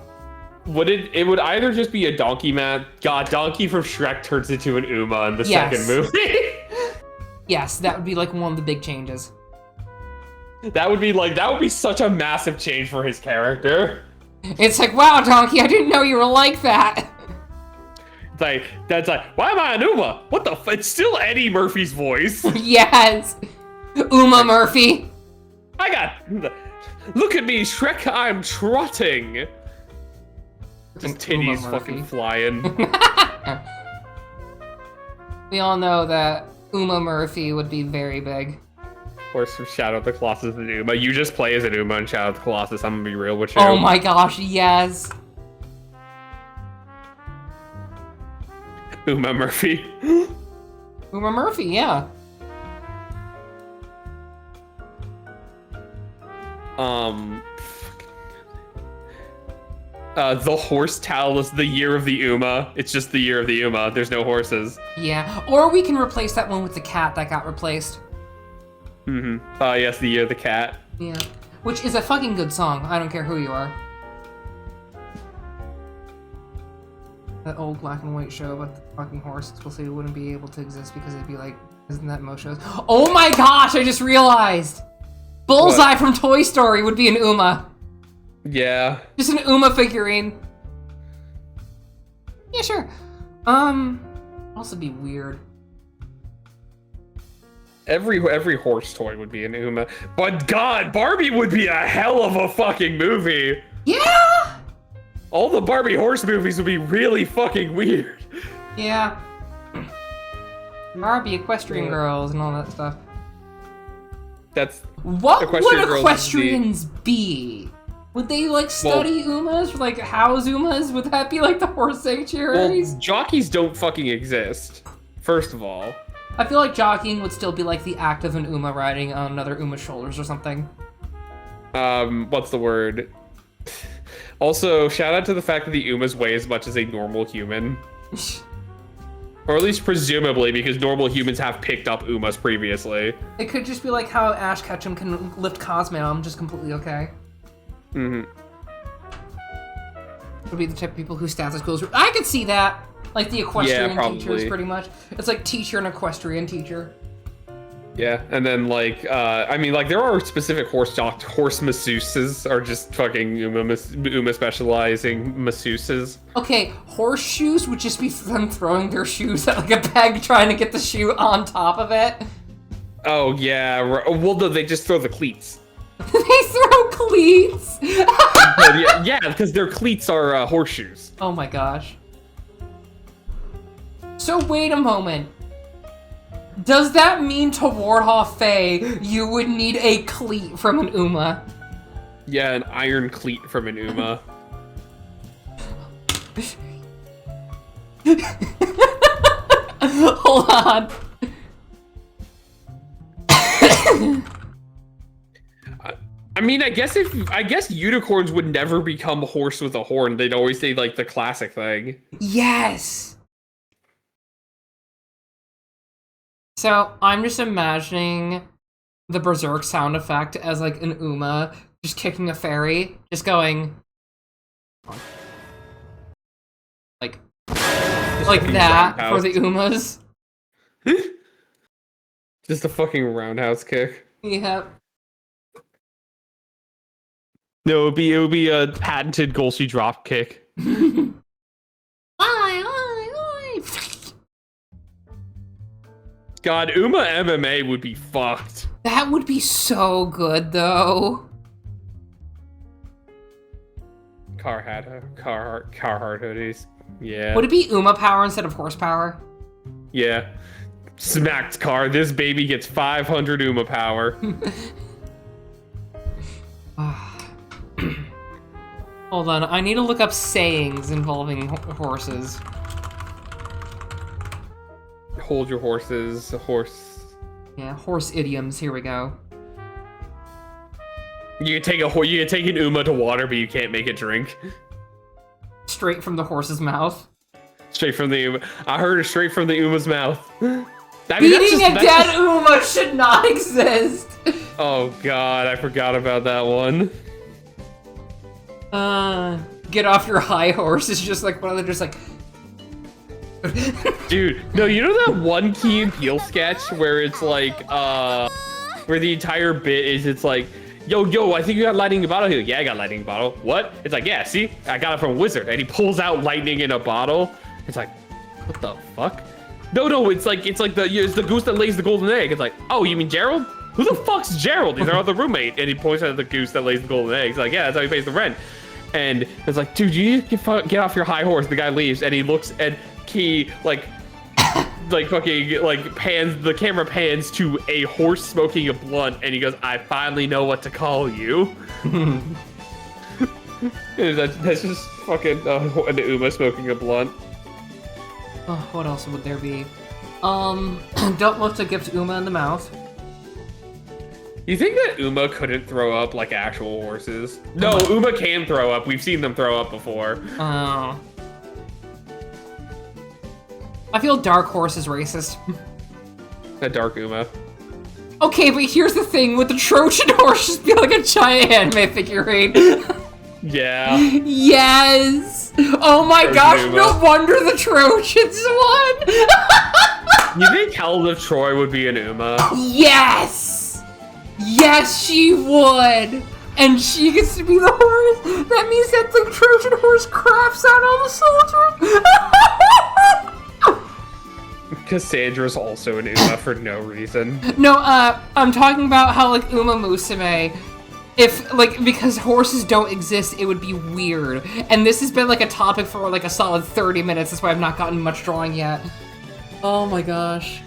It would either just be a donkey mask. God, Donkey from Shrek turns into an Uma in the second movie.
Yes, that would be like one of the big changes.
That would be such a massive change for his character.
It's like, wow, Donkey, I didn't know you were like that.
It's like, that's like, why am I an Uma? What the It's still Eddie Murphy's voice.
Yes. Uma Murphy.
Look at me, Shrek, I'm trotting. Just titties fucking flying.
We all know that Uma Murphy would be very big.
Horse from Shadow of the Colossus and Uma. You just play as an Uma in Shadow of the Colossus. I'm gonna be real with you.
Oh my gosh, yes.
Uma Murphy.
Uma Murphy, yeah.
The horse towel is the year of the Uma. It's just the year of the Uma. There's no horses.
Yeah, or we can replace that one with the cat that got replaced.
Yes, the year of the cat.
Yeah, which is a fucking good song. I don't care who you are. That old black and white show about the fucking horse supposedly wouldn't be able to exist because it'd be like, isn't that most shows? Oh my gosh, I just realized! Bullseye from Toy Story would be an Uma.
Yeah.
Just an Uma figurine. Yeah, sure. Also be weird.
Every horse toy would be an Uma. But God, Barbie would be a hell of a fucking movie.
Yeah!
All the Barbie horse movies would be really fucking weird.
Yeah. Barbie, Equestrian Girls, and all that stuff.
That's...
What would equestrians be? Would they, like, study Umas? Or, like, house Umas? Would that be, like, the horse sanctuaries?
Well, jockeys don't fucking exist, first of all.
I feel like jockeying would still be, like, the act of an Uma riding on another Uma's shoulders or something.
What's the word? Also, shout out to the fact that the Umas weigh as much as a normal human. Or at least presumably, because normal humans have picked up Umas previously.
It could just be like how Ash Ketchum can lift Cosmo. I'm just completely okay. Would be the type of people whose stats schools. I could see that. Like the equestrian teachers, pretty much. It's like teacher and equestrian teacher.
Yeah, and then like, I mean, like there are specific horse masseuses, or just fucking Uma specializing masseuses.
Okay, horseshoes would just be them throwing their shoes at like a peg, trying to get the shoe on top of it.
Oh yeah, well they just throw the cleats.
They throw cleats.
Yeah, because their cleats are horseshoes.
Oh my gosh. So wait a moment. Does that mean to ward off Faye, you would need a cleat from an Uma?
Yeah, an iron cleat from an Uma.
Hold on.
I mean, I guess unicorns would never become a horse with a horn. They'd always say like the classic thing.
Yes. So I'm just imagining the Berserk sound effect as like an Uma just kicking a fairy, just going like that for the Umas.
Just a fucking roundhouse kick.
Yep.
No, it would be a patented Golshi drop kick. God, Uma MMA would be fucked.
That would be so good, though.
Carhartt hoodies. Yeah.
Would it be Uma power instead of horsepower?
Yeah. Smacked car. This baby gets 500 Uma power.
Hold on, I need to look up sayings involving horses.
Hold your horses, horse.
Yeah, horse idioms. Here we go.
You can take an Uma to water, but you can't make it drink.
Straight from the horse's mouth.
Straight from the Uma. I heard it straight from the Uma's mouth.
Beating a dead Uma should not exist.
Oh God, I forgot about that one.
Get off your high horse is just like one of the just like.
Dude, no, you know that one Key and Peele sketch where it's like, where the entire bit is, it's like, yo, I think you got lightning in a bottle. He's like, yeah, I got lightning in a bottle. What? It's like, yeah, see, I got it from a wizard, and he pulls out lightning in a bottle. It's like, what the fuck? No, it's the goose that lays the golden egg. It's like, oh, you mean Gerald? Who the fuck's Gerald? He's our other roommate, and he points at the goose that lays the golden egg. He's like, yeah, that's how he pays the rent. And it's like, dude, you need to get off your high horse. The guy leaves, and he looks, and he fucking pans, the camera pans to a horse smoking a blunt, and he goes, "I finally know what to call you." That's just fucking an Uma smoking a blunt.
Oh, what else would there be? Don't look to gift Uma in the mouth.
You think that Uma couldn't throw up like actual horses? No, Uma can throw up. We've seen them throw up before.
Oh. I feel Dark Horse is racist.
A dark Uma.
Okay, but here's the thing, would the Trojan horse just be like a giant anime figurine?
Yeah.
Yes! Oh my
Trojan
gosh,
Uma.
no wonder the Trojans won!
You think Helen of Troy would be an Uma?
Yes! Yes, she would! And she gets to be the horse? That means that the Trojan horse craps out all the soldiers?
Cassandra's also an Uma for no reason.
No, I'm talking about how, like, Uma Musume, if, like, because horses don't exist, it would be weird. And this has been, like, a topic for, like, a solid 30 minutes, that's why I've not gotten much drawing yet. Oh my gosh.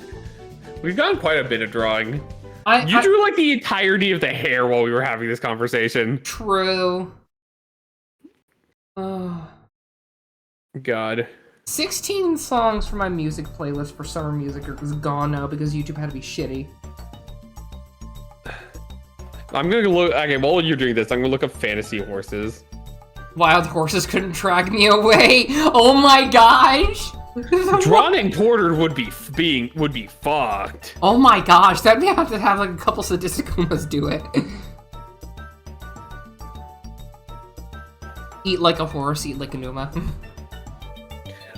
We've gotten quite a bit of drawing. You drew, like, the entirety of the hair while we were having this conversation.
True. Oh.
God.
16 songs for my music playlist for summer music is gone now because YouTube had to be shitty.
I'm gonna look. Okay, while you're doing this, I'm gonna look up fantasy horses.
Wild horses couldn't drag me away. Oh my gosh.
Drawn and quartered would be fucked.
Oh my gosh, that may have to have like a couple sadistic Umas do it. Eat like a horse, eat like a Uma.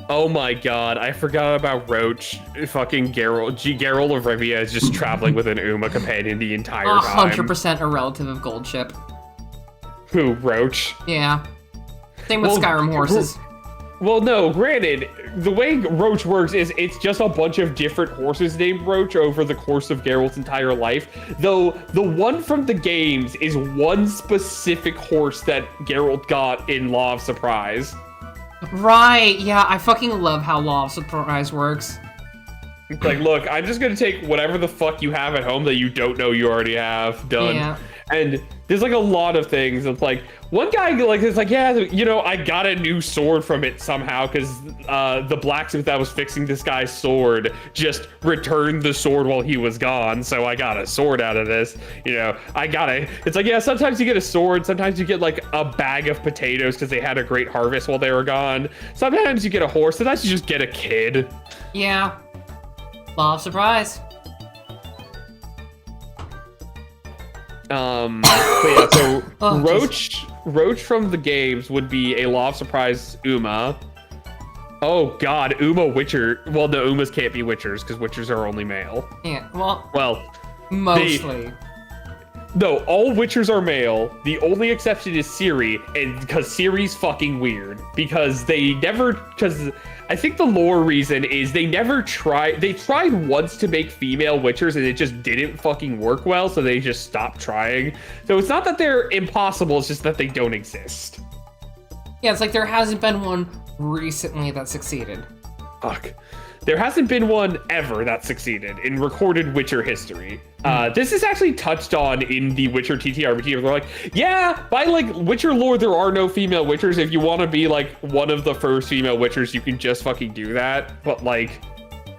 Oh my god, I forgot about Roach. Fucking Geralt of Rivia is just traveling with an Uma companion the entire time.
100% a relative of Goldship.
Who, Roach?
Yeah. Same with Skyrim horses.
Well, no, granted, the way Roach works is it's just a bunch of different horses named Roach over the course of Geralt's entire life. Though, the one from the games is one specific horse that Geralt got in Law of Surprise.
Right, yeah, I fucking love how Law of Surprise works.
It's like, look, I'm just gonna take whatever the fuck you have at home that you don't know you already have, done.
Yeah.
And there's like a lot of things. It's like, one guy is like, yeah, you know, I got a new sword from it somehow because the blacksmith that was fixing this guy's sword just returned the sword while he was gone, so I got a sword out of this. You know, it's like, yeah, sometimes you get a sword, sometimes you get like a bag of potatoes because they had a great harvest while they were gone. Sometimes you get a horse, sometimes you just get a kid.
Yeah. Law of Surprise.
But yeah, so
Oh,
Roach from the games would be a Law of Surprise Uma. Oh god, Uma Witcher. Well, no, Umas can't be Witchers because Witchers are only male.
Yeah, well,
Mostly. No, all Witchers are male. The only exception is Ciri, and because Ciri's fucking weird. Because I think the lore reason is they tried once to make female Witchers and it just didn't fucking work well, so they just stopped trying. So it's not that they're impossible, it's just that they don't exist.
yeah, it's like there hasn't been one recently that succeeded.
Fuck. There hasn't been one ever that succeeded in recorded Witcher history. This is actually touched on in the Witcher TTRPG. They're like, yeah, by like Witcher lore, there are no female Witchers. If you want to be like one of the first female Witchers, you can just fucking do that. But like,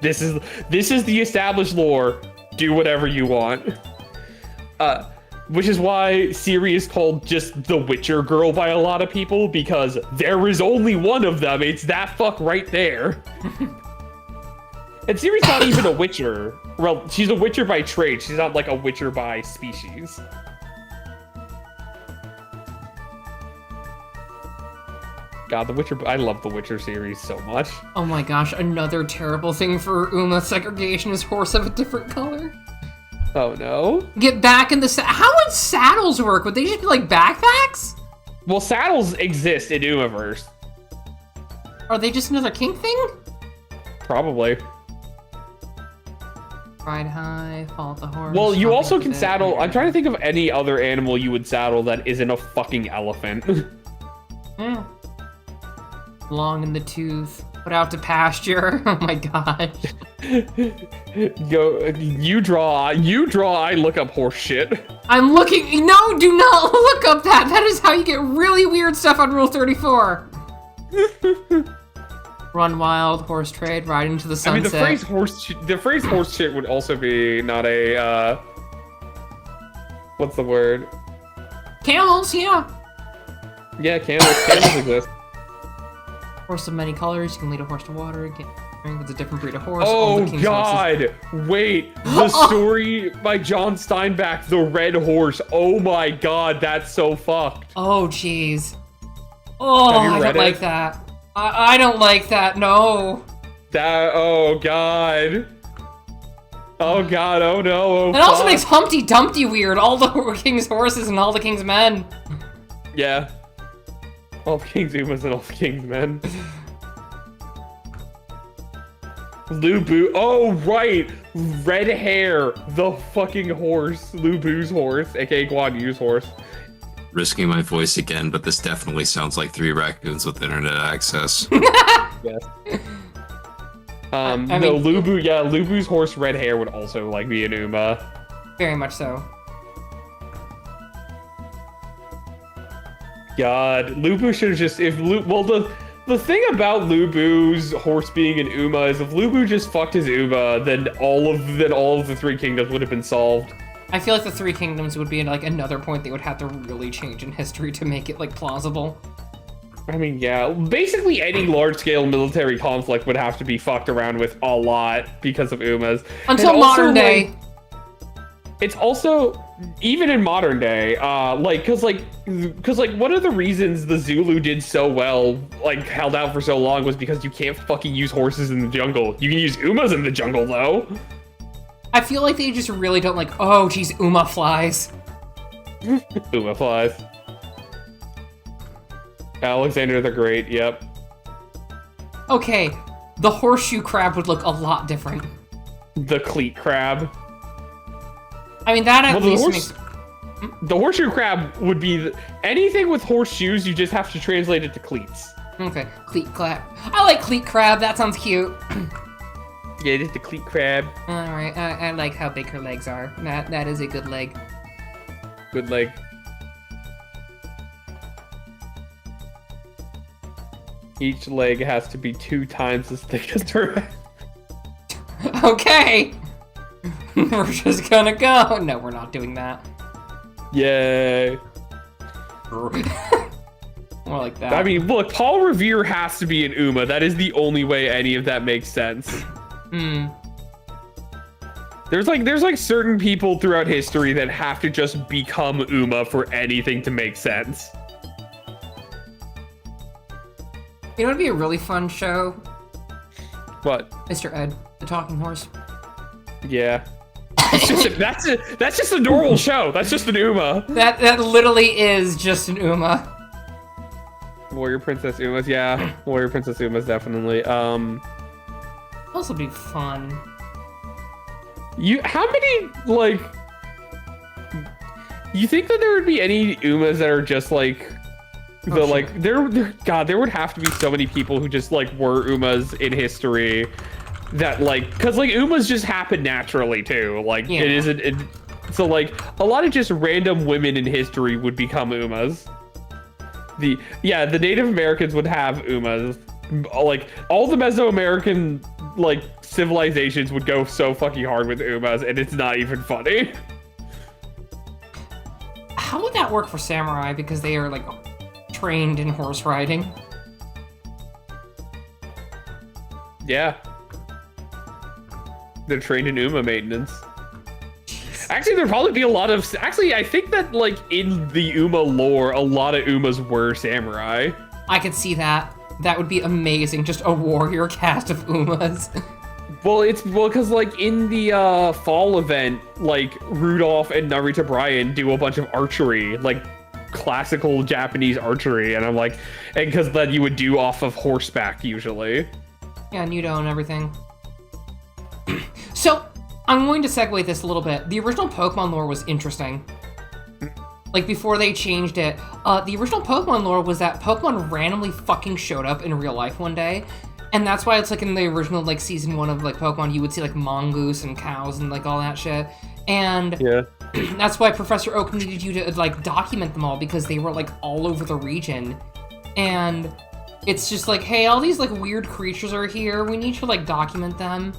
this is the established lore. Do whatever you want. Which is why Ciri is called just the Witcher girl by a lot of people, because there is only one of them. It's that fuck right there. And Ciri's not even a Witcher. Well, she's a Witcher by trade. She's not like a Witcher by species. God, I love the Witcher series so much.
Oh my gosh, another terrible thing for Uma segregation is horse of a different color.
Oh no.
Get back in the how would saddles work? Would they just be like backpacks?
Well, saddles exist in Umaverse.
Are they just another kink thing?
Probably.
Ride high, fall the horse.
Well, you also can saddle. I'm trying to think of any other animal you would saddle that isn't a fucking elephant.
long in the tooth, put out to pasture. Oh my gosh.
Go, you draw, I look up horse shit.
I'm looking, no, do not look up that. That is how you get really weird stuff on Rule 34. Run wild, horse trade, ride into the sunset.
I mean, the phrase horse shit would also be not a, what's the word?
Camels, yeah.
Yeah, camels exist.
Horse of many colors, you can lead a horse to water, get with a different breed of horse.
Oh god! Wait, the story by John Steinbeck, The Red Horse. Oh my god, that's so fucked.
Oh jeez. Oh, I don't like that. I don't like that, no.
Oh god. Oh god, oh no, oh
It also makes Humpty Dumpty weird, all the king's horses and all the king's men.
Yeah. All the king's Umas and all the king's men. Lubu, oh right! Red hair, the fucking horse. Lubu's horse, aka Guan Yu's horse.
Risking my voice again, but this definitely sounds like 3 raccoons with internet access.
Yes. No, Lubu, yeah, Lubu's horse red hair would also, like, be an Uma.
Very much so.
God, Lubu should have just, the thing about Lubu's horse being an Uma is if Lubu just fucked his Uma, then all of the 3 kingdoms would have been solved.
I feel like the 3 kingdoms would be like another point they would have to really change in history to make it like plausible.
I mean, yeah, basically any large-scale military conflict would have to be fucked around with a lot because of Umas.
Until modern day.
Like, it's also, even in modern day, cause one of the reasons the Zulu did so well, like, held out for so long was because you can't fucking use horses in the jungle. You can use Umas in the jungle, though.
I feel like they just really don't like, oh, geez, Uma flies.
Uma flies. Alexander the Great, yep.
Okay, the horseshoe crab would look a lot different.
The cleat crab.
I mean, that at least makes...
The horseshoe crab would be... anything with horseshoes, you just have to translate it to cleats.
Okay, cleat crab. I like cleat crab, that sounds cute.
Yeah, just the cleat crab.
Alright, I like how big her legs are. That is a good leg.
Good leg. Each leg has to be 2 times as thick as her head.
Okay! We're just gonna go. No, we're not doing that.
Yay.
More like that.
I mean, look, Paul Revere has to be an Uma. That is the only way any of that makes sense.
Hmm.
There's like certain people throughout history that have to just become Uma for anything to make sense.
You know, it'd be a really fun show.
What?
Mr. Ed, the talking horse.
Yeah. That's just a normal show. That's just an Uma.
That literally is just an Uma.
Warrior Princess Umas, yeah. Warrior Princess Umas, definitely.
This will be fun.
How many, like... You think that there would be any Umas that are just, like... God, there would have to be so many people who just, like, were Umas in history that, like... Because, like, Umas just happen naturally, too. Like,
yeah.
It isn't... So, like, a lot of just random women in history would become Umas. The Native Americans would have Umas. Like, all the Mesoamerican, like, civilizations would go so fucking hard with Umas, and it's not even funny.
How would that work for samurai? Because they are, like, trained in horse riding.
Yeah. They're trained in Uma maintenance. Actually, there'd probably be a lot of... Actually, I think that, like, in the Uma lore, a lot of Umas were samurai.
I could see that. That would be amazing. Just a warrior cast of Umas.
Well, because, like, in the fall event, like, Rudolph and Narita Bryan do a bunch of archery, like, classical Japanese archery, and I'm like... And because then you would do off of horseback, usually.
Yeah, Nudo and everything. So... I'm going to segue this a little bit. The original Pokemon lore was interesting. Like, before they changed it, the original Pokemon lore was that Pokemon randomly fucking showed up in real life one day. And that's why it's, like, in the original, like, season 1 of, like, Pokemon, you would see, like, mongoose and cows and, like, all that shit. And that's why Professor Oak needed you to, like, document them all, because they were, like, all over the region. And it's just like, hey, all these, like, weird creatures are here. We need to, like, document them.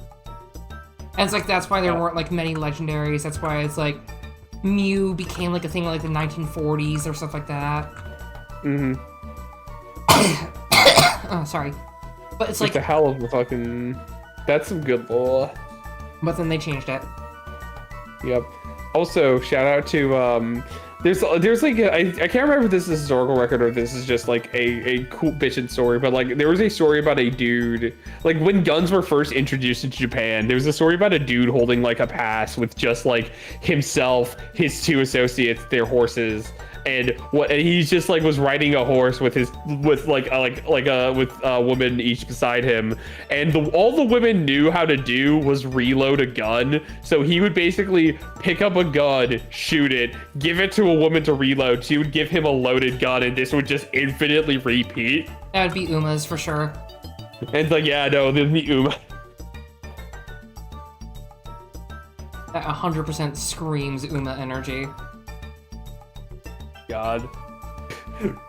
And it's like, that's why there weren't, like, many legendaries. That's why it's, like, Mew became, like, a thing in, like, the 1940s or stuff like that. Oh, sorry. But it's like...
It's a hell of a fucking... That's some good lore.
But then they changed it.
Yep. Also, shout out to, there's like, I can't remember if this is a historical record or if this is just like a cool bitchin' story, but like, there was a story about a dude, like when guns were first introduced into Japan, there was a story about a dude holding like a pass with just like himself, his 2 associates, their horses, and he's just like was riding a horse with a woman each beside him, and all the women knew how to do was reload a gun. So he would basically pick up a gun, shoot it, give it to a woman to reload. She would give him a loaded gun, and this would just infinitely repeat.
That would be Uma's for sure.
And it's like, yeah, no, this would be Uma.
That 100% screams Uma energy.
God.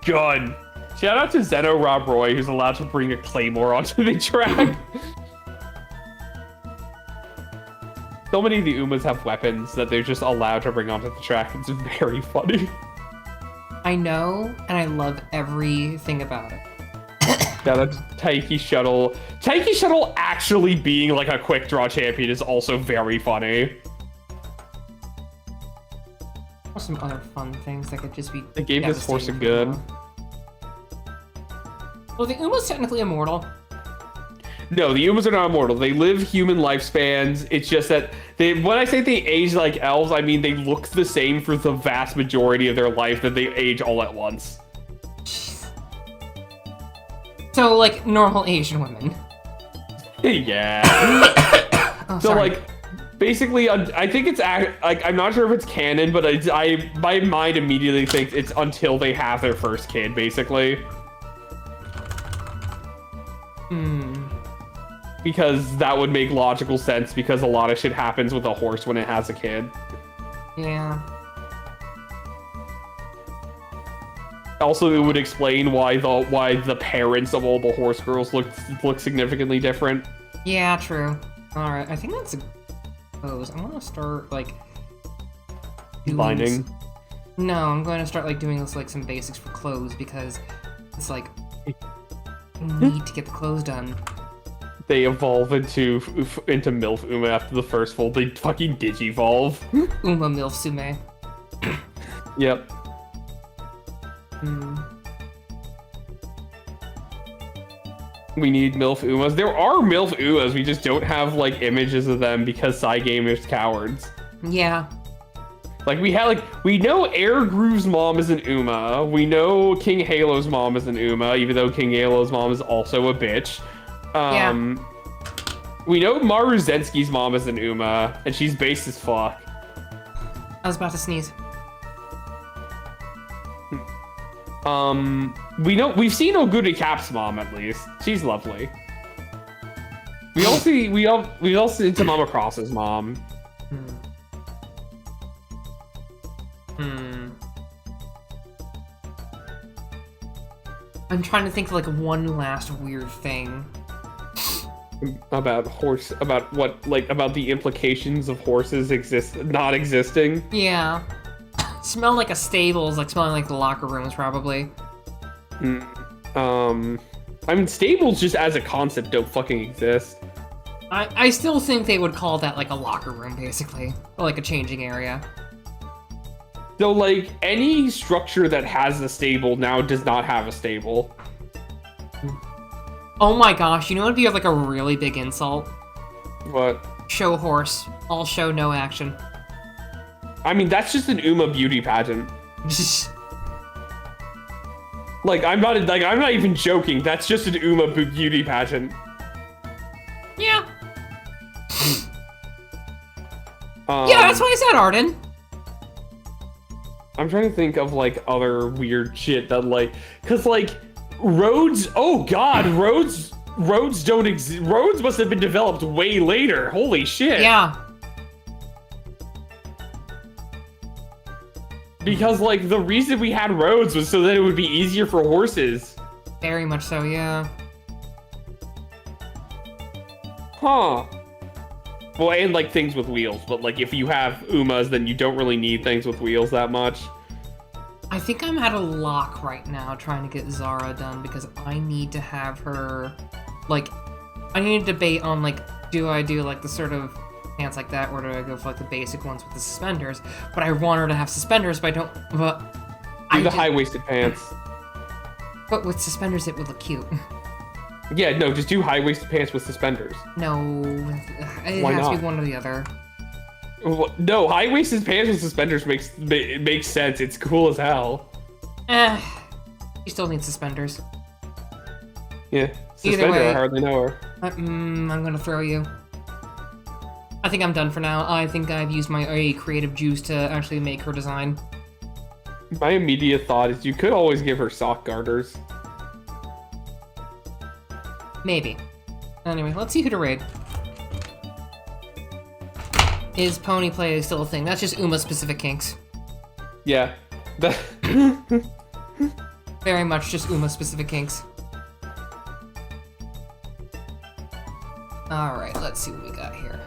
Shout out to Zeno Rob Roy, who's allowed to bring a claymore onto the track. So many of the Umas have weapons that they're just allowed to bring onto the track. It's very funny.
I know, and I love everything about it.
Yeah, that's Taiki Shuttle. Taiki Shuttle actually being like a quick draw champion is also very funny.
Some other fun things that could just be.
They gave this horse a gun.
Well, the Uma's technically immortal.
No, the Umas are not immortal. They live human lifespans. It's just that when I say they age like elves, I mean they look the same for the vast majority of their life, that they age all at once.
So, like, normal Asian women.
Yeah.
Oh,
so,
sorry.
like, basically, I think it's, like, I'm not sure if it's canon, but my mind immediately thinks it's until they have their first kid, basically. Because that would make logical sense, because a lot of shit happens with a horse when it has a kid.
Yeah.
Also, it would explain why the parents of all the horse girls look significantly different.
Yeah, true. Alright, I think that's a pose. I'm gonna start, like...
Binding?
No, I'm going to start, like, doing this, like, some basics for clothes, because it's, like... I need to get the clothes done.
They evolve into MILF Uma after the first fold. They fucking digivolve.
Uma Milf Sume.
Yep. We need MILF Umas. There are MILF Umas, we just don't have, like, images of them because Cygamers cowards.
Yeah.
Like, we know Air Groove's mom is an Uma. We know King Halo's mom is an Uma, even though King Halo's mom is also a bitch.
Yeah.
We know Maru Zensky's mom is an Uma, and she's base as fuck.
I was about to sneeze.
We've seen Oguri Cap's mom, at least. She's lovely. We all see Tamama Cross's mom.
I'm trying to think of, like, one last weird thing.
About the implications of horses not existing.
Yeah. Smell like a stables, like smelling like the locker rooms, probably.
I mean, stables just as a concept don't fucking exist.
I still think they would call that, like, a locker room, basically. Or, like, a changing area.
So, like, any structure that has a stable now does not have a stable.
Oh my gosh, you know what would be, like, a really big insult?
What?
Show horse. All show, no action.
I mean, that's just an Uma beauty pageant. Like, I'm not even joking. That's just an Uma beauty pageant.
Yeah. Yeah, that's what I said, Arden.
I'm trying to think of like other weird shit that like, cause like roads. Oh God, roads don't exist. Roads must have been developed way later. Holy shit.
Yeah.
Because like the reason we had roads was so that it would be easier for horses.
Very much so, yeah.
Huh. Well, and like things with wheels, but like if you have Umas, then you don't really need things with wheels that much.
I think I'm at a lock right now trying to get Zara done because I need to have her, like, I need to debate on, like, do I do, like, the sort of pants like that, or do I go for, like, the basic ones with the suspenders? But I want her to have suspenders, but I don't, but...
Do the high-waisted pants.
But with suspenders, it would look cute.
Yeah, no, just do high-waisted pants with suspenders.
No, it
Why
has to
not?
be one or the other.
No, high-waisted pants with suspenders makes sense. It's cool as hell.
You still need suspenders.
Yeah,
Either
suspender,
way.
I hardly know her.
I'm gonna throw you. I think I'm done for now. I think I've used my creative juice to actually make her design.
My immediate thought is you could always give her sock garters.
Maybe. Anyway, let's see who to raid. Is pony play still a thing? That's just Uma-specific kinks.
Yeah.
Very much just Uma-specific kinks. Alright, let's see what we got here.